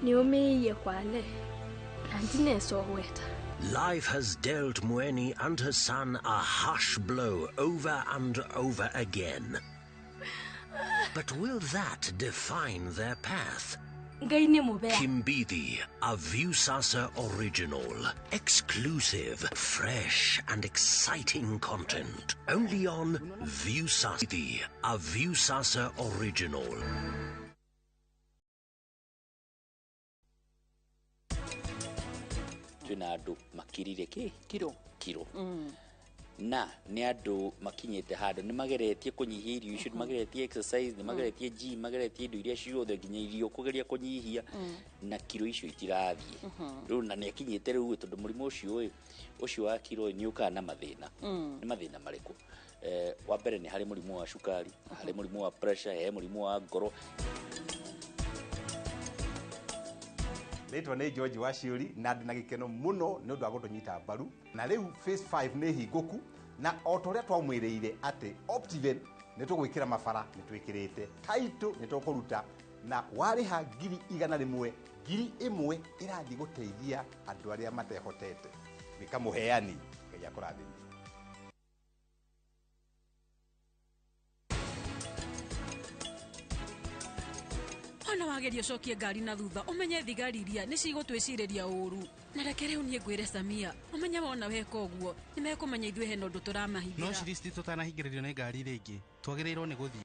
ni umeiye kwale andine soweta. Life has dealt Mweni and her son a harsh blow over and over again. But will that define their path? KIMBIDI, a Viusasa original. Exclusive, fresh and exciting content. Only on Viusasa, a Viusasa original. Twina andu makirire kiro na ni andu makinyete handu ni mageretie kunyihia irio icio, ni mageretie exercise, ni mageretie gym, mageretie indo iria ciothe nginya irio kugeria kunyihia na kiro icio itirathie riu na ni akinyete riu tondu murimu ucio wa kiro ni uka na mathina ni mathina mariku wa mbere ni hari murimu wa shukari, hari murimu wa pressure, he murimu wa ngoro. Letwa ni George wa Ciuri na ndina gikeno muno ni undu wa gutunyita mbaru na riu phase 5 ni hinguku na otoria twamwiriire ati Optiven ni tugwikira mabara ni twikirite taito ni tukuruta na wariha 100,000 1,000 irathi guteithia andu aria matehotete bikamuheani ngai akurathime. Ona wageria cokie ngari na thutha umenye thigari iria ni cigutwiciriria uru na reke riu nie ngwire Samia umenye wona weka uguo ni mekumenya ithwe he nondu turamahithira no ciristi tutanahingirerio ni ngari ringi twagiriirwo ni guthii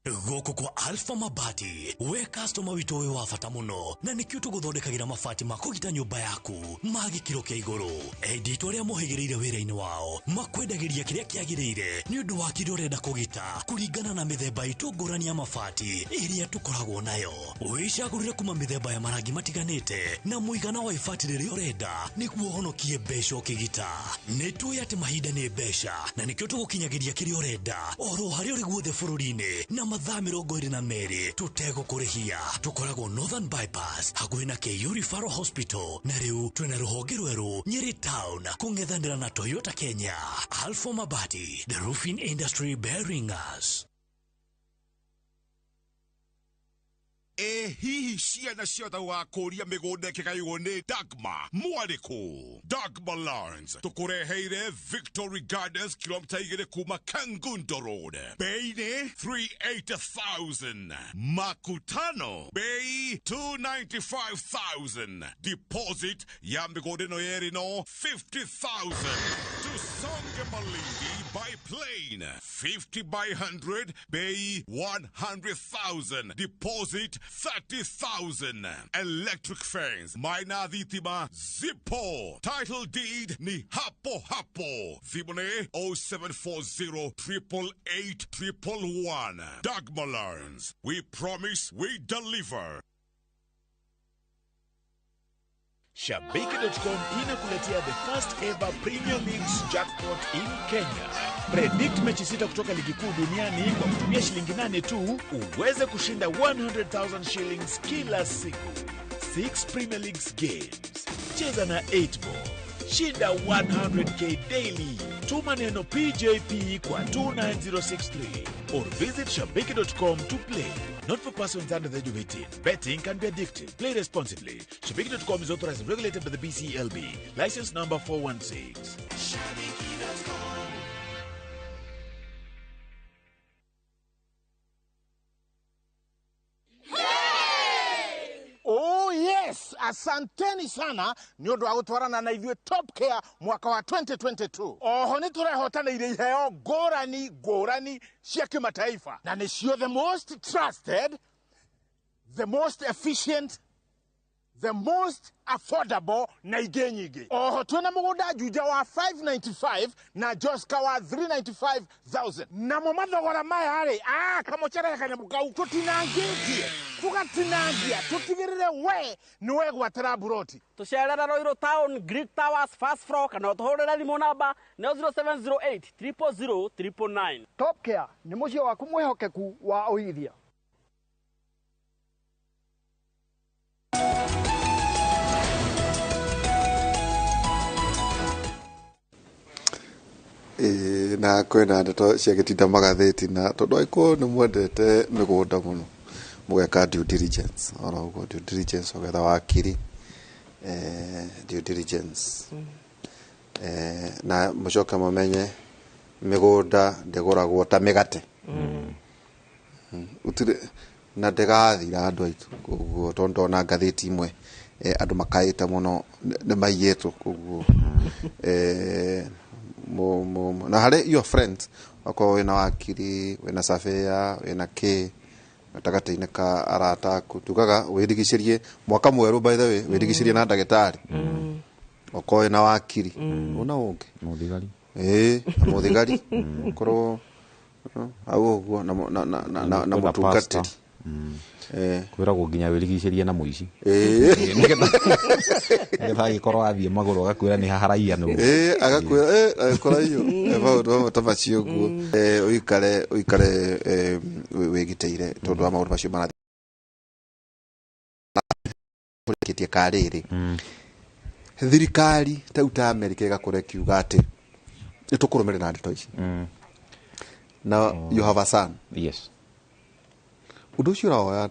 Goko kwa Alpha Mabati, we customer wito we wa bata muno na nikio tuguthondekagira mabati ma kugita nyumba yaku magi kiro kia iguru. Edit aria mohigireire wira-ini wao makwendagiria kiria kiagirire ni undu wa kiria urenda kugita kuringana na mithemba itu ngurani ya mabati iria tukoragwo nayo. Wicagurire kuma mithemba ya marangi matiganite na muigana wa ibati riria urenda niguo honokie mbeca ukigita. Nituĩ ati mahinda ni mbeca na nikio tugukinyagiria kiria urenda oro haria uri guothe bururi-ini na mathaa 22 tutegũkũrĩhia. Tukoragwo Northern Bypass hakuhĩ na KIMURI Hospital na rĩu twĩna rũhonge rwerũ Nyeri Town kũng'ethanĩra na Toyota Kenya. Alpha Mabati, the roofing industry bearing us. Hihi ciana ciothe wakũria mĩgũnda ĩkĩgaywo nĩ Dagmar mwarĩkũ? Dagmar Lawrence tũkũreheire Victory Gardens kilomita 2 kuma Kangundo Road. Bei nĩ 380,000. Makutano bei 295,000. Deposit ya mĩgũnda ĩno yerĩ no 50,000. Tusonge Malindi by plane 50 by 100 bei 100,000. Deposit 30,000. Electric fence Maina Dhitima Zippo. Title deed ni hapo hapo. Thibone 0740 888 111. Dagmar Lawrence, we promise we deliver. Shabiki.com inakuletea the first ever Premier Leagues jackpot in Kenya. Predict mechi 6 kutoka ligi kuu duniani kwa kutumia shilingi 8 tu uweze kushinda 100,000 shillings kila siku. 6 Premier Leagues games. Cheza na 8 ball. Shinda 100k daily. Tuma neno PJP kwa 29063 or visit shabiki.com to play. Not for persons under the age of 18. Betting can be addictive. Play responsibly. Shabiki.com is authorized and regulated by the BCLB. License number 416. Shabiki.com. Oh yes, asanteni sana ni undu wa gutwarana na ithuĩ Top Care mwaka wa 2022. Oho ni turehotana iheo ngũrani cia kimataifa na nĩcio the most trusted, the most efficient, the most affordable na ingĩ nyingĩ. Oho twina mũgũnda Juja wa 595 na Joska wa 395,000. Namo mathogora maya rĩ kamũcere kanyamũ kau tũtinangĩtie tugatinangia tutigĩrĩre we nĩ wegwatĩra buroti. Tucerera Roiro Town, Greek Towers, first floor kana ũtũhũrĩre thimũ namba 0708 000 999. Top Care nĩ mũciĩ waku mwĩhokeku wa ũigithia. Na kwena ndeto ciagĩtinda magathĩti na tondũ aiko nĩ mwendete mĩgũnda mũno mũgeka due diligence oro ũguo due diligence ũgetha wakiri due diligence na mũcoka mũmenye mĩgũnda ndĩgũragwo ta mĩgate utire na ndĩgathira andũ aitũ koguo tondũ na ngathĩti imwe andũ makaĩte mũno nĩ maiyĩtwo koguo na harĩ your friends wako wĩna wakiri wĩna surveyor wĩna kĩ gatagatĩ-inĩ ka arata aku tugaga wĩrigicĩrie mwaka mwerũ by the way wĩrigicĩrie na ndagĩtarĩ wako wĩna wakiri una ũngĩ mũthigari na mũthigari korwo au ũguo na mũtungatĩri kwĩragwo nginya wĩrigicĩrie na mũici nĩgetha agĩkorwo athiĩ magũrũ agakwĩra nĩ haharaia nũ agakwĩra agĩkora iyo maũndũ mamwe ta macio ũguo ũikare wĩgitĩire tondũ wa maũndũ macio marathiĩ karĩrĩ thirikari ta Amerika ĩgakora ĩkiuga atĩ nĩtũkũrũmĩrĩra na ndeto ici na you have a son. Yes. Ũndũ ũcio ũraoya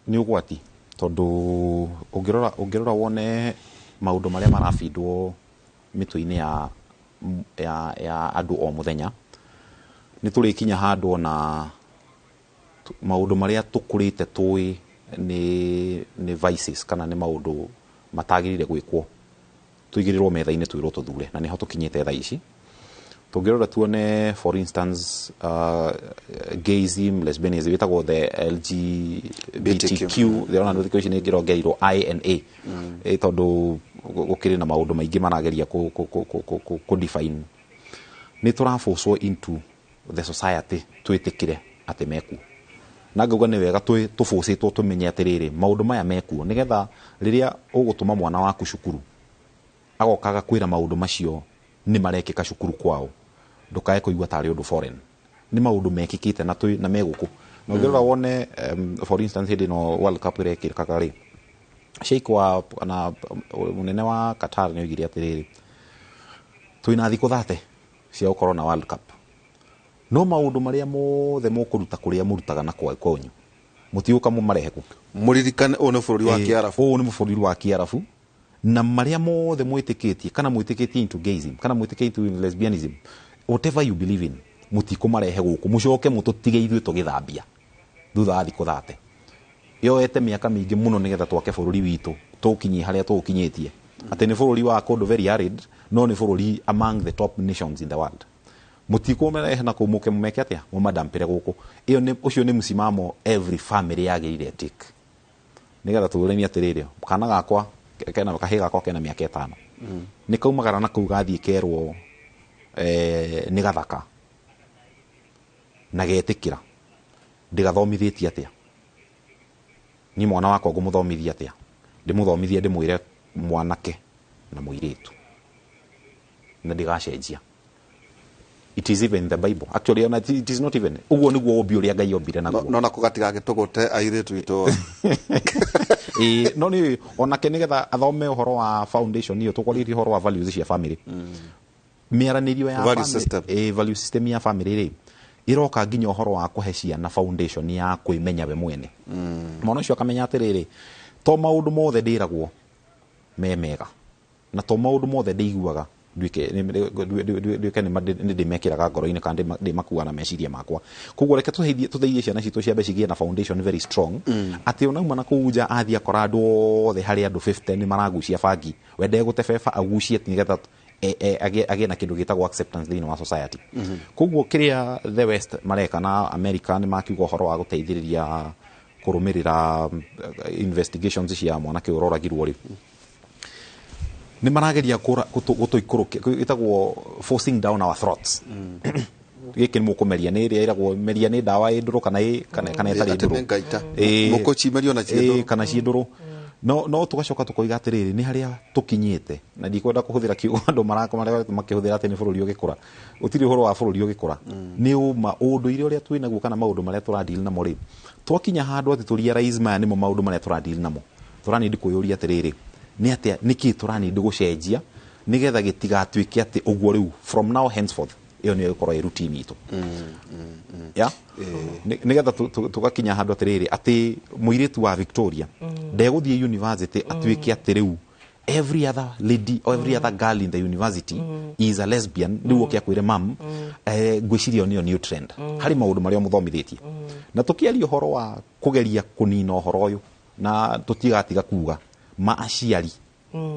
nĩ ũgwati tondũ ũngĩrora wone maũndũ marĩa marabindwo mĩtũ-inĩ ya andũ o mũthenya nĩ tũrĩkinya handũ na maũndũ marĩa tũkũrĩte tũĩ nĩ vices kana nĩ maũndũ matagĩrĩire gwĩkwo tũigĩrĩrwo metha-inĩ twĩrwo tũthure na nĩho tũkinyĩte thaa ici tungirora tuone for instance gayism, lesbianism, witagwo the LGBTQ the ona thikũ ici nĩ ngĩrongeirwo INA tondũ gũkĩrĩ na maũndũ maingĩ marageria ku define. Nĩ tũraforcwo into the society twĩtĩkire atĩ mekuo, na ngauga nĩ wega tũbũcĩtwo tũmenye atĩrĩrĩ maũndũ maya mekuo, nĩgetha rĩrĩa ũgũtũma mwana waku cukuru agokaga kwĩra maũndũ macio nĩ marekĩka cukuru kwao, ndukae kũigua tarĩ ũndũ foreign. Nĩ maũndũ mekĩkĩte na megũkũ. Na ngĩrora wone for instance hĩndĩ ĩno World Cup ĩrekĩkaga rĩ, Sheikh wa na munene wa Qatar nĩ oigire atĩrĩrĩ twĩna thikũ 30 cia gũkorwo na World Cup, no maũndũ marĩa mothe mũkũruta kũrĩa mũrutaga na kwanyu mũtiũka mũmarehe ku mũririkane ũyũ nĩ bũrũri wa Kiarabu, ũyũ nĩ bũrũri wa Kiarabu, na marĩa mothe mwĩtĩkĩtie kana mwĩtĩkĩtie into gayism kana mwĩtĩkĩtie into lesbianism, whatever you believe in, mũtikũmarehe gũkũ, mũcoke mũtũtige ithuĩ tũgĩthambia thutha wa thikũ 30. Yoete mĩaka mĩingĩ mũno nĩgetha twake bũrũri witũ tũkinyie harĩa tũkinyĩtie, atĩ nĩ bũrũri wa kũndũ very arid, no nĩ bũrũri among the top nations in the world. Mũtikũmarehe na kũmũke mũmeke atĩa mũmadampĩre gũkũ. Ũcio nĩ msimamo every family yagĩrĩire take, nĩgetha tũrĩmie atĩrĩrĩ kana gakwa kena kahĩ gakwa kena mĩaka 5 nĩ kaumagara na kau gathiĩ kerwo nĩ gathaka na getĩkĩra ndigathomithĩtie atĩa, ni mwana wakwa ngũmũthomithia atĩa, ndĩmũthomithie ndĩmwĩre mwanake na mũirĩtu na ndigacenjia. It is even the Bible actually, and it is not even uguo niguo ũmbi ũrĩa Ngai ombire naguo, no na kũgatigagĩtũgũte airĩtu witũ no nĩ onake nĩgetha athome ũhoro wa foundation iyo tũkwarĩrie ũhoro wa values cia family, mĩaranĩrio ya value system ya family rĩ iroka nginya ũhoro wa kũhe ciana foundation ya kwĩmenya we mwene. Mwana ũcio akamenya atĩrĩrĩ to maũndũ mothe ndĩragwo me mega na to maũndũ mothe ndĩiguaga nduĩke nĩ ndĩmekĩraga ngoro-inĩ kana ndĩmakua na meciria makwa. Koguo reke tũteithie ciana citũ ciambe cigĩe na foundation very strong, atĩ onauma na kũu nja athiĩ akora andũ othe harĩ andũ 50 nĩ maragucia bangi, wende gũtebeba agucie nĩgetha agĩe na kĩndũ gĩtagwo acceptance thĩinĩ wa society. Koguo kĩrĩa the West mareka na America nĩ makiuga ũhoro wa gũteithĩrĩria kũrũmĩrĩra investigations cia mwanake ũroragirwo rĩ, nĩ marageria gũtũikũrũkia forcing down our throats. Gĩkĩ nĩ mũkũmeria nĩ ĩrĩa ĩragwo meria nĩ ndawa ĩ ndũrũ kana ĩtarĩ ndũrũ, mũkũcimerio na ciĩndũrũ kana ciĩndũrũ. No tugacoka tukoiga atĩrĩrĩ nĩ harĩa tũkinyĩte, na ndikwenda kũhũthĩra kiugo andũ makĩhũthĩra atĩ nĩ bũrũri ũgĩkũra, ũtirĩ ũhoro wa bũrũri ũgĩkũra, nĩ ũma ũndũire ũrĩa twĩ naguo kana maũndũ marĩa tũradeal namo rĩ, twakinya handũ atĩ tũrealize maya nĩmo maũndũ marĩa tũradeal namo, tũranindi kwĩyũria atĩrĩrĩ nĩ atĩa nĩkĩ tũranindi gũcenjia nĩgetha gĩtigatuĩke atĩ ũguo rĩu from now henceforth iyo nĩ ĩgũkorwo ĩ routine itũ. Nĩgetha tũgakinya handũ atĩrĩrĩ atĩ mũirĩtu wa Victoria ndegũthiĩ university atuĩke atĩ rĩu every other lady or every other girl in the university is a lesbian, rĩu oke akwĩre mam ngwĩciria nĩyo new trend harĩ maũndũ marĩa mũthomithĩtie. Na tũkĩaria ũhoro wa kũgeria kũnina ũhoro ũyũ na tũtigatiga kuga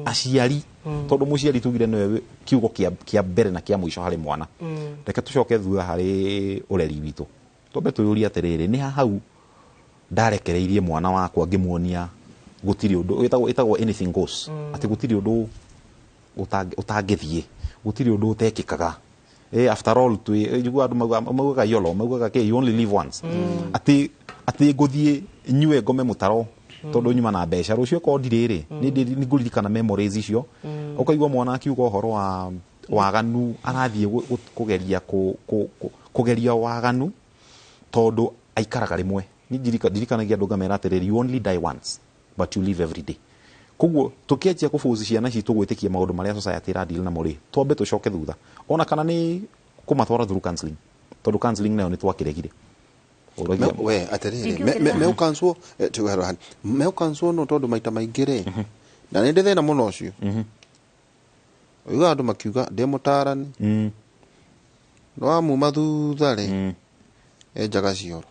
aciari tondũ mũciari tugire nĩwe kiugo kĩa mbere na kĩa mũico harĩ mwana. Reke tũcoke thutha harĩ ũreri witũ, twambe twĩyũrie atĩrĩrĩ nĩ hau ndarekereirie mwana wakwa ngĩmuonia gũtirĩ ũndũ ĩtagwo anything goes, atĩ gũtirĩ ũndũ ũtangĩthiĩ, gũtirĩ ũndũ ũtekĩkaga. After all njiguaga andũ maugaga yolo, maugaga you only live once, atĩ ngũthiĩ nyue ngome mũtaro tondũ nyuma na mbeca rũcio ko ndirĩrĩ nĩ ngũririkana memories icio. Ũkaigua mwana akiuga ũhoro wa waganu arathiĩ kũgeria waganu tondũ aikaraga rĩmwe. Nĩ ndirikanagia andũ ngamera atĩrĩrĩ you only die once but you live every day. Koguo tũkĩanjia kũbũci ciana citũ gwĩtĩkia maũndũ marĩa society ĩradeal namo rĩ, twambe tũcoke thutha ona kana nĩ kũmatwara through counselling, tondũ counselling nayo nĩ twakĩregire. We atĩrĩrĩ meukanswo meukanswo no tondũ maita maingĩ rĩ na nĩ ndĩ thĩna mũno ũcio. Uga andũ makiuga ndĩ mũtarani no amuma thutha rĩ enjaga cioro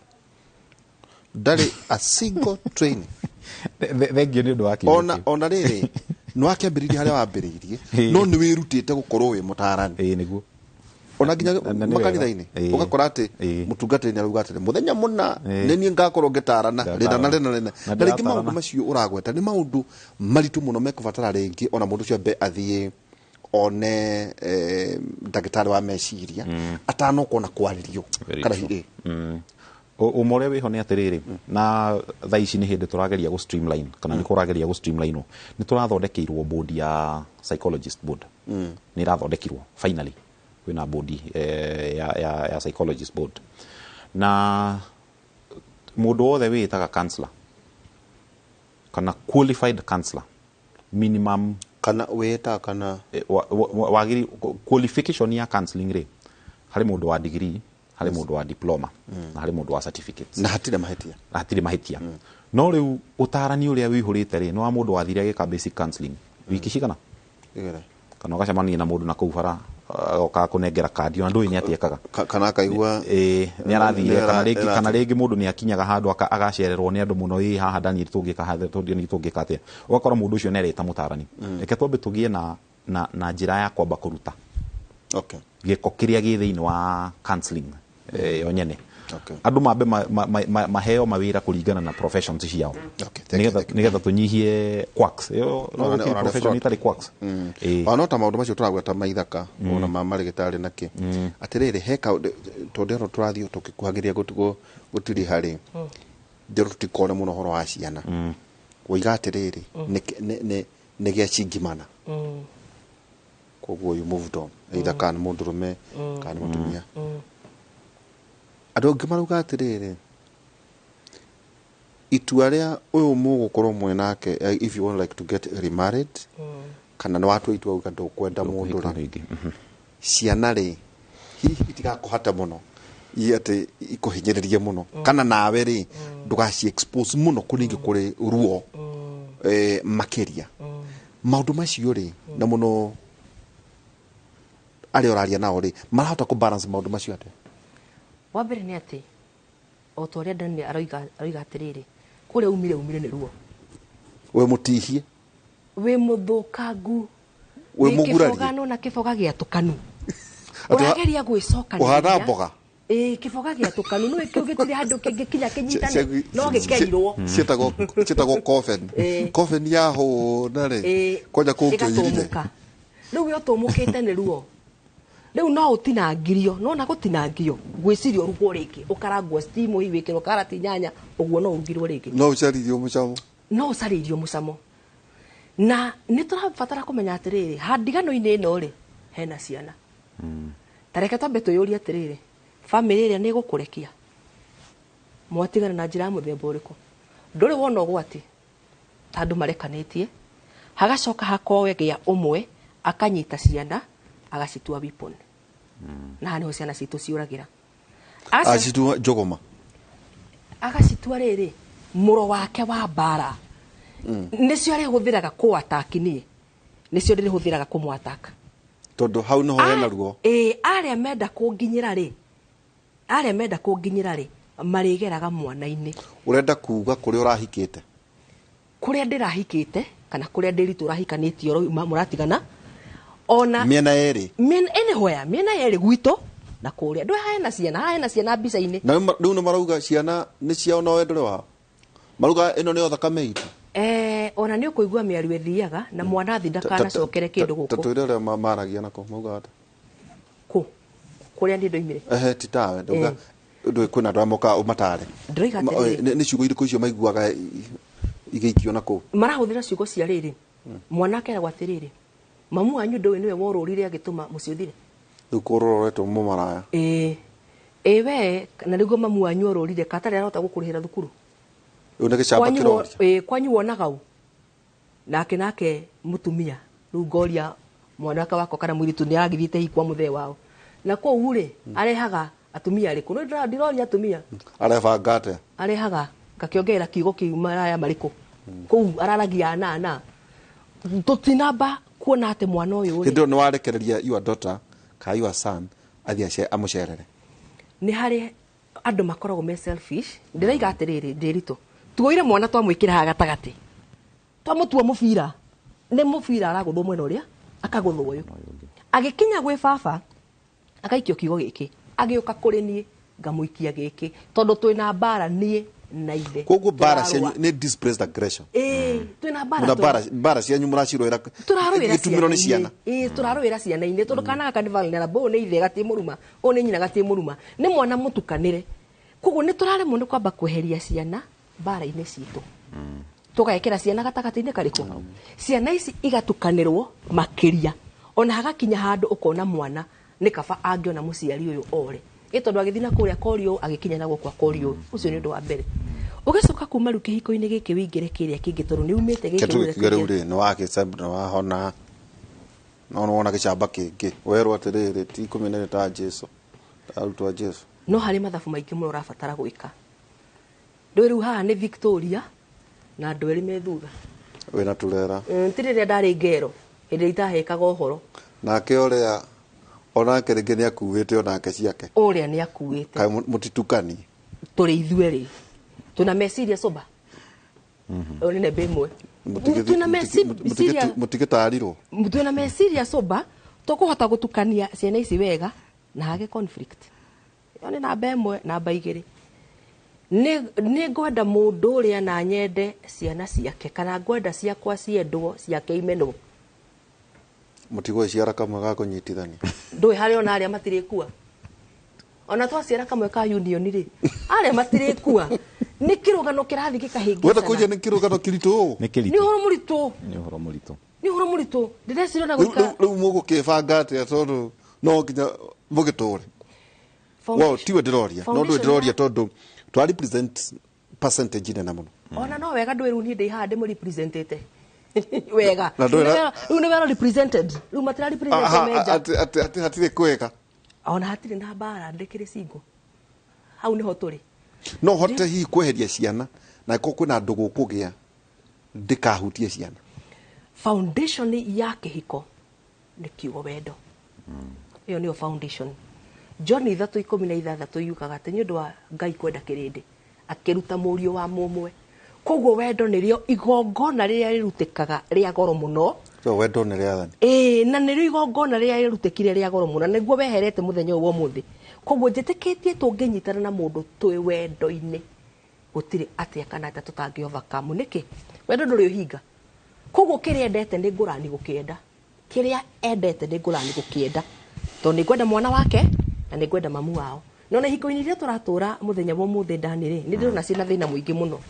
ndarĩ a single training thengio nĩ ũndũ wa kĩndũ ona rĩrĩ no akĩambĩrĩria harĩa wambĩrĩirie no nĩ wĩrutĩte gũkorwo wĩ mũtarani. Nĩguo ona nginya makanitha-ini ugakora ati mutungati ni aruga ati muthenya muna ni ni ngakorwo ngitarana rina na ringi maundu macio uragweta ni maundu maritu muno mekubatara ringi ona mundu cio be athie one ndagitari wa meciria atano kona kwaririo kana hiri umore wiho ni atiriri na thaa ici ni hindi turageria go streamline kana ni kurageria go streamline ni turathondekeirwo board ya psychologist board ni rathondekirwo finally kwina board ya psychologist board na mundu wothe witaga counselor kana qualified counselor minimum kana weta kana wagiri qualification ya counseling ri hari mundu wa degree hari mundu wa diploma na hari mundu wa certificates na hatire mahitia no riu utarani uria wihurite ri no wa mundu wathire agika basic counseling wiki cigana kana gacemania na mundu na kuu bara oka kunengera kadi ona ndui ni atiekaga kana akaigua ni arathire kana ringi mundu ni akinyaga handu agacererwo ni andu muno haha ndani tungika hathe ni tungika atia ugakora mundu ucio ni areta mutarani reke twambe tugie na njira ya kwamba kuruta giko kiria gi thiini wa counseling yo nyene andu mambe maheo mawira kuringana na professions ciao nigetha tunyihie quacks yo no profession itari quacks ona ta maundu macio turagweta maithaka ona mama rigitari naki atiriri heka tondero turathio tukikuhagiria gutiri hari ndero tutikone muno horo wa ciana wiga atiriri ni gia cingimana koguo you moved on either kan mundurume kan mutumia ado ngimaruga atiriri itua ria uyu mugukorwo mwenake if you want like to get remarried kana no watu itua uga ndukwenda mundu ringi ciana ri hihi itigakuhata muno ati ikuhinyiririe muno kana nawe ri ndugaci expose muno kuringi kuri ruo makiria maundu macio ri na muno ari oraria nao ri marahota ku balance maundu macio ate wambere ni ati o to ria ndani aroiga atiriri kuria umire ni ruo we mutihie we muthukangu we mugurari kifogano na kifoga gia tukanu urageria gwicokania uhana mboga kifoga gia tukanu no ikugitire handu kingikinya kinyitane no gikerirwo chitago coffin ya ho nare koja kungirire riu yo tumukite ni ruo riu no utinangirio no na gutinangio gwicirio rugo ringi ukarangwo steam hiwikiro karati nyanya uguo no ungirwo ringi no ucaririo mucamo na ni turabatara kumenya atiriri handigano-ini ino ri hena ciana tareke twambe tuyurie atiriri family iria ni gukurekia mwatigana na njira muthemba uriku nduri wona ugwati tandu marekanitie hagacoka hakowe gia umwe akanyita ciana agacitua weapon na hani ciana citu ciuragira acitua jogoma agacitua riri muro wake wa bara nicio ari huthiraga ku attack nicio ndiri huthiraga kumwataka tondu hau no hena ruo aria menda kunginyira ri marigeraga mwana-ini urenda kuga kuria urahikite kuria ndirahikite kana kuria ndiritu rahikanitio ro muratigana ona miena eri miena eri gwito na kuria ndo hena ciana mbica-ini na riu no marauga ciana ni ciao no wendore wao maruga ino ni othakame itu ona ni ukuigua miario ethiaga na mwana athi ndakana cokere kindu guku tatwire maragia nako mauga ata kuria ndi ndoimire titawe nduga ndu kwina ndamoka umatare ndoiga ni ciugo iriku icio maiguaga igeikio nako marahuthira ciugo cia riri mwana akeragwo atiriri mamu wanyu ndowe niwe worurire agituma muciuthire riu kurororetwo mumaraya we na rigo mamu wanyu orurire katari arahota gukurihira thukuru una gicamba kirori kwanyu wonaga u nake mutumia riu ngoria mwanaka wako kana mwiritu ni agithite hikwa muthe wao na ko ure arehaga atumia riku no ndiroria atumia arefangate arehaga ngakiongerera kiugo kiumaraya mariku ku araragia na tutinamba kuona ate mwana uyu ri ndio no warekereria your daughter ka your son athia amucerere ni hari andu makoragwo me selfish ndiraiga atiriri ndirito tuoire mwana twamwikira ha gatagati twamutua mubira ni mubira araguthwo mwena uria akaguthwo uyu agikinya gwi baba akaikio kiugo giki agioka kuri nie ngamuikia giki tondu twina mbara nie na ithe koguo mbara cianyu ni displaced aggression twina mbara cianyu muracirwira gitumiro ni ciana turarwira ciana ine tondu kana carnival na bo ni ithe gati muruma o ni nyina gati muruma ni mwana mutukanire koguo ni turaremwo ni kwamba kweheria ciana mbara-ini citu tugekera ciana gatagati-ini kariku ciana ici igatukanirwo makiria ona hagakinya handu ukona mwana ni kaba angiona muciari uyu ore tondu agithina kuria korio agikinya na gukwa korio ucio ni undu wa mbere ugicoka kuma riu kihiko-ini giki wingire kiria kingi tondu ni umite giki riu ri ni wakicamba na wahona no wona gicamba kingi werwo atiriri ti kumenere ta Jesu arutwa Jesu no hari mathabu maingi muno urabatara gwika riu haha ni Victoria na andu eri me thutha wina turera ntiriria ndari ngero hindi itahekaga uhoro nake uria onake ringi ni akuite onake ciake uria ni akuite kai mutitukani turi ithueri tuna meciria soba oni ne bemwe tuna meciria mutigitarirwo tuna meciria soba tukuhota gutukania ciana ici wega na hage conflict oni na bemwe na baigiri ni ngwenda mundu uria na nyende ciana ciake kana ngwenda ciakwa ciendwo ciake imeno mutigwe ciara kamwe ga kunyitithania ndui hari ona aria matirikua ona twaciara kamwe ka union ri aria matirikua ni kirugano kirathi gikahingicana wenda kuja ni kirugano kiritu ni horo muritu ni horo muritu ndirecira na gwika riu mugukibanga atia tondu no nginya mugiture wow tiwe ndiroria no ndui ndiroria tondu twa represent percentage nene muno ona no wega ndwiru ni ndi ha ndi mu representete wega riu ni wero represented riu matira represented meja ati hatire kwega ona hatire na mbara ndikire singo hau niho turi no hote hi kweheria ciana na ko kwina ndugu kugia ndikahutie ciana foundation ya kihiko ni kiugo wendo iyo niyo foundation John 3:16 yukaga ati ni undu wa Ngai kwenda kirindi akiruta murio wa mumwe koguo wendo nirio igongona riria rirutikaga ria goro muno so wendo ni riathani na nirio igongona riria rirutikire ria goro muno niguo weherete muthenya uwo muthi koguo njitikitie tunginyitana na mundu twi wendo-ini gutiri atia kana ata tutangi overcome niki wendo nduri uhinga koguo kiria endete ni ngurani gukienda kiria endete ni ngurani gukienda tondu ngwenda mwana wake na ni ngwenda mamu wao nona hiko-ini ria turatura muthenya wo muthi ndani ri ni ndirona cina thina muingi muno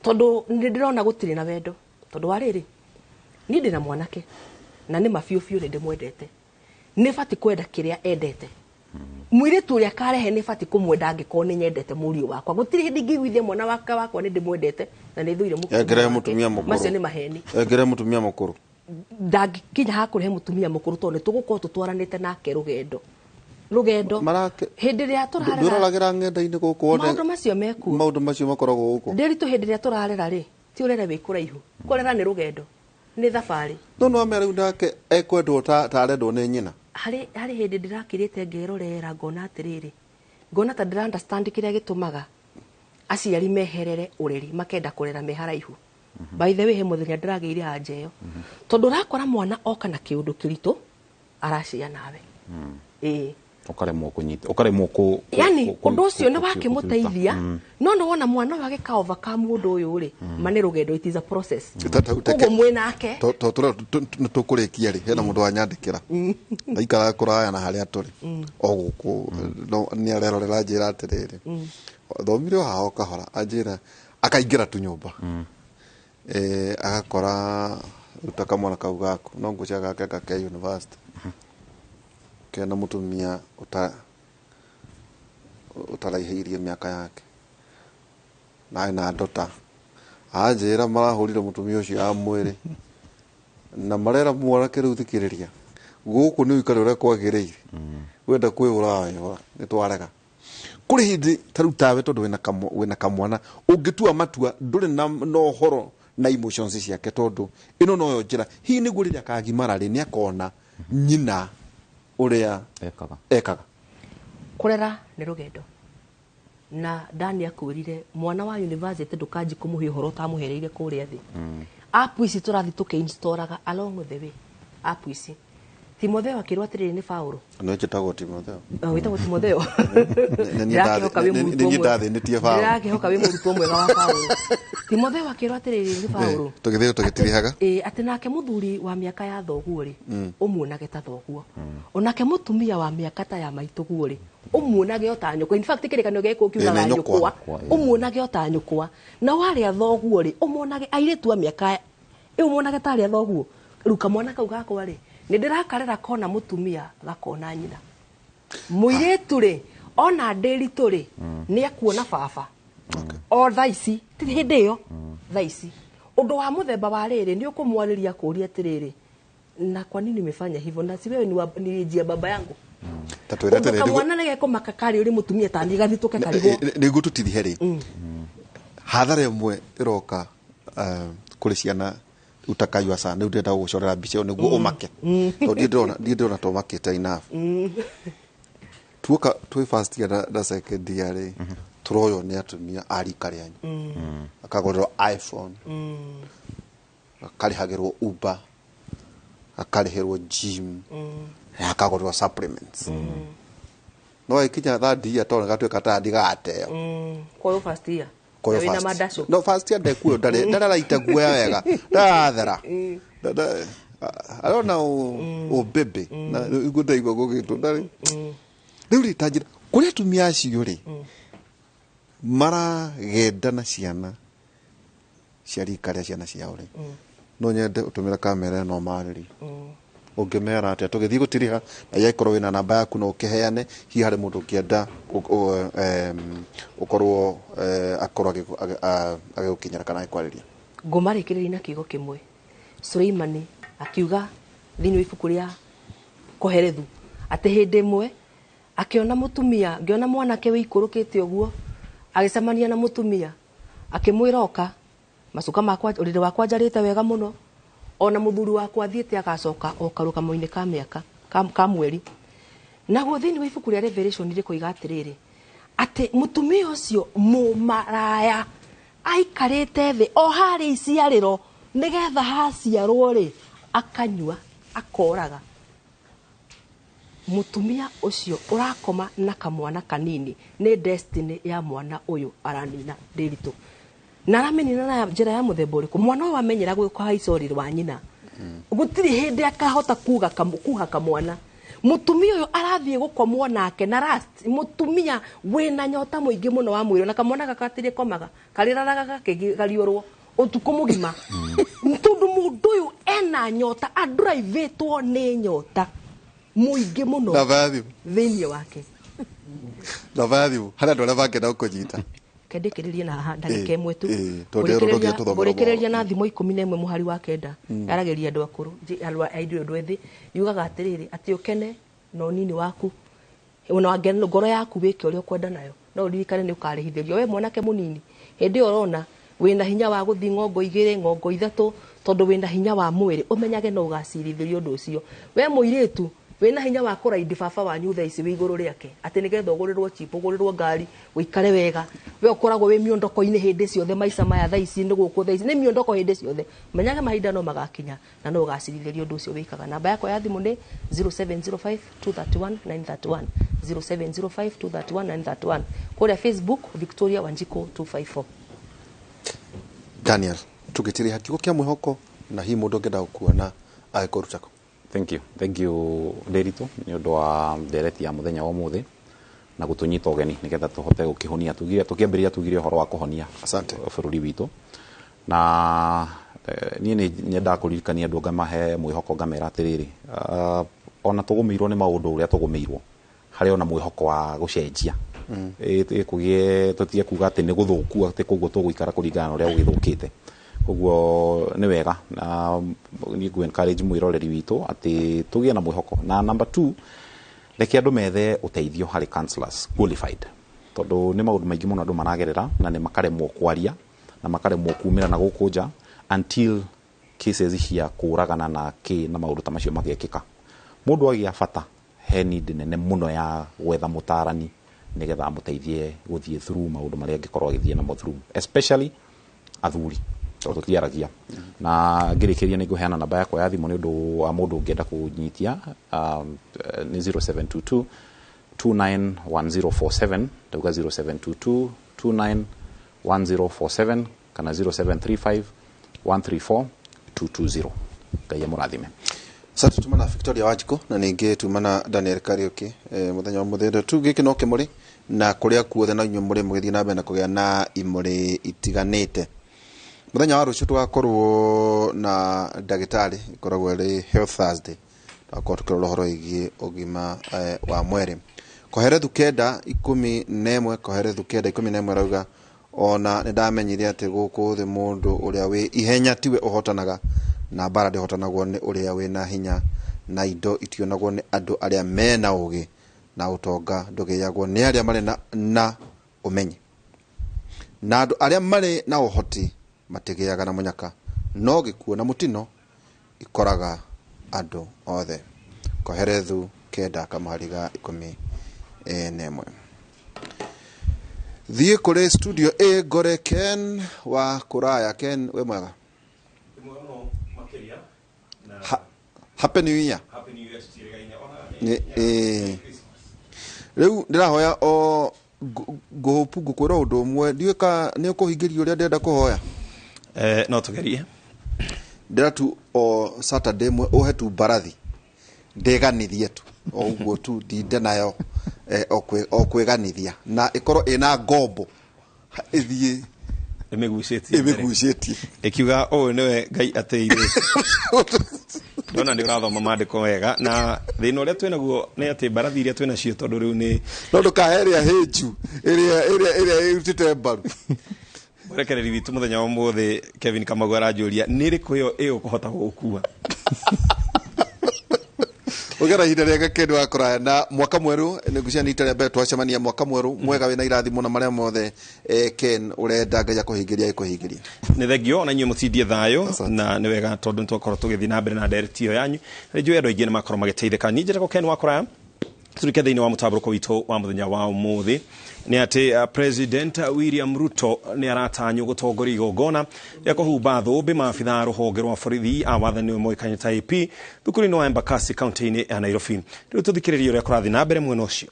tondu ni ndirona gutiri na wendo tondu wariri ni ndina mwanake na ni mafiu ni ndimwendete ni bati kwenda kiria endete mwiritu uria karehe ni bati kumwenda angiko ni nyendete murio wakwa gutiri hindi ngiguithia mwana wakwa ni ndimwendete na ni thuire mutumia mukuru macio ni maheni egere mutumia mukuru ndangikinya hakurehe mutumia mukuru tondu tugukorwo tutwaranite nake rugendo hindi ria turarera nduragira ngenda-ini guku wone maundu macio meku maundu macio makoragwo guku ndiritu hindi ria turarera ri ti urera wi kuraihu kurera ni rugendo ni thabari no amera ndake ekwendwo ta arendwo ni nyina hari hindi ndirakirite ngerorera ngona atiriri ngona ta ndira understand kiria gitumaga aciari meherere ureri makenda kurera me haraihu by the way he muthenya ndirageire anjeyo tondu rakora mwana oka na kiundu kiritu aracia nawe ukaremwo kunyita ukaremwo ku yani undu ucio ni wakimuteithia no wona mwana wake ka overcome undu uyu ri mane rugendo it is a process ugo mwenake tukurikia ri hena mundu wanyandikira aikara kuraya na haria turi o guku ni arerorera njira atiriri thomire hao kahora anjira akaingira tu nyumba agakora utaka mwana kau gaku no ngucaga gaka ka university kena mutumia utaraihirie miaka yake na ndota anjira marahurire mutumia ucio amwire na marera mwana kiru thikiriria guku ni uikare ure kwagirire wenda kwiura ni twarega kuri hindi tarutawe tondu wina kamwana ungitua matua nduri na no horo na emotions ciake tondu ino no yo njira hi ni guriria kagimara ri ni akona nyina uria ekaga kurera ni rugendo na Dani akwirire mwana wa university ndukanji kumuhe horo tamuhereire kuria thi app ici turathi tuke installaga along with the way app ici Timotheo akirwa atiriri ni Paulo no njitagwo Timotheo witagwo Timotheo ni ndathinitie Paulo ndirakihoka wi murutwo mwega wa Paulo Timotheo akirwa atiriri ni Paulo tugitirihaga ati nake muthuri wa miaka ya thoguo ri umuonage ta thoguo onake mutumia wa miaka ta ya maituguo ri umuonage ota nyukwa in fact kirikanio geko kiuga nyukwa umuonage ota nyukwa na wari athoguo ri umuonage airetu a miaka umuonage ta ari athoguo ruka mwana kau gakwa ri ni ndirakarera kona mutumia gakona nyina muiretu ri ona ndiritu ri ni akuona baba o thaici ti hindi iyo thaici undu wa muthemba wa riri ni ukumwariria kuria atiriri na kwa nini umefanya hivyo na si wewe ni njia baba yangu tatwira tere ndio mwana nege ko makakari uri mutumia tani gathituke karigo ni gututithi heri hathara mwe iroka kuri ciana utakaywa sana ndenda gucorera mbica niguo umake to ndona to makete enough tuoka twi first year da second year turoyo ni atumia ari karyanyu akagorwo iPhone akarihagirwo Uber akarihirwo gym akagorwo supplements no ikinya that year tona gatweka ta ndigateo kwa first year wina madasho no first year ndekuo ndara itaguoya wega ndathera I don't know baby na iguthaigwa gugitu ndari riu tajira kuria tumia acio ri mara genda na ciana ciari karia ciana ciao ri no nyende utumira kamera no mariri ungimera ati tugithii gutiriha na yaikoro wina namba yaku no ukiheane hi hari mundu kienda ukorwo akorwo agigukinyira kana ikwariria ngumarikiriria na kigo kimwe Suleimani akiuga thini ibuku ria koherethu ati hindi imwe akiona mutumia ngiona mwanake wikurukite uguo agicemania na mutumia akimwira oka macuka makwa urire wakwa njarite wega muno ona muthuri wakwa thiete agacoka okaruka moine ka miaka ka mweri naguo thini wa ibuku ria Revelation rikoiga atiriri ati mutumia ucio mumaraya aikarite thi o hari iciariro nigetha haciarwo ri akanyua akoraga mutumia ucio urakoma na kamwana kanini ni destiny ya mwana uyu aranina ndiritu na ramenina na njira ya muthemba uriku mwana wa menyera gwikwa haicoriri wa nyina gutiri hindi akahota kuga kamwana mutumia uyu arathie gukomwo nake na last mutumia wina nyota muingi muno wa mwiro na kamwana gakatire komaga kariraraga kagariorwo utuko mugima ntundu mundu uyu ena nyota adrivetwo ni nyota muingi muno thini wake na value hana ndora vake na ukonyita kendekeriria na ndagika imwe tu kurekereria na thimo 11 muhari wa kenda arageria andu akuru aidio andu ethi yugaga atiriri ati ukene no nini waku una wageno ngoro yaku wike uri ukwenda nayo no ririkane ni ukarihithirio we mwanake munini hindi urona wina hinya wa guthi ngongo 2 ngongo 3 tondu wina hinya wa mwiri umenyage no ugacirithirio ndu ucio we muiritu wina hinya wa kuraidi baba wanyu thaa ici wi iguru riake ati nigetha ugurirwo chipo ugurirwo ngari wikare wega we ukoragwo wi miondoko-ini hindi ciothe maica maya thaa ici ni guku thaa ici ni miondoko hindi ciothe menyage mahinda no magakinya na no ugacirithirio ndu ucio wikaga namba yako ya thimu ni 0705 231 931 0705 231 931 kuria Facebook Victoria Wanjiko 254 Daniel tugitiri hakigo kia mwihoko na hi mundu ngenda gukuona aikorutako Thank you Nderitu ni undu wa ndereti ya muthenya wa muthi na gutunyita ugeni nigetha tuhote gukihonia tukiambiria tugire horo wa kuhonia asante bururi witu na ni nyenda kuririkania andu ngamahe mwihoko ngamera atiriri ona tugumirwo ni maundu uria tugumirwo hari ona mwihoko wa gucenjia kugie tutie kuga ati ni guthuku ati koguo tuguikara kuringana na uria ugithukite koguo ni wega na ni gu encourage mwiroreri witu ati tugie na mwihoko na number 2 reke andu methe uteithio hari counselors qualified tondu ni maundu maingi muno andu maragerera na ni makaremwo kwaria na makaremwo kumira na gukunja until cases cia kuragana na na maundu ta macio magekika mundu agia bata he need nene muno ya gwetha mutarani nigetha amuteithie guthie through maundu maria angikorwo agithie namo through especially athuri to tukiaragia na ngirikiria ni guheana namba yakwa ya thimu ni undu wa mundu ungienda kunyitia ni 0722 291047 tauga 0722 291047 kana 0735 134 220 Ngai amurathime. Sasa tumana Victoria Wajiko na ningi tumana Daniel Kariuki muthenya wa muthendo tu giki no kimuri na kuria kuothe na nyumuri mugithi na mbere na kugia na imuri itiganite. Muthenya wa rucio twakorwo na ndagitari ikoragwo ri Health Thursday twakorwo tukirora horo igi ugima wa mwere koherethu kenda 11 koherethu kenda 11 rauga ona ndamenyire ati guku thi mundu uria wi ihenya tiwe uhotanaga na bara de hotanagwo ni uria wi na hinya na indo itionagwo ni andu aria mena ugi na utonga ndugiyagwo ni aria mari na umenyi na andu aria mari na uhoti matigiyaga na munyaka no gikuo na mutino ikoraga andu othe koherethu kenda kamariga 11 thie kore studio A gore Ken wa kuraya. Ken we mwega Happy New Year. Happy New Year Reu ndirahoya o gopu gukura undu umwe ndiweka ni ukuhingiria uria ndenda kuhoya no tugerie ndiratu o Saturday mwe uhetu barathi ndeganithie tu o uguo tu ndinde nayo o kweganithia na ikoro ina ngombo ithie imigucetie ikiuga o niwe Ngai ateire ndona ndi urathoma mandiko wega na thina uria twinaguo ni ati barathi iria twina cio tondu riu ni no ndukaheria heju iria irutite mbaru murekereri witu muthenya wa muthi Kevin Kamagwara ajuria ni riku iyo kuhota gukua ugera hinda rega Kendo akoraya na mwaka mweru nigucia ni itare mbere twacemania mwaka mweru mwega wina irathimo na maria mothe Ken urenda Ngai akuhingiria ikuhingiria ni thegio na nyuo mutindie thayo na ni wega tondu twakoro tugithi na mbere na directio yanyu njui andu aingi ni makoro magiteitheka ni njira ko Ken wakoraya turike thiini wa mutabaruko witu wa muthenya wa umuthi ni ati President William Ruto ni aratanyo gutongoria igongona ya kuhumba thumbi maabitha ruhonge rwa borithi a wathani moikanye ta IP thukuru-ini wa Embakasi kaunti-ini ya Nairobi. Riu tuthikiririe uria kurathi na mbere mwena ucio.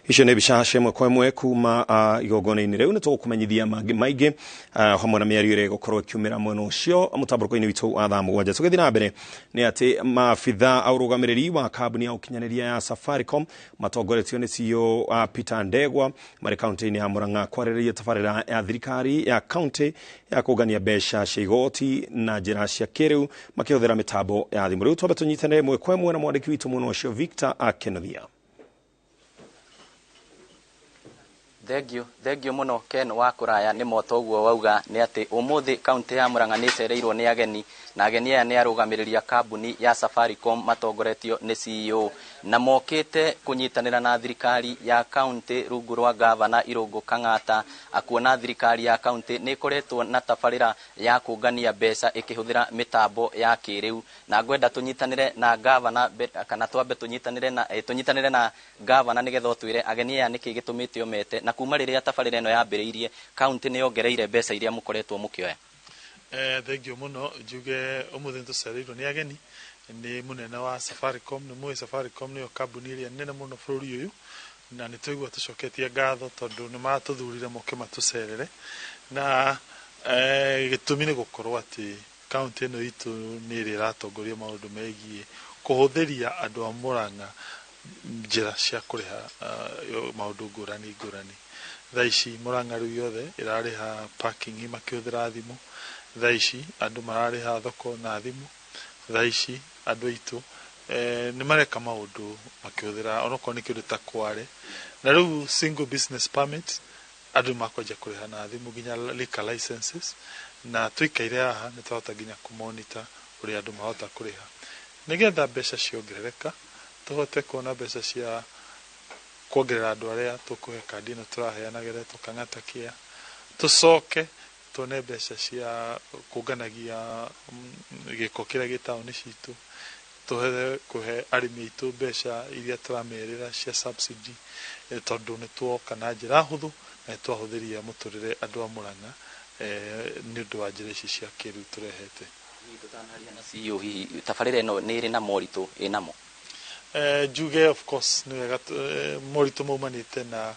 Icio nä bica cimwe kwa imwe kuma igongona-inä rä u nä tåkåmenyithia mangä maingä hamwe na mä ario ä rä gå korwo ä kiumä ra mwena å cio må witå wa thaa må gwanja tå gä thiä na mbere nä atä maabitha a å rå gamä rä ri wa kambuni ya å kinyanä ria ya Safaricom matongoretio nä CEO Peter Ndegwa marä kauntä-inä ya Murang'a kwarä rä ria tabarä ra ya thirikari ya kauntä ya kå ngania mbeca cia igoti na njä ra cia kä rä u makä hå thä ra mä tambo ya thimå rä u twambe tå nyitanä mwe kwa imwe na mwandäki witå mwena å cio Victor Akenothia. Thengio muno Ken wa kuraya ni moto guo wauga ni ati umuthi kaunti ya Murang'a ni cereirwo ni ageni na ageni aya ni arugamiriria kambuni ya Safaricom matongoretio ni CEO na mokite kunyitanira na thirikari ya kaunti rungu rwa gavana Irungu Kang'ata akuona thirikari ya kaunti ni koretwo na tabarira ya kungania mbeca ikihuthira mitambo ya kiriu na ngwenda tunyitanire na gavana kana twambe tunyitanire na gavana nigetha twire ageni aya niki gitumite omete na kuma riria tabarira eno yambiriirie kaunti ni yongereire mbeca iria mukoretwo mukioya. Thengio muno njuge umuthi tucereirwo ni ageni ni munene wa Safaricom ni mwe Safaricom niyo kambuni iria nene muno bururi uyu na ni tuigua tucoketie ngatho tondu ni matuthurire moke matucerere na gitumi ni gukorwo ati kaunti eno itu ni iri ratongoria maundu megie kuhuthiria andu a Murang'a njira cia kuriha maundu ngurani ngurani. Thaa ici Murang'a riu yothe irariha parking makihũthĩra thimu. Thaa ici andu marariha thoko na thimu. Thaa ici andu aitu ni mareka maundu makihũthĩra onokorwo ni kindu ta Kware. Na riu single business permit andu makwanja kuriha na thimu nginya liquor licenses, na tuikaire haha ni twahota nginya kumonitor uria andu mahota kuriha nigetha mbeca ciongerereka tuhote kuona mbeca cia kuongerera andu aria tukuhe kandi ino turaheanagira tukang'atakia tucoke tuone mbeca cia kunganagia giko kiria gitaoni citu tuhe kuhe arimi aitu mbeca iria turamerera cia subsidy tondu ni tuoka na njira huthu na twahuthiria muturire andu a Murang'a ni undu wa njira ici cia kiriu turehete. CEO hihi tabarĩra ĩno nĩ ĩrĩ na moritũ ĩnamo? Njuge of course nĩ wega moritũ maumanĩte na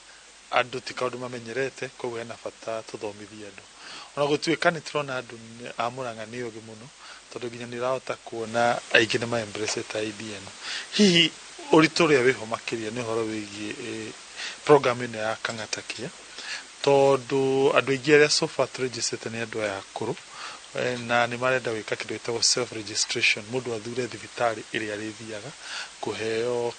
andũ ti kaũndũ mamenyerete, koguo hena bata tũthomithie andũ. Ona gũtuĩka nĩ tũrona andũ a Murang'a nĩ ũgĩ mũno tondũ nginya nĩ ũrahota kuona aingĩ nĩ ma-embracete idea ĩno. Hihi ũritũ ũrĩa wĩho makĩria nĩ ũhoro wĩgiĩ program ĩno ya kang'atakia tondu andu aingi aria so far registered ni andu aya akuru na ni marenda gwika kindu gitagwo self registration, mundu athure thibitari iria arithiaga kuheo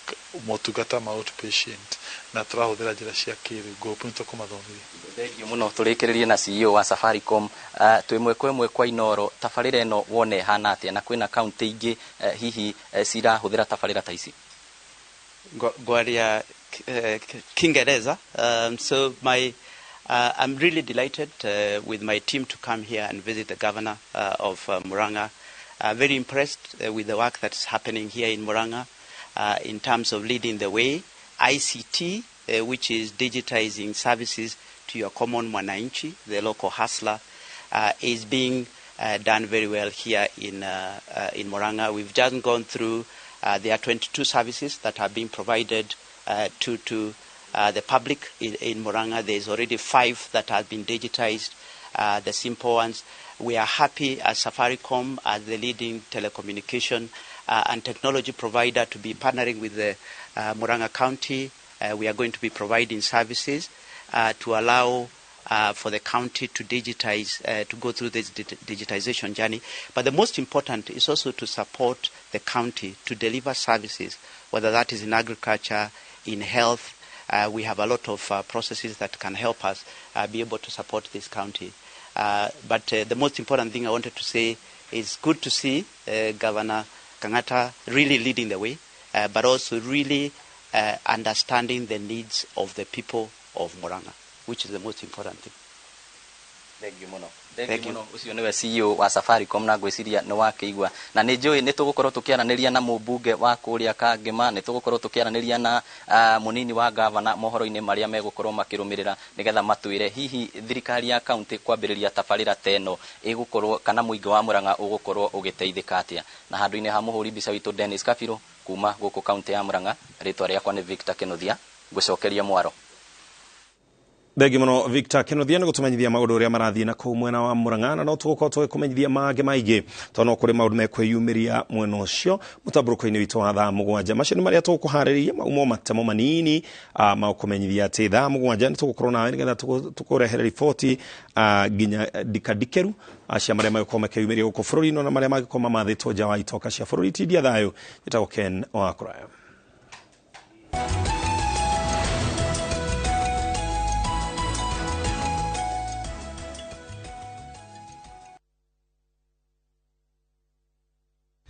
motungata ma outpatient na turahuthira njira cia kiriu group nito kumathomithia. Thengiũ mũno tũrĩkĩrĩrie na CEO wa Safaricom twĩ mwekwe kwa Inoro tabarĩra ĩno wone hana atĩa na kwĩna kaunti ingĩ hihi cirahũthĩra tabarĩra ta ici? Gwaria Kiingereza. So I'm really delighted with my team to come here and visit the governor of Murang'a. Very impressed with the work that's happening here in Murang'a in terms of leading the way. ICT, which is digitizing services to your common mwananchi, the local hustler, is being done very well here in Murang'a. We've just gone through, there are 22 services that are being provided to the public in Murang'a. There's already 5 that have been digitized, the simple ones. We are happy as Safaricom, as the leading telecommunication and technology provider, to be partnering with the Murang'a County. We are going to be providing services to allow for the county to digitize, to go through this digitization journey. But the most important is also to support the county to deliver services, whether that is in agriculture, in health. We have a lot of processes that can help us be able to support this county. But the most important thing I wanted to say is good to see Governor Kang'ata really leading the way, but also really understanding the needs of the people of Murang'a, which is the most important thing. Thank you muno. Thank you. Ucio niwe CEO wa Safaricom na ngwiciria ni wakĩigua na nĩ njũĩ nĩ tũgũkorwo tũkĩaranĩria na mũmbunge wa kũrĩa Kangema, nĩ tũgũkorwo tũkĩaranĩria na mũnini wa gavana mohoro-inĩ marĩa megũkorwo makĩrũmĩrĩra nĩgetha matwĩre hihi thirikari ya kaunti kwambĩrĩria tabarĩra teno ĩgũkorwo kana mũingĩ wa Murang'a ũgũkorwo ũgĩteithĩka atĩa. Na handũ-inĩ ha mũhũri mbica witũ Dennis Kabirũ kuma gũkũ kaunti ya Murang'a, rĩtwa rĩakwa nĩ Victor Kĩnuthia, ngũcokeria mwaro. Thengiũ mũno Victor Kĩnuthia nĩ gũtũmenyithia maũndũ ũrĩa marathiĩ na kũu mwena wa Murang'a, na no tũgũkorwo tũgĩkũmenyithia mangĩ maingĩ tondũ no kũrĩ maũndũ mekwĩyumĩria mwena ũcio mũtambũrũko-inĩ witũ wa thaa 7. Macio nĩ marĩa tũgũkũharĩria maumo matemo manini magũkũmenyithia atĩ thaa 7 nĩ tũgũkorwo nawe nĩgetha tũkũrehere riboti nginya ndikandikeru cia marĩa magĩkorwo makĩyumĩria gũkũ bũrũri-inĩ na marĩa magĩkorwo mamathĩtwo nja wa itoka cia bũrũri. Tindia thayũ gĩtagwo Ken wa kũraya.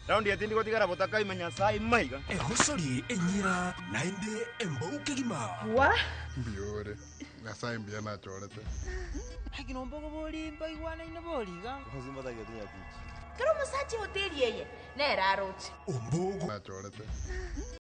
Raundi atindi gotigara botaka imenya sai maiga. Ehosori enyira nainde embou kegima. Wa? Biore. Na sai mbia na chorete. Hakino mbogo boli mbaigwana ina boliga. Hozimba da gadiya bichi. Kero musachi hoteli yeye. Na era roche. Ombogo na chorete.